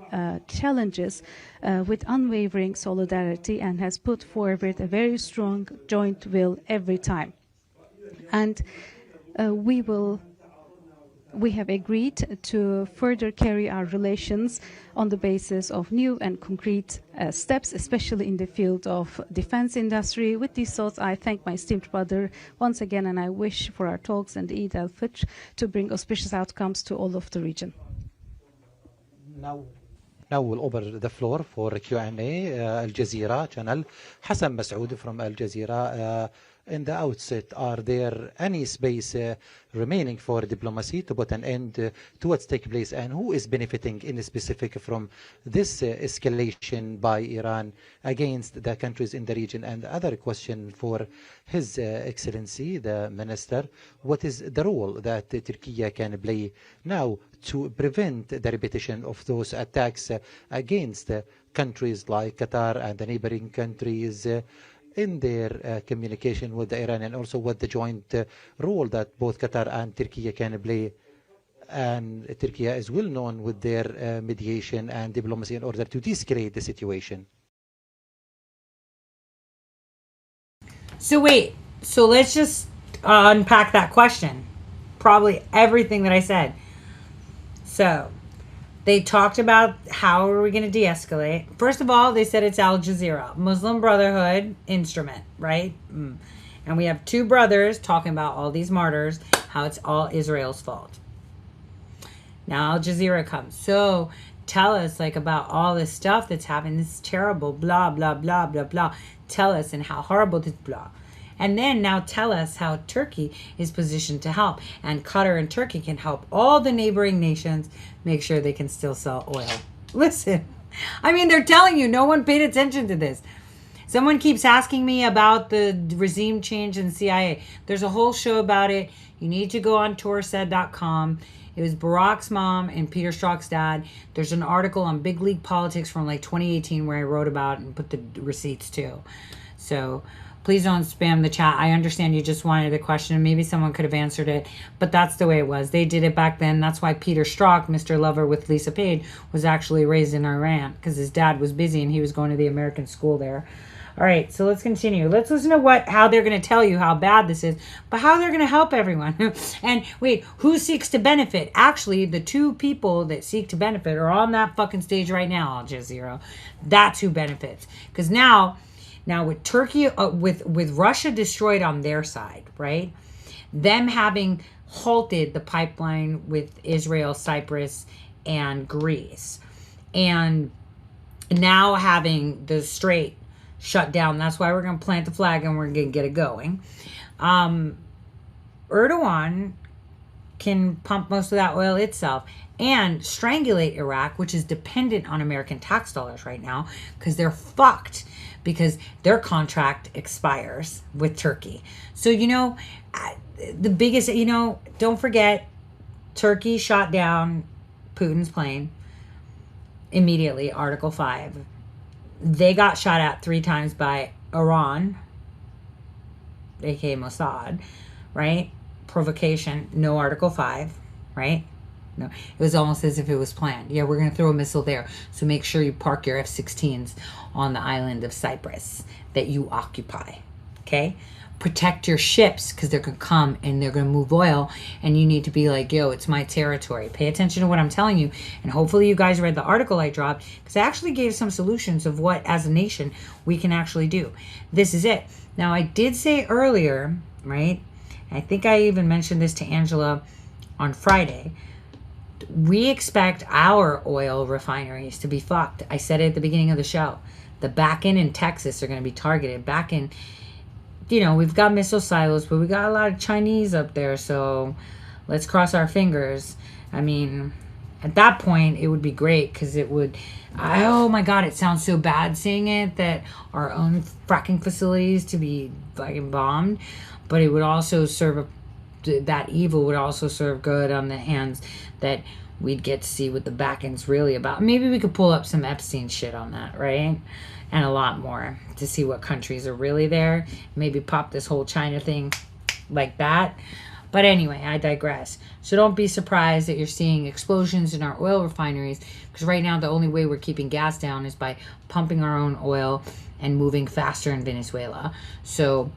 Speaker 10: challenges with unwavering solidarity and has put forward a very strong joint will every time. And we have agreed to further carry our relations on the basis of new and concrete steps, especially in the field of defense industry. With these thoughts, I thank my esteemed brother once again, and I wish for our talks and Eid al-Fitr to bring auspicious outcomes to all of the region.
Speaker 8: Now we'll open the floor for Q&A. Al Jazeera channel. Hassan Masoud from Al Jazeera. In the outset, are there any space remaining for diplomacy to put an end to what's taking place, and who is benefiting in specific from this escalation by Iran against the countries in the region? And the other question for His Excellency, the Minister, what is the role that Turkey can play now to prevent the repetition of those attacks against countries like Qatar and the neighboring countries in their communication with the Iran, and also what the joint role that both Qatar and Turkey can play? And Turkey is well known with their mediation and diplomacy in order to de-escalate the situation.
Speaker 2: So wait, so let's just unpack that question. Probably everything that I said. So they talked about how are we going to de-escalate. First of all, they said it's Al Jazeera, Muslim Brotherhood instrument, right? And we have two brothers talking about all these martyrs, how it's all Israel's fault. Now Al Jazeera comes. So tell us like about all this stuff that's happening. This is terrible, blah, blah, blah, blah, blah. Tell us and how horrible this blah. And then now tell us how Turkey is positioned to help. And Qatar and Turkey can help all the neighboring nations make sure they can still sell oil. Listen, I mean, they're telling you, no one paid attention to this. Someone keeps asking me about the regime change in CIA. There's a whole show about it. You need to go on toursaid.com. It was Barack's mom and Peter Strzok's dad. There's an article on Big League Politics from like 2018 where I wrote about it and put the receipts too. So Please don't spam the chat. I understand you just wanted a question. Maybe someone could have answered it, but that's the way it was. They did it back then. That's why Peter Strzok, Mr. Lover with Lisa Page, was actually raised in Iran because his dad was busy and he was going to the American school there. All right, so let's continue. Let's listen to how they're going to tell you how bad this is, but how they're going to help everyone. And wait, who seeks to benefit? Actually, the two people that seek to benefit are on that fucking stage right now, Al Jazeera. That's who benefits. Because now with Turkey, with Russia destroyed on their side, right? Them having halted the pipeline with Israel, Cyprus, and Greece, and now having the Strait shut down. That's why we're going to plant the flag and we're going to get it going. Erdogan can pump most of that oil itself and strangulate Iraq, which is dependent on American tax dollars right now because they're fucked because their contract expires with Turkey. So, the biggest, don't forget, Turkey shot down Putin's plane immediately, Article 5. They got shot at 3 times by Iran, aka Mossad, right? Provocation, no Article 5, right? No, it was almost as if it was planned. Yeah, we're going to throw a missile there. So make sure you park your F-16s on the island of Cyprus that you occupy, okay? Protect your ships because they're going to come and they're going to move oil and you need to be like, yo, it's my territory. Pay attention to what I'm telling you. And hopefully you guys read the article I dropped because I actually gave some solutions of what, as a nation, we can actually do. This is it. Now, I did say earlier, right? I think I even mentioned this to Angela on Friday. We expect our oil refineries to be fucked. I said it at the beginning of the show. The back end in Texas are going to be targeted. Back in, we've got missile silos, but we got a lot of Chinese up there. So let's cross our fingers. I mean, at that point, it would be great because it would, oh my God, it sounds so bad saying it, that our own fracking facilities to be fucking bombed. But it would also serve, that evil would also serve good on the hands that we'd get to see what the back end's really about. Maybe we could pull up some Epstein shit on that, right? And a lot more to see what countries are really there. Maybe pop this whole China thing like that. But anyway, I digress. So don't be surprised that you're seeing explosions in our oil refineries because right now the only way we're keeping gas down is by pumping our own oil and moving faster in Venezuela. So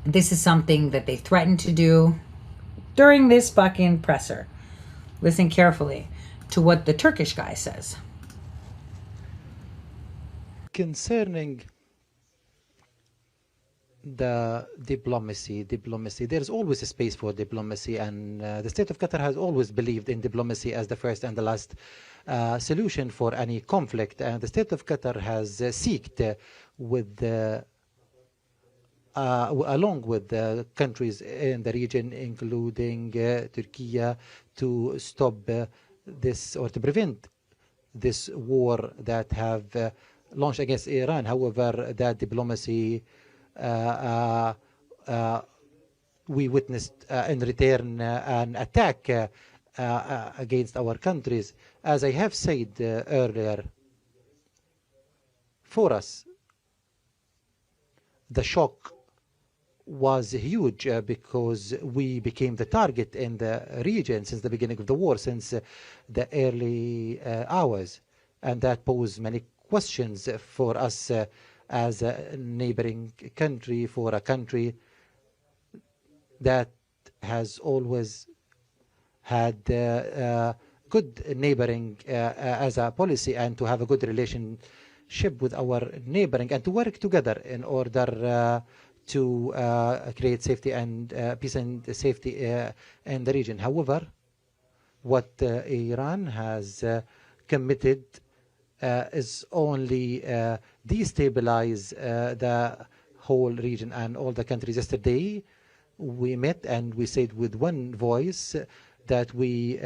Speaker 2: this is something that they threatened to do during this fucking presser. Listen carefully to what the Turkish guy says.
Speaker 8: Concerning the diplomacy, there's always a space for diplomacy, and the state of Qatar has always believed in diplomacy as the first and the last solution for any conflict. And the state of Qatar has seeked along with the countries in the region, including Turkey, to stop this or to prevent this war that have launched against Iran. However, that diplomacy we witnessed in return an attack against our countries. As I have said earlier, for us, the shock was huge because we became the target in the region since the beginning of the war, since the early hours. And that posed many questions for us as a neighboring country, for a country that has always had good neighboring as a policy, and to have a good relationship with our neighboring and to work together in order to create safety and peace and safety in the region. However, what Iran has committed is only destabilize the whole region and all the countries. Yesterday, we met and we said with one voice that we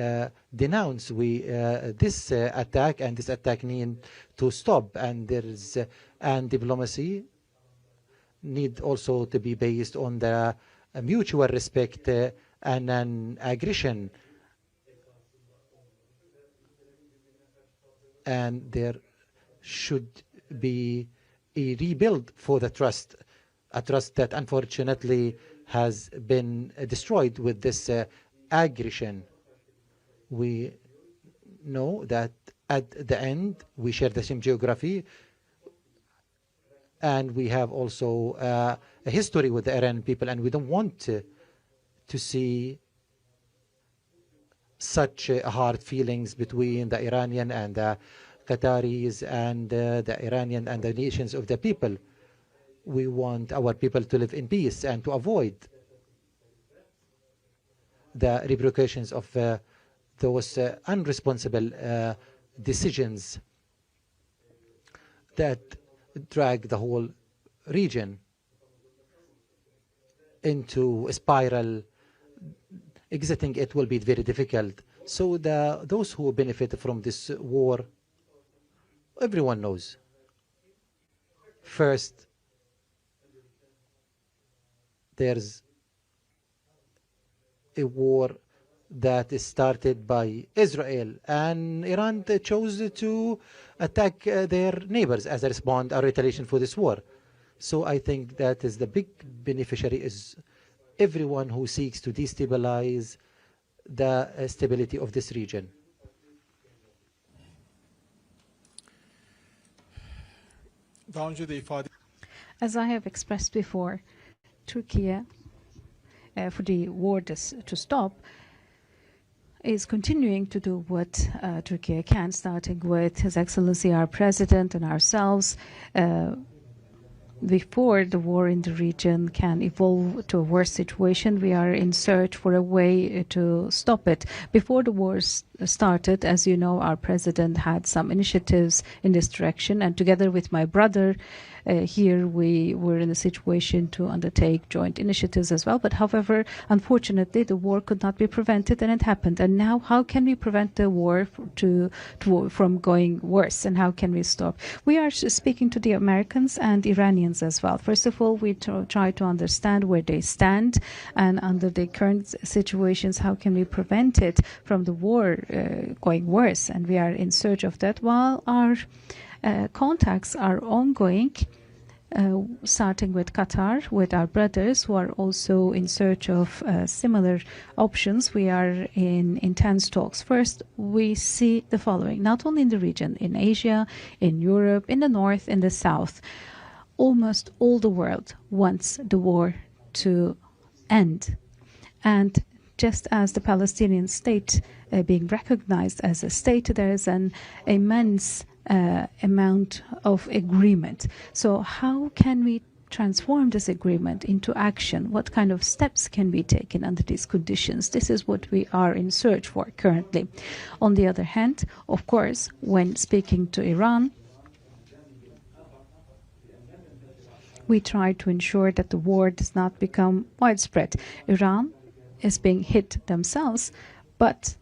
Speaker 8: denounce this attack, and this attack need to stop. And there is and diplomacy need also to be based on the mutual respect and non-aggression. And there should be a rebuild for the trust a trust that unfortunately has been destroyed with this aggression. We know that at the end we share the same geography, and we have also a history with the Iranian people, and we don't want to see such hard feelings between the Iranian and the Qataris and the Iranian and the nations of the people. We want our people to live in peace and to avoid the repercussions of those unresponsible decisions that drag the whole region into a spiral. Exiting it will be very difficult. So those who benefit from this war, everyone knows. First, there's a war that is started by Israel, and Iran chose to attack their neighbors as a response or retaliation for this war. So I think that is the big beneficiary is everyone who seeks to destabilize the stability of this region.
Speaker 10: As I have expressed before, Turkey, for the war to stop, is continuing to do what Turkey can, starting with His Excellency our President and ourselves, before the war in the region can evolve to a worse situation. We are in search for a way to stop it. Before the war started, as you know, our president had some initiatives in this direction, and together with my brother here we were in a situation to undertake joint initiatives as well. But however, unfortunately, the war could not be prevented, and it happened. And now how can we prevent the war from going worse, and how can we stop? We are speaking to the Americans and Iranians as well. First of all, we try to understand where they stand, and under the current situations, how can we prevent it from the war going worse? And we are in search of that, while our contacts are ongoing, starting with Qatar, with our brothers who are also in search of similar options. We are in intense talks. First, we see the following, not only in the region, in Asia, in Europe, in the north, in the south. Almost all the world wants the war to end. And just as the Palestinian state being recognized as a state, there is an immense amount of agreement. So how can we transform this agreement into action? What kind of steps can be taken under these conditions? This is what we are in search for currently. On the other hand, of course, when speaking to Iran, we try to ensure that the war does not become widespread. Iran is being hit themselves, but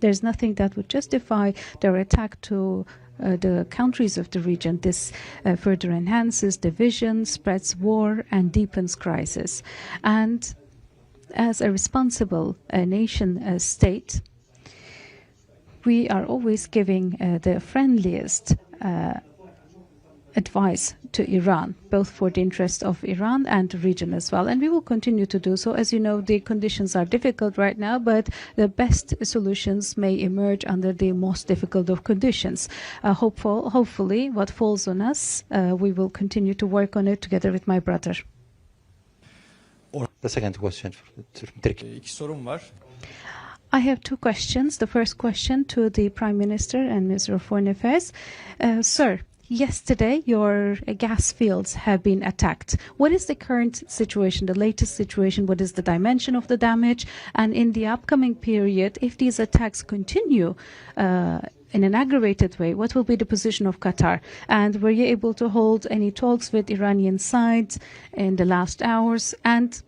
Speaker 10: there's nothing that would justify their attack to the countries of the region. This further enhances division, spreads war, and deepens crisis. And as a responsible nation state, we are always giving the friendliest advice to Iran, both for the interest of Iran and the region as well. And we will continue to do so. As you know, the conditions are difficult right now, but the best solutions may emerge under the most difficult of conditions. Hopefully, what falls on us, we will continue to work on it together with my brother.
Speaker 8: The second question from Turkey.
Speaker 10: I have two questions. The first question to the Prime Minister and Minister of Foreign Affairs. Sir, yesterday, your gas fields have been attacked. What is the current situation, the latest situation? What is the dimension of the damage? And in the upcoming period, if these attacks continue in an aggravated way, what will be the position of Qatar? And were you able to hold any talks with Iranian sides in the last hours? And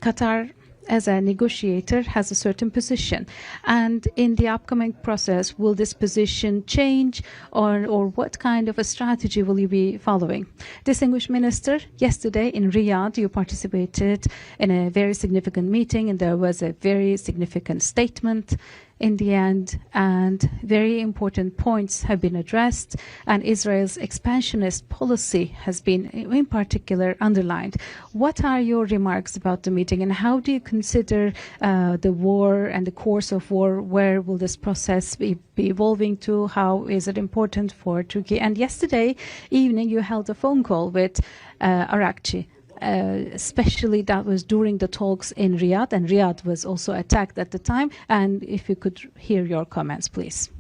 Speaker 10: Qatar, as a negotiator, has a certain position, and in the upcoming process, will this position change, or what kind of a strategy will you be following? Distinguished Minister, yesterday in Riyadh you participated in a very significant meeting, and there was a very significant statement in the end, and very important points have been addressed, and Israel's expansionist policy has been in particular underlined. What are your remarks about the meeting, and how do you consider the war and the course of war? Where will this process be evolving to? How is it important for Turkey? And yesterday evening you held a phone call with Arakci. Especially that was during the talks in Riyadh, and Riyadh was also attacked at the time. And if you could hear your comments, please.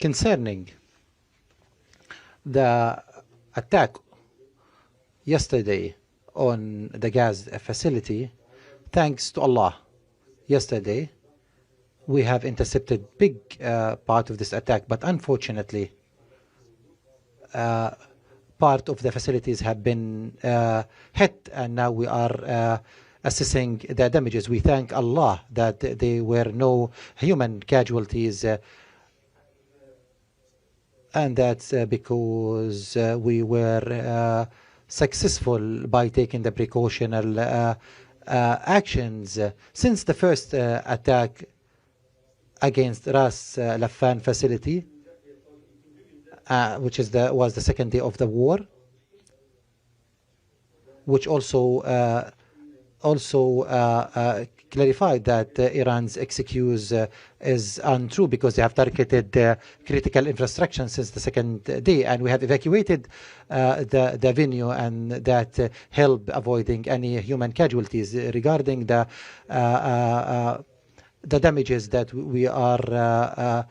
Speaker 8: Concerning the attack yesterday on the gas facility, thanks to Allah, yesterday we have intercepted big part of this attack, but unfortunately part of the facilities have been hit, and now we are assessing the damages. We thank Allah that there were no human casualties, and that's because we were successful by taking the precautionary actions. Since the first attack against Ras Laffan facility, which was the second day of the war, which also clarified that Iran's excuse is untrue, because they have targeted critical infrastructure since the second day, and we have evacuated the venue, and that helped avoiding any human casualties. Regarding the damages that we are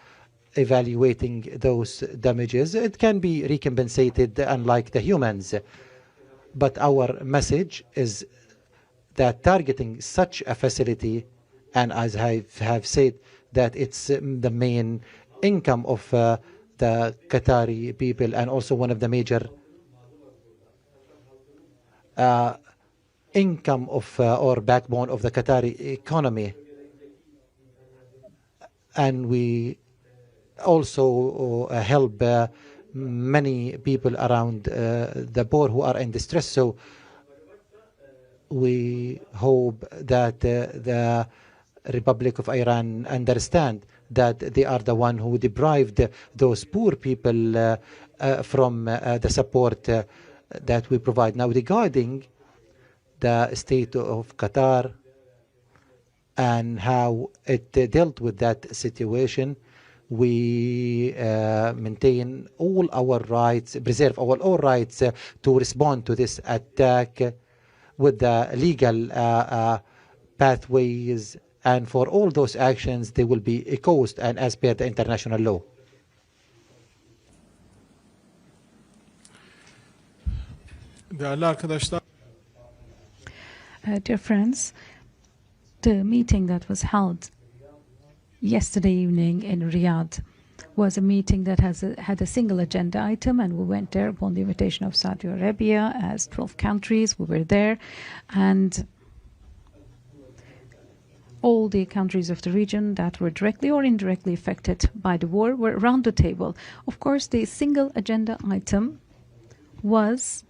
Speaker 8: evaluating, those damages, it can be recompensated unlike the humans, but our message is that targeting such a facility, and as I have said, that it's the main income of the Qatari people, and also one of the major income of or backbone of the Qatari economy, and we also help many people around the board who are in distress. So we hope that the Republic of Iran understand that they are the one who deprived those poor people from the support that we provide. Now, regarding the state of Qatar and how it dealt with that situation, we maintain all our rights, preserve all rights to respond to this attack with the legal pathways, and for all those actions they will be caused and as per the international law.
Speaker 10: Dear friends, the meeting that was held yesterday evening in Riyadh was a meeting that had a single agenda item, and we went there upon the invitation of Saudi Arabia as 12 countries. We were there, and all the countries of the region that were directly or indirectly affected by the war were around the table. Of course, the single agenda item was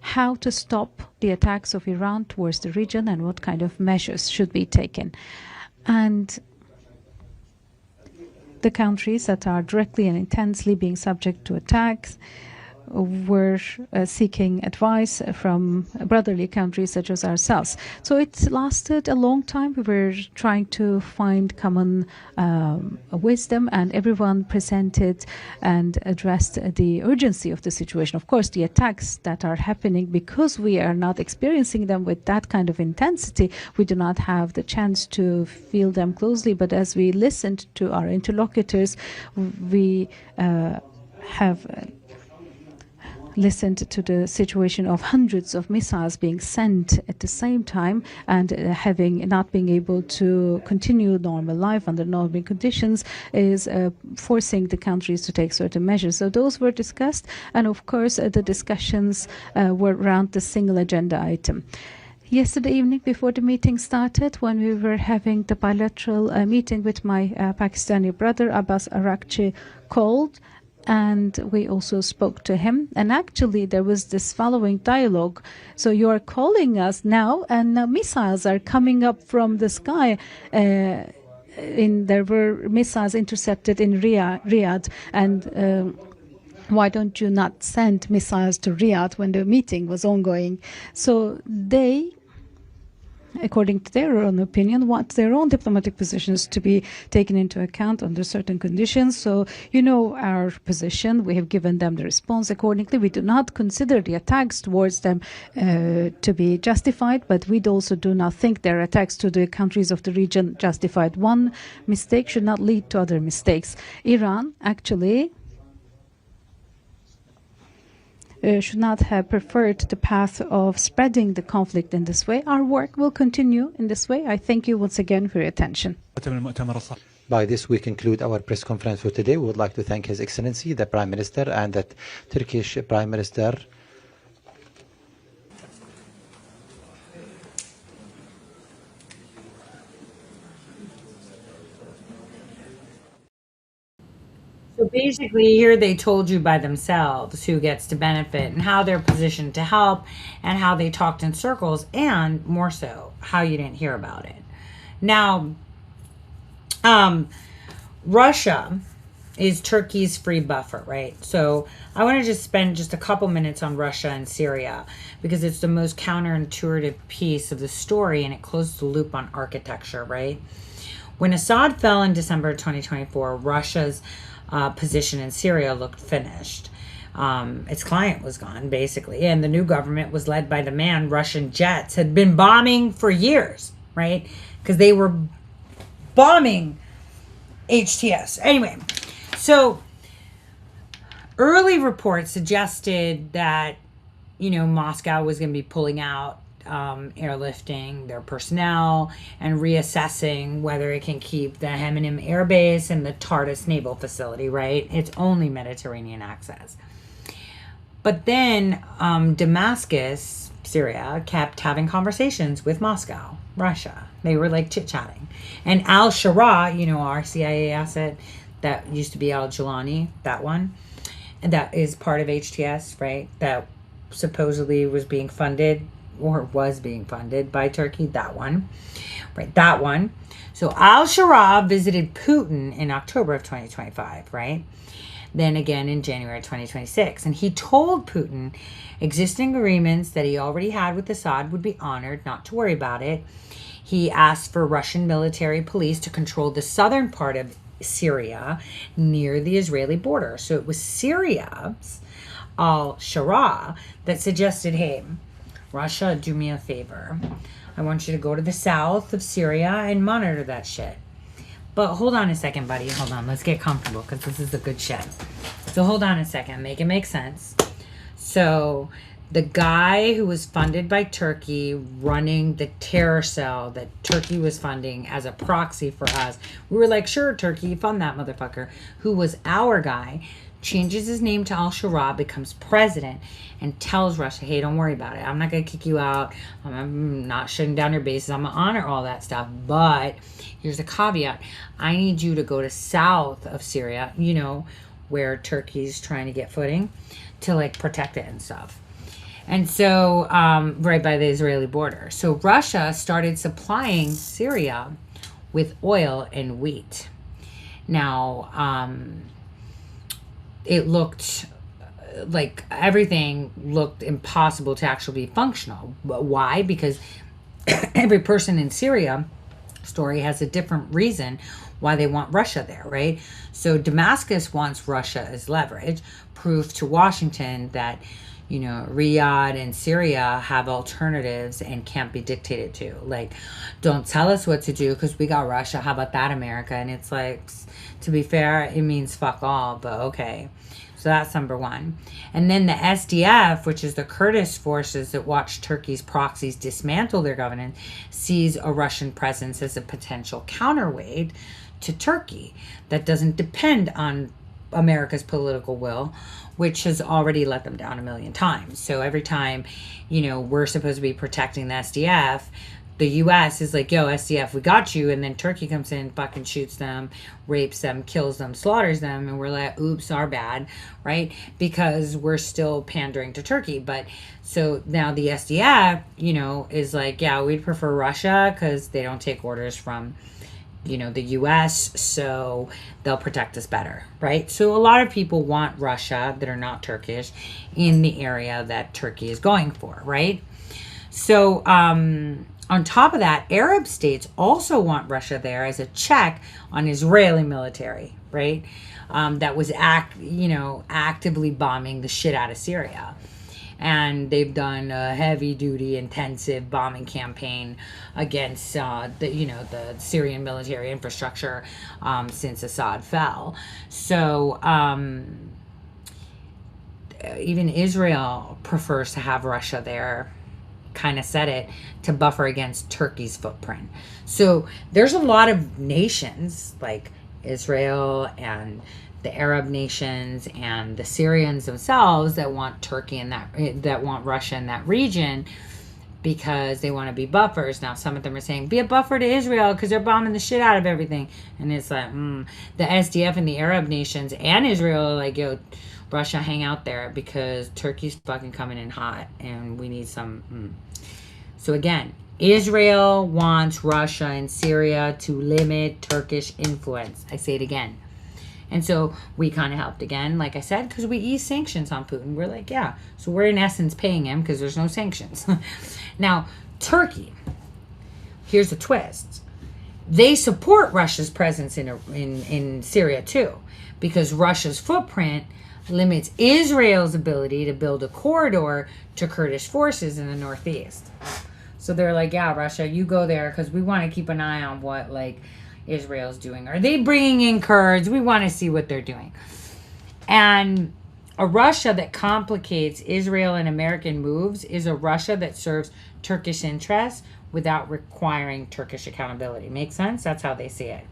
Speaker 10: how to stop the attacks of Iran towards the region and what kind of measures should be taken. And the countries that are directly and intensely being subject to attacks were seeking advice from brotherly countries such as ourselves. So it lasted a long time. We were trying to find common wisdom, and everyone presented and addressed the urgency of the situation. Of course, the attacks that are happening, because we are not experiencing them with that kind of intensity, we do not have the chance to feel them closely. But as we listened to our interlocutors, we have listened to the situation of hundreds of missiles being sent at the same time, and not being able to continue normal life under normal conditions is forcing the countries to take certain measures. So those were discussed, and of course the discussions were around the single agenda item. Yesterday evening, before the meeting started, when we were having the bilateral meeting with my Pakistani brother, Abbas Arakci called, and we also spoke to him. And actually, there was this following dialogue. So you are calling us now, and now missiles are coming up from the sky. There were missiles intercepted in Riyadh, and why don't you not send missiles to Riyadh when the meeting was ongoing? So they, according to their own opinion, want their own diplomatic positions to be taken into account under certain conditions. So, you know our position. We have given them the response accordingly. We do not consider the attacks towards them to be justified, but we also do not think their attacks to the countries of the region justified. One mistake should not lead to other mistakes. Iran actually should not have preferred the path of spreading the conflict in this way. Our work will continue in this way. I thank you once again for your attention.
Speaker 8: By this, we conclude our press conference for today. We would like to thank His Excellency, the Prime Minister, and the Turkish Prime Minister.
Speaker 2: So basically here they told you by themselves who gets to benefit and how they're positioned to help and how they talked in circles, and more so how you didn't hear about it. Now, Russia is Turkey's free buffer, right? So I want to just spend just a couple minutes on Russia and Syria because it's the most counterintuitive piece of the story, and it closes the loop on architecture, right? When Assad fell in December 2024, Russia's position in Syria looked finished. Its client was gone, basically, and the new government was led by the man Russian jets had been bombing for years, right? Because they were bombing HTS. Anyway, so early reports suggested that, you know, Moscow was going to be pulling out, airlifting their personnel and reassessing whether it can keep the Hmenim Air Base and the Tartus Naval Facility, right? It's only Mediterranean access. But then Damascus, Syria, kept having conversations with Moscow, Russia. They were like chit-chatting. And al-Shara, you know, our CIA asset that used to be al-Jilani, that one, and that is part of HTS, right? That supposedly was being funded or was being funded by Turkey, that one, right? That one. So al-Shara visited Putin in October of 2025, right? Then again in January 2026. And he told Putin existing agreements that he already had with Assad would be honored, not to worry about it. He asked for Russian military police to control the southern part of Syria near the Israeli border. So it was Syria's al-Shara that suggested, hey, Russia, do me a favor. I want you to go to the south of Syria and monitor that shit. But hold on a second, buddy. Hold on. Let's get comfortable because this is the good shit. So hold on a second. Make it make sense. So the guy who was funded by Turkey running the terror cell that Turkey was funding as a proxy for us, we were like, sure, Turkey, fund that motherfucker, who was our guy, changes his name to al-Shara, becomes president, and tells Russia, hey, don't worry about it. I'm not going to kick you out. I'm not shutting down your bases. I'm going to honor all that stuff. But here's a caveat. I need you to go to south of Syria, you know, where Turkey's trying to get footing, to like protect it and stuff. And so, right by the Israeli border. So Russia started supplying Syria with oil and wheat. Now, it looked like everything looked impossible to actually be functional. But why? Because every person in Syria story has a different reason why they want Russia there, right? So Damascus wants Russia as leverage, proof to Washington that, you know, Riyadh and Syria have alternatives and can't be dictated to. Like, don't tell us what to do because we got Russia. How about that, America? And it's like, to be fair, it means fuck all, but okay. So that's number one. And then the SDF, which is the Kurdish forces that watch Turkey's proxies dismantle their government, sees a Russian presence as a potential counterweight to Turkey that doesn't depend on America's political will, which has already let them down a million times. So every time, you know, we're supposed to be protecting the SDF, the U.S. is like, yo, SDF, we got you. And then Turkey comes in, fucking shoots them, rapes them, kills them, slaughters them. And we're like, oops, our bad, right? Because we're still pandering to Turkey. But so now the SDF, you know, is like, yeah, we'd prefer Russia because they don't take orders from, you know, the U.S., so they'll protect us better, right? So a lot of people want Russia that are not Turkish in the area that Turkey is going for, right? So, on top of that, Arab states also want Russia there as a check on Israeli military, right? That was actively bombing the shit out of Syria. And they've done a heavy-duty, intensive bombing campaign against the Syrian military infrastructure since Assad fell. So even Israel prefers to have Russia there. Kind of said it, to buffer against Turkey's footprint. So there's a lot of nations like Israel and the Arab nations and the Syrians themselves that want Turkey and that want Russia in that region because they want to be buffers. Now some of them are saying be a buffer to Israel because they're bombing the shit out of everything, and it's like the SDF and the Arab nations and Israel are like, yo, Russia, hang out there because Turkey's fucking coming in hot and we need some. So again, Israel wants Russia and Syria to limit Turkish influence. I say it again. And so we kind of helped again, like I said, because we eased sanctions on Putin. We're like, yeah. So we're in essence paying him because there's no sanctions. Now, Turkey, here's the twist. They support Russia's presence in Syria too, because Russia's footprint limits Israel's ability to build a corridor to Kurdish forces in the northeast. So they're like, yeah, Russia, you go there because we want to keep an eye on what Israel's doing. Are they bringing in Kurds? We want to see what they're doing. And a Russia that complicates Israel and American moves is a Russia that serves Turkish interests without requiring Turkish accountability. Make sense? That's how they see it.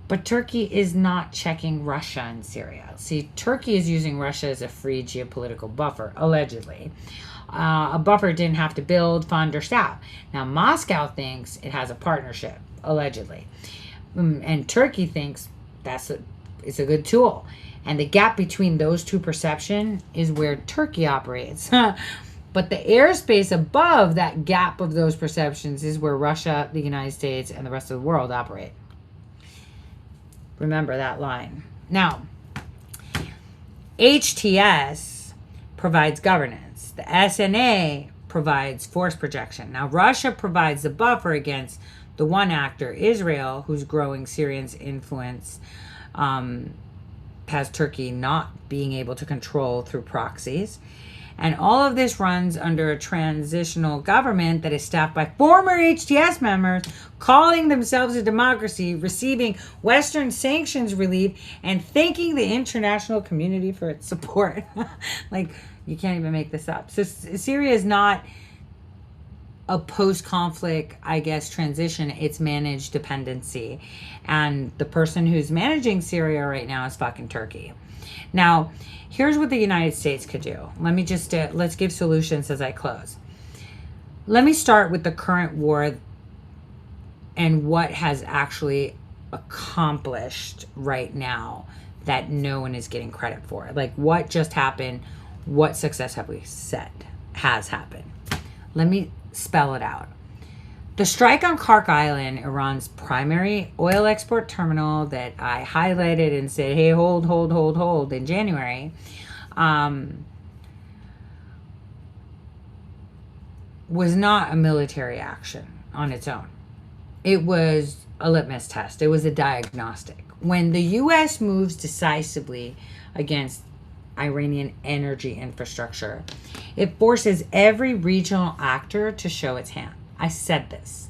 Speaker 2: But Turkey is not checking Russia in Syria. See, Turkey is using Russia as a free geopolitical buffer, allegedly. A buffer didn't have to build, fund, or staff. Now, Moscow thinks it has a partnership, allegedly. And Turkey thinks it's a good tool. And the gap between those two perceptions is where Turkey operates. But the airspace above that gap of those perceptions is where Russia, the United States, and the rest of the world operate. Remember that line. Now, HTS provides governance. The SNA provides force projection. Now, Russia provides the buffer against the one actor, Israel, whose growing Syrian's influence has Turkey not being able to control through proxies. And all of this runs under a transitional government that is staffed by former HTS members calling themselves a democracy, receiving Western sanctions relief, and thanking the international community for its support. You can't even make this up. So Syria is not a post-conflict, I guess, transition. It's managed dependency. And the person who's managing Syria right now is fucking Turkey. Now, here's what the United States could do. Let me just, let's give solutions as I close. Let me start with the current war and what has actually accomplished right now that no one is getting credit for. Like, what just happened? What success have we said has happened? Let me spell it out. The strike on Kark Island, Iran's primary oil export terminal that I highlighted and said, hey, hold in January, was not a military action on its own. It was a litmus test. It was a diagnostic. When the U.S. moves decisively against Iranian energy infrastructure, it forces every regional actor to show its hand. I said this.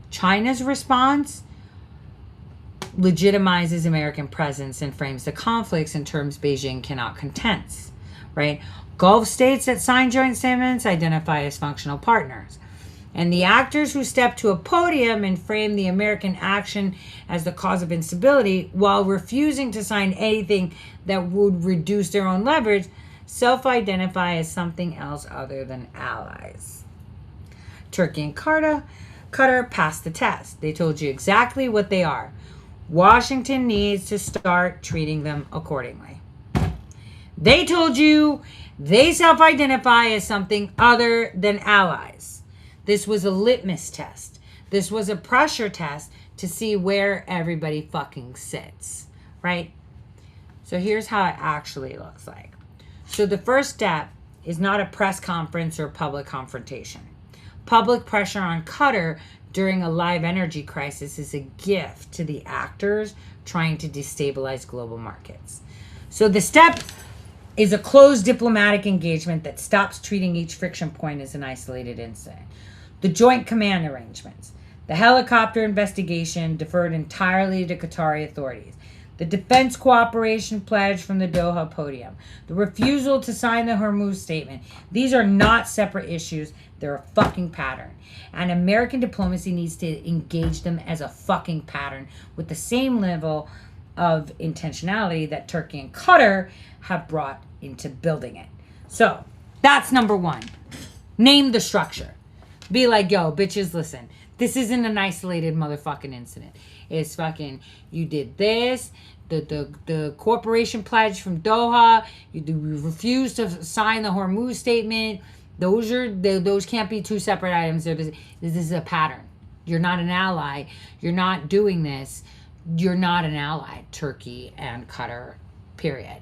Speaker 2: China's response legitimizes American presence and frames the conflicts in terms Beijing cannot contest, right? Gulf states that sign joint statements identify as functional partners. And the actors who step to a podium and frame the American action as the cause of instability while refusing to sign anything that would reduce their own leverage self-identify as something else other than allies. Turkey and Qatar passed the test. They told you exactly what they are. Washington needs to start treating them accordingly. They told you they self-identify as something other than allies. This was a litmus test. This was a pressure test to see where everybody fucking sits, right? So here's how it actually looks like. So the first step is not a press conference or public confrontation. Public pressure on Qatar during a live energy crisis is a gift to the actors trying to destabilize global markets. So the step is a closed diplomatic engagement that stops treating each friction point as an isolated incident. The joint command arrangements. The helicopter investigation deferred entirely to Qatari authorities. The defense cooperation pledge from the Doha podium. The refusal to sign the Hormuz statement. These are not separate issues. They're a fucking pattern. And American diplomacy needs to engage them as a fucking pattern with the same level of intentionality that Turkey and Qatar have brought into building it. So that's number one. Name the structure. Be like, yo, bitches, listen. This isn't an isolated motherfucking incident. It's fucking, you did this, the corporation pledge from Doha, you refused to sign the Hormuz statement. Those can't be two separate items. This is a pattern. You're not an ally. You're not doing this. You're not an ally, Turkey and Qatar, period.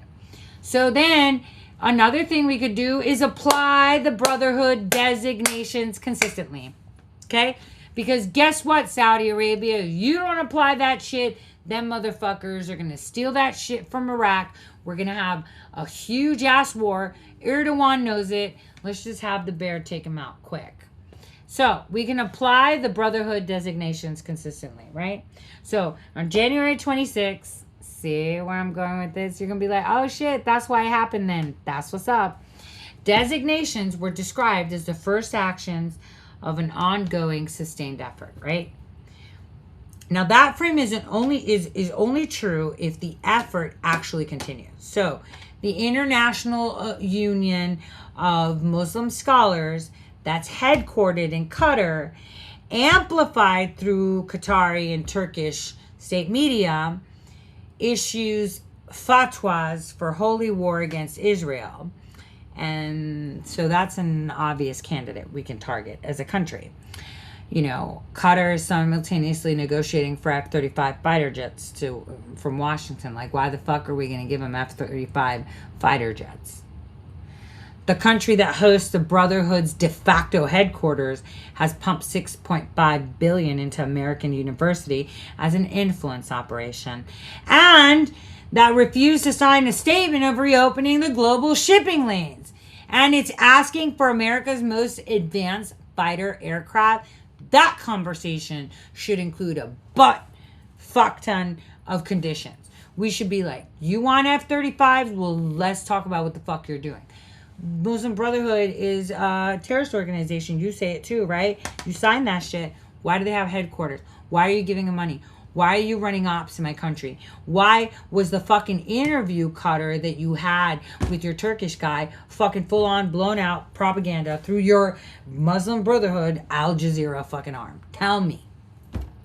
Speaker 2: So then another thing we could do is apply the Brotherhood designations consistently. Okay? Because guess what, Saudi Arabia? If you don't apply that shit, them motherfuckers are going to steal that shit from Iraq. We're going to have a huge ass war. Erdogan knows it. Let's just have the bear take him out quick. So we can apply the Brotherhood designations consistently, right? So on January 26th, see where I'm going with this? You're going to be like, oh shit, that's why it happened then. That's what's up. Designations were described as the first actions of an ongoing sustained effort, right? Now that frame is only true if the effort actually continues. So the International Union of Muslim Scholars, that's headquartered in Qatar, amplified through Qatari and Turkish state media, issues fatwas for holy war against Israel. And so that's an obvious candidate we can target as a country. You know, Qatar is simultaneously negotiating for F-35 fighter jets from Washington. Like, why the fuck are we going to give them F-35 fighter jets? The country that hosts the Brotherhood's de facto headquarters has pumped $6.5 billion into American University as an influence operation. And that refused to sign a statement of reopening the global shipping lanes. And it's asking for America's most advanced fighter aircraft. That conversation should include a fuck ton of conditions. We should be like, you want F-35s? Well, let's talk about what the fuck you're doing. Muslim Brotherhood is a terrorist organization. You say it too, right? You signed that shit. Why do they have headquarters? Why are you giving them money? Why are you running ops in my country? Why was the fucking interview, Qatar, that you had with your Turkish guy fucking full-on blown out propaganda through your Muslim Brotherhood Al Jazeera fucking arm? Tell me.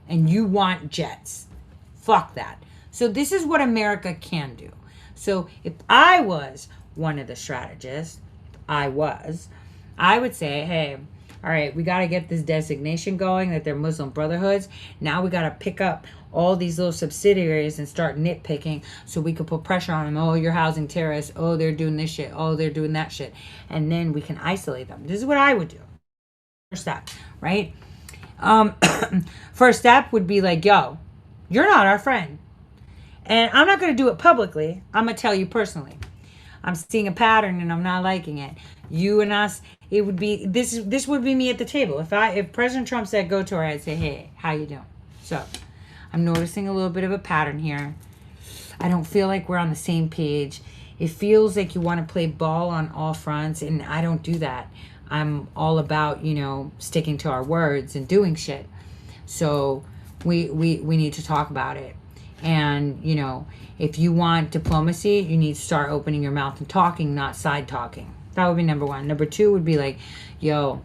Speaker 2: And you want jets. Fuck that. So this is what America can do. So if I was one of the strategists, I would say, hey, all right, we got to get this designation going that they're Muslim Brotherhoods. Now we got to pick up all these little subsidiaries and start nitpicking so we could put pressure on them. Oh, you're housing terrorists. Oh, they're doing this shit. Oh, they're doing that shit. And then we can isolate them. This is what I would do. First step, right? First step would be like, yo, you're not our friend. And I'm not going to do it publicly. I'm going to tell you personally. I'm seeing a pattern and I'm not liking it. You and us, it would be, this would be me at the table. If President Trump said go to her, I'd say, hey, how you doing? So I'm noticing a little bit of a pattern here. I don't feel like we're on the same page. It feels like you want to play ball on all fronts, and I don't do that. I'm all about, sticking to our words and doing shit. So we need to talk about it. And, if you want diplomacy, you need to start opening your mouth and talking, not side talking. That would be number one. Number two would be like, yo,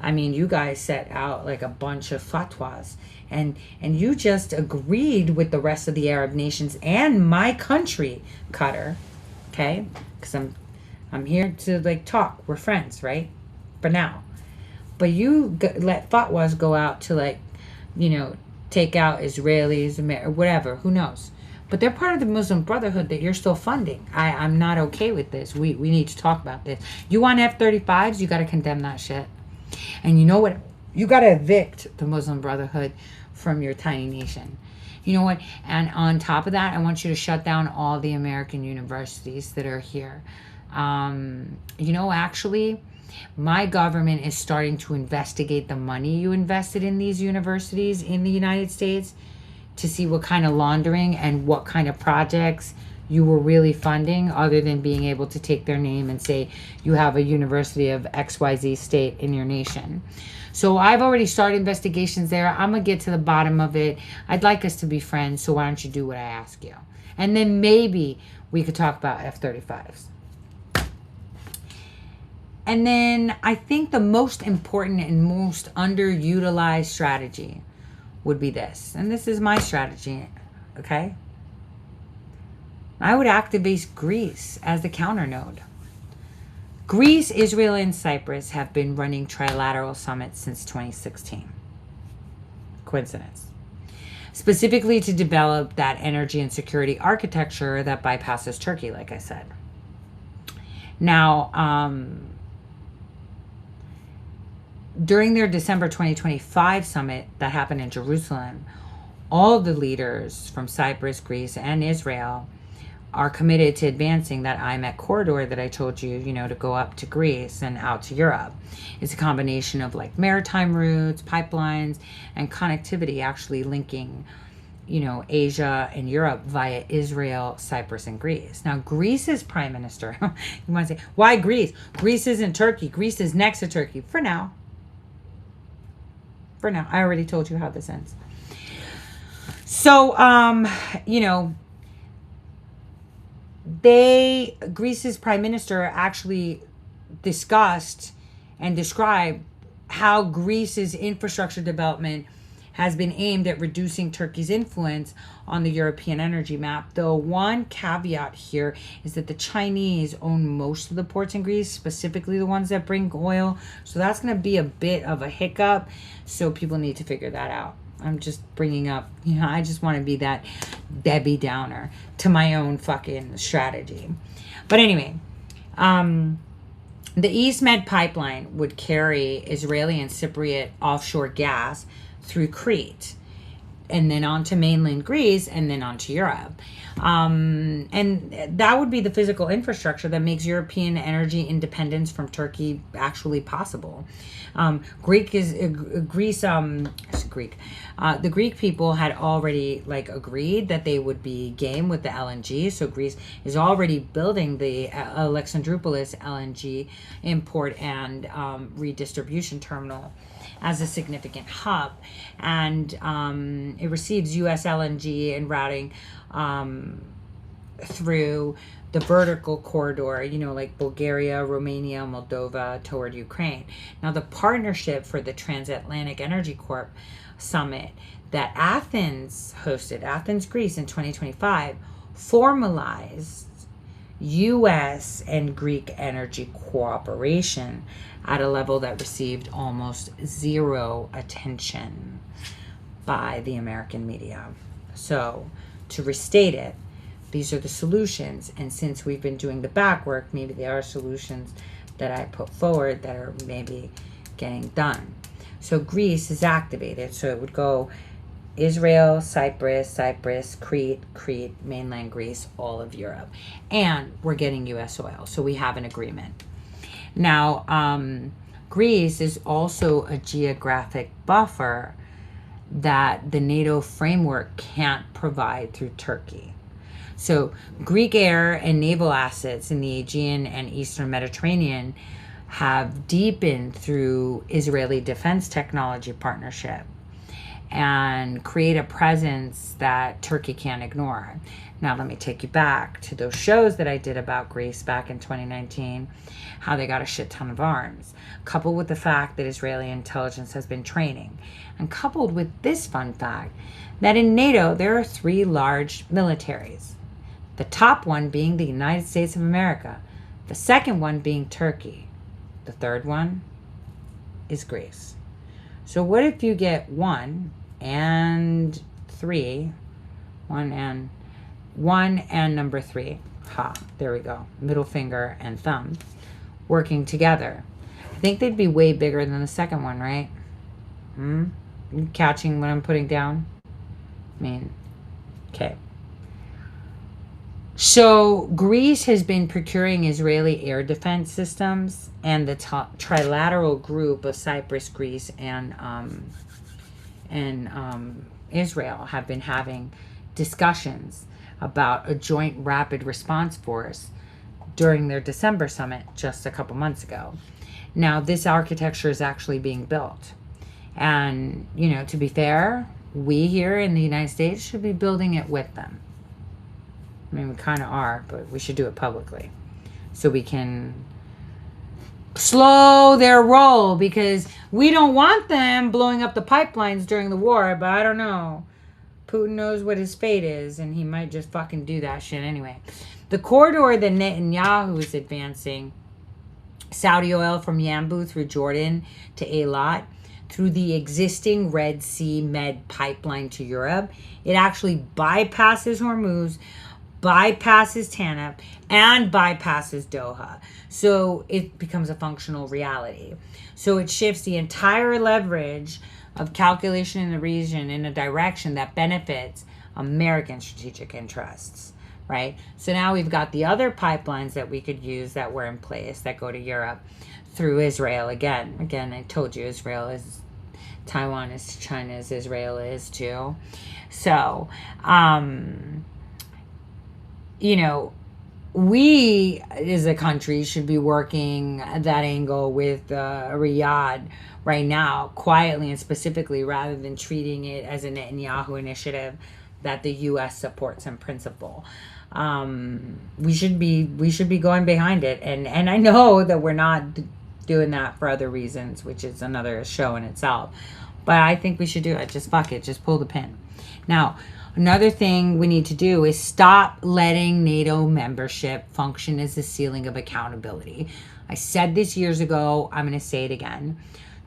Speaker 2: I mean, you guys set out like a bunch of fatwas, and you just agreed with the rest of the Arab nations and my country, Qatar, okay? Because I'm here to like talk. We're friends, right? For now. But you let fatwas go out to like, you know, take out Israelis, whatever, who knows? But they're part of the Muslim Brotherhood that you're still funding. I'm not okay with this. We need to talk about this. You want F-35s? You got to condemn that shit. And you know what? You got to evict the Muslim Brotherhood from your tiny nation. You know what? And on top of that, I want you to shut down all the American universities that are here. You know, actually, my government is starting to investigate the money you invested in these universities in the United States to see what kind of laundering and what kind of projects you were really funding, other than being able to take their name and say you have a university of XYZ state in your nation. So I've already started investigations there. I'm going to get to the bottom of it. I'd like us to be friends, so why don't you do what I ask you? And then maybe we could talk about F-35s. And then I think the most important and most underutilized strategy would be this. And this is my strategy, okay? I would activate Greece as the counter node. Greece, Israel, and Cyprus have been running trilateral summits since 2016. Coincidence. Specifically to develop that energy and security architecture that bypasses Turkey, like I said. Now, during their December 2025 summit that happened in Jerusalem, all the leaders from Cyprus, Greece, and Israel are committed to advancing that IMEC corridor that I told you, you know, to go up to Greece and out to Europe. It's a combination of like maritime routes, pipelines, and connectivity actually linking, you know, Asia and Europe via Israel, Cyprus, and Greece. Now, Greece's prime minister, you want to say, why Greece? Greece isn't Turkey. Greece is next to Turkey. For now. For now. I already told you how this ends. So, you know, Greece's prime minister actually discussed and described how Greece's infrastructure development has been aimed at reducing Turkey's influence on the European energy map. Though one caveat here is that the Chinese own most of the ports in Greece, specifically the ones that bring oil. So that's going to be a bit of a hiccup. So people need to figure that out. I'm just bringing up, you know, I just want to be that Debbie Downer to my own fucking strategy. But anyway, the East Med pipeline would carry Israeli and Cypriot offshore gas through Crete and then onto mainland Greece and then onto Europe. And that would be the physical infrastructure that makes European energy independence from Turkey actually possible. The Greek people had already like agreed that they would be game with the LNG. So Greece is already building the Alexandroupolis LNG import and redistribution terminal as a significant hub, and it receives U.S. LNG and routing through the vertical corridor, you know, like Bulgaria, Romania, Moldova, toward Ukraine. Now, the partnership for the Transatlantic Energy Corp Summit that Athens hosted, Athens, Greece, in 2025, formalized U.S. and Greek energy cooperation at a level that received almost zero attention by the American media. So, to restate it, these are the solutions, and since we've been doing the back work, maybe there are solutions that I put forward that are maybe getting done. So Greece is activated, so it would go Israel, Cyprus, Crete, mainland Greece, all of Europe. And we're getting U.S. oil, so we have an agreement. Now, Greece is also a geographic buffer that the NATO framework can't provide through Turkey. So Greek air and naval assets in the Aegean and Eastern Mediterranean have deepened through Israeli defense technology partnership. and create a presence that Turkey can't ignore. Now, let me take you back to those shows that I did about Greece back in 2019, how they got a shit ton of arms, coupled with the fact that Israeli intelligence has been training, and coupled with this fun fact that in NATO, there are 3 large militaries. The top one being the United States of America, the second one being Turkey, the third one is Greece. So what if you get 1 and 3, 1 and number 3, there we go, middle finger and thumb, working together? I think they'd be way bigger than the second one, right? You catching what I'm putting down? I mean, okay. So Greece has been procuring Israeli air defense systems, and the trilateral group of Cyprus, Greece, and Israel have been having discussions about a joint rapid response force during their December summit just a couple months ago. Now, this architecture is actually being built. And, you know, to be fair, we here in the United States should be building it with them. I mean, we kind of are, but we should do it publicly so we can slow their roll, because we don't want them blowing up the pipelines during the war, but I don't know. Putin knows what his fate is, and he might just fucking do that shit anyway. The corridor that Netanyahu is advancing, Saudi oil from Yanbu through Jordan to Eilat, through the existing Red Sea Med pipeline to Europe, it actually bypasses Hormuz, bypasses TANAP, and bypasses Doha. So it becomes a functional reality. So it shifts the entire leverage of calculation in the region in a direction that benefits American strategic interests, right? So now we've got the other pipelines that we could use that were in place that go to Europe through Israel. Again, I told you Israel is, Taiwan is to China as Israel is too. So, you know, we as a country should be working that angle with Riyadh right now, quietly and specifically, rather than treating it as a Netanyahu initiative that the U.S. supports in principle. We should be going behind it, and I know that we're not doing that for other reasons, which is another show in itself. But I think we should do it. Just fuck it. Just pull the pin. Now, another thing we need to do is stop letting NATO membership function as the ceiling of accountability. I said this years ago. I'm going to say it again.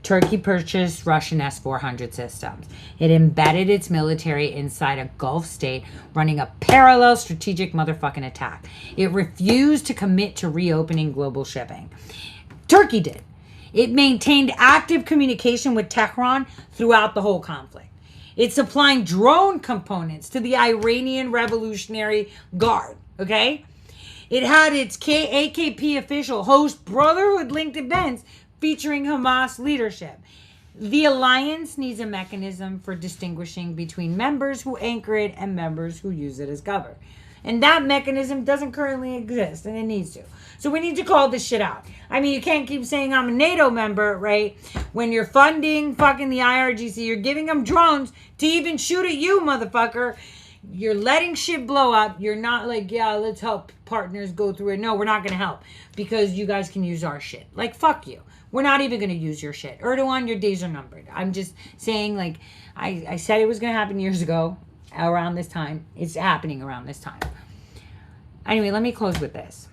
Speaker 2: Turkey purchased Russian S-400 systems. It embedded its military inside a Gulf state, running a parallel strategic motherfucking attack. It refused to commit to reopening global shipping. Turkey did. It maintained active communication with Tehran throughout the whole conflict. It's supplying drone components to the Iranian Revolutionary Guard, okay? It had its AKP official host Brotherhood-linked events featuring Hamas leadership. The alliance needs a mechanism for distinguishing between members who anchor it and members who use it as cover. And that mechanism doesn't currently exist, and it needs to. So we need to call this shit out. I mean, you can't keep saying I'm a NATO member, right? When you're funding fucking the IRGC, you're giving them drones to even shoot at you, motherfucker. You're letting shit blow up. You're not like, yeah, let's help partners go through it. No, we're not going to help because you guys can use our shit. Like, fuck you. We're not even going to use your shit. Erdogan, your days are numbered. I'm just saying, like, I said it was going to happen years ago around this time. It's happening around this time. Anyway, let me close with this,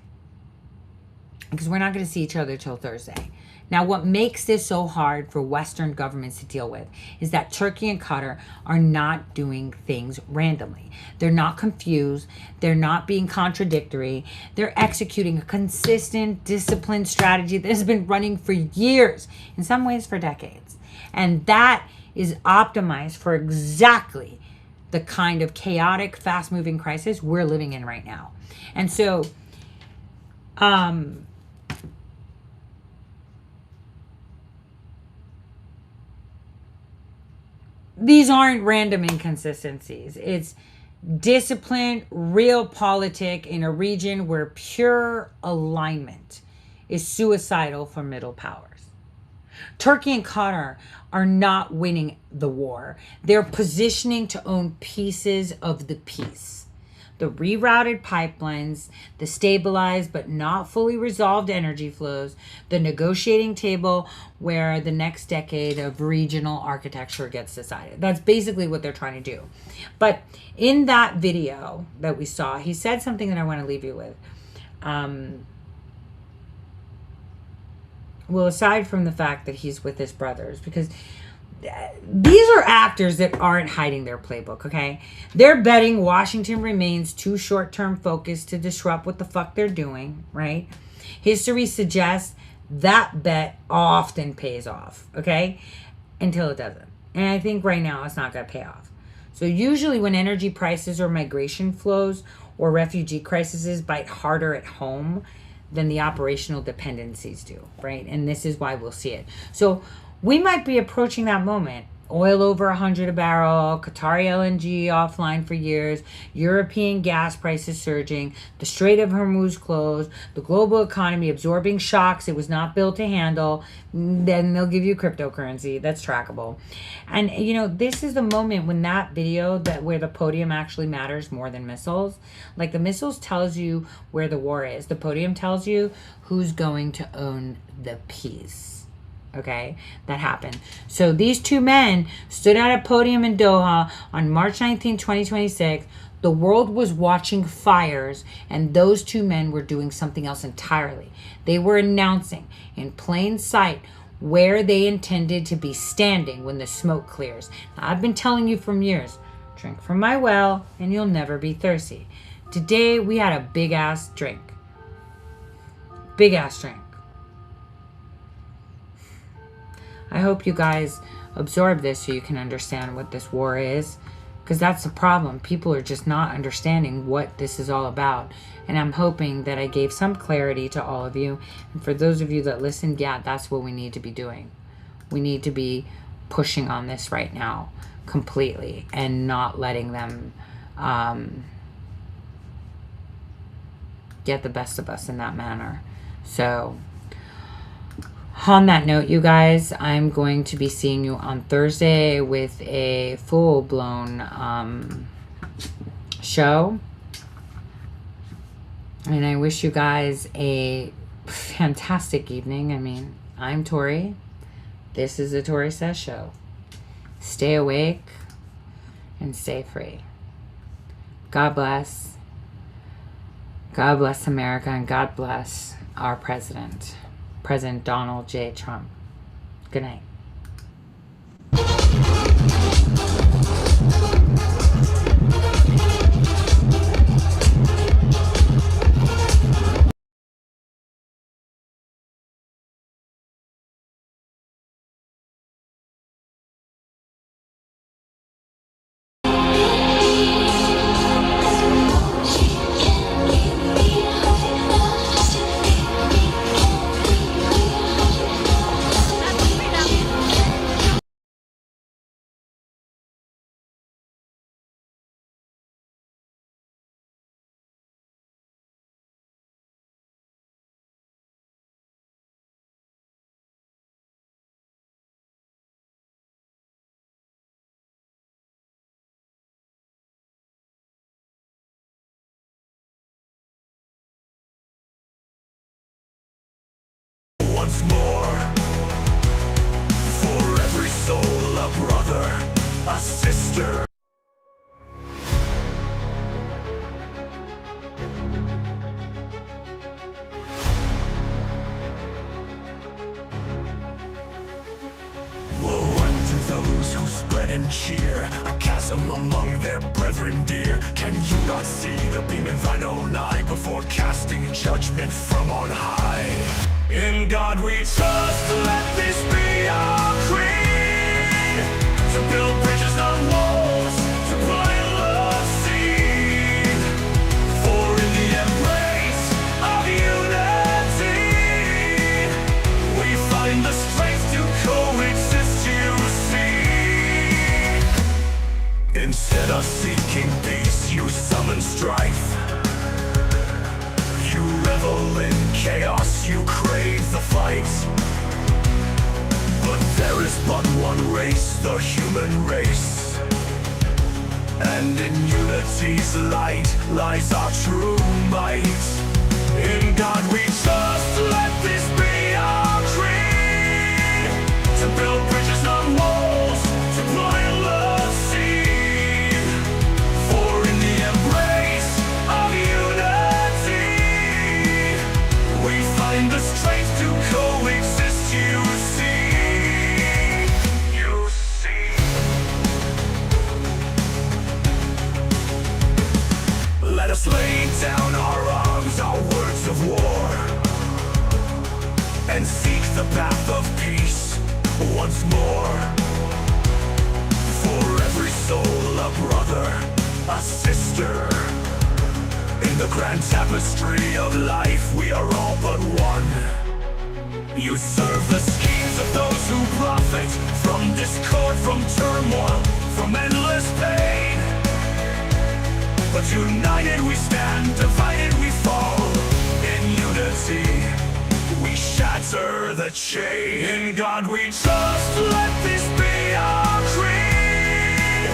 Speaker 2: because we're not going to see each other till Thursday. Now, what makes this so hard for Western governments to deal with is that Turkey and Qatar are not doing things randomly. They're not confused. They're not being contradictory. They're executing a consistent, disciplined strategy that has been running for years, in some ways for decades. And that is optimized for exactly the kind of chaotic, fast-moving crisis we're living in right now. And so, these aren't random inconsistencies. It's disciplined, real politic in a region where pure alignment is suicidal for middle powers. Turkey and Qatar are not winning the war. They're positioning to own pieces of the peace. The rerouted pipelines, the stabilized but not fully resolved energy flows, the negotiating table where the next decade of regional architecture gets decided. That's basically what they're trying to do. But in that video that we saw, he said something that I want to leave you with. Well, aside from the fact that he's with his brothers, because these are actors that aren't hiding their playbook, okay? They're betting Washington remains too short-term focused to disrupt what the fuck they're doing, right? History suggests that bet often pays off, okay? Until it doesn't. And I think right now it's not going to pay off. So usually when energy prices or migration flows or refugee crises bite harder at home than the operational dependencies do, right? And this is why we'll see it. So we might be approaching that moment. Oil over 100 a barrel, Qatari LNG offline for years, European gas prices surging, the Strait of Hormuz closed, the global economy absorbing shocks it was not built to handle. Then they'll give you cryptocurrency that's trackable. And you know, this is the moment when that video where the podium actually matters more than missiles. Like the missiles tells you where the war is. The podium tells you who's going to own the peace. Okay, that happened. So these two men stood at a podium in Doha on March 19, 2026. The world was watching fires, and those two men were doing something else entirely. They were announcing in plain sight where they intended to be standing when the smoke clears. Now, I've been telling you for years, drink from my well and you'll never be thirsty. Today we had a big ass drink. Big ass drink. I hope you guys absorb this so you can understand what this war is, because that's the problem. People are just not understanding what this is all about. And I'm hoping that I gave some clarity to all of you. And for those of you that listened, yeah, that's what we need to be doing. We need to be pushing on this right now completely and not letting them get the best of us in that manner. So on that note, you guys, I'm going to be seeing you on Thursday with a full-blown show. And I wish you guys a fantastic evening. I mean, I'm Tori. This is the Tori Says Show. Stay awake and stay free. God bless. God bless America, and God bless our president. President Donald J. Trump. Good night.
Speaker 7: Once more, for every soul, a brother, a sister. Woe unto those who spread and cheer a chasm among their brethren dear. Can you not see the beam in thine own eye before casting judgment from on high? In God we trust, let this be our creed. To build bridges, not walls, to plant love seed. For in the embrace of unity, we find the strength to coexist, you see. Instead of seeking peace, you summon strife. You revel in chaos, you crave the fight. But there is but one race, the human race. And in unity's light lies our true might. In God we trust, let this be our creed. To build bridges, not walls, to plant love seed. For in the embrace of unity, we find the strength to coexist, you see. You see. Let us lay down our arms, our words of war, and seek the path of peace once more. For every soul a brother, a sister. In the grand tapestry of life we are all but one. You serve the schemes of those who profit from discord, from turmoil, from endless pain. But united we stand, divided we fall. In unity we shatter the chain. In God we trust, let this be our creed.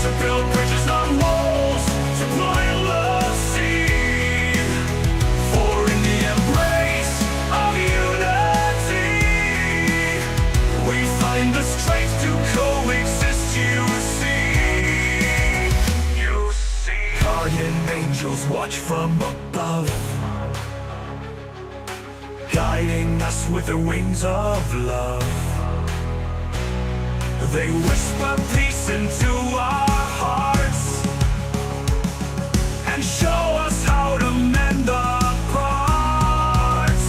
Speaker 7: To build bridges, not walls, to plant love seed. For in the embrace of unity, we find the strength to coexist, you see. You see. Guardian angels watch from above, guiding us with the wings of love. They whisper peace into our hearts and show us how to mend our parts.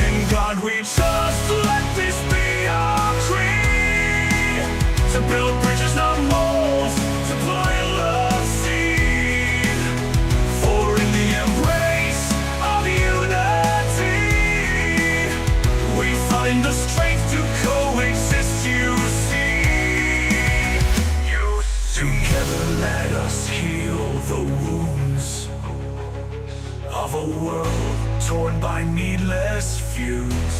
Speaker 7: In God we trust, let this be our creed. To build bridges, not walls, to plant love seed. For in the embrace of unity, we find the strength to coexist, you see. You see. Together let us heal the wounds of a world torn by needless feuds.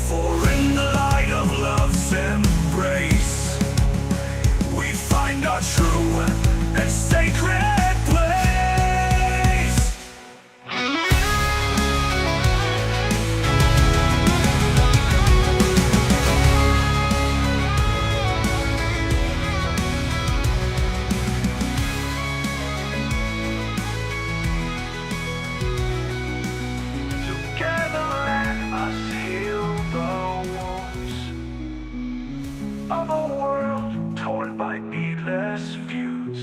Speaker 7: For in the light of love's embrace, we find our true and sacred place. Together let us heal the wounds of a world torn by needless feuds.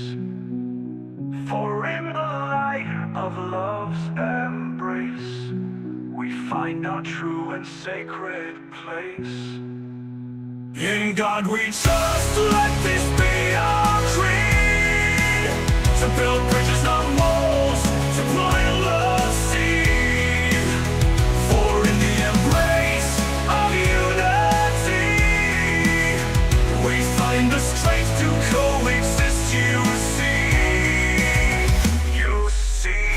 Speaker 7: For in the light of love's embrace, we find our true and sacred place. In God we trust, let this be our creed. To build bridges, not walls, to plant love seed. For in the embrace of unity, we find the strength to coexist, you see. You see.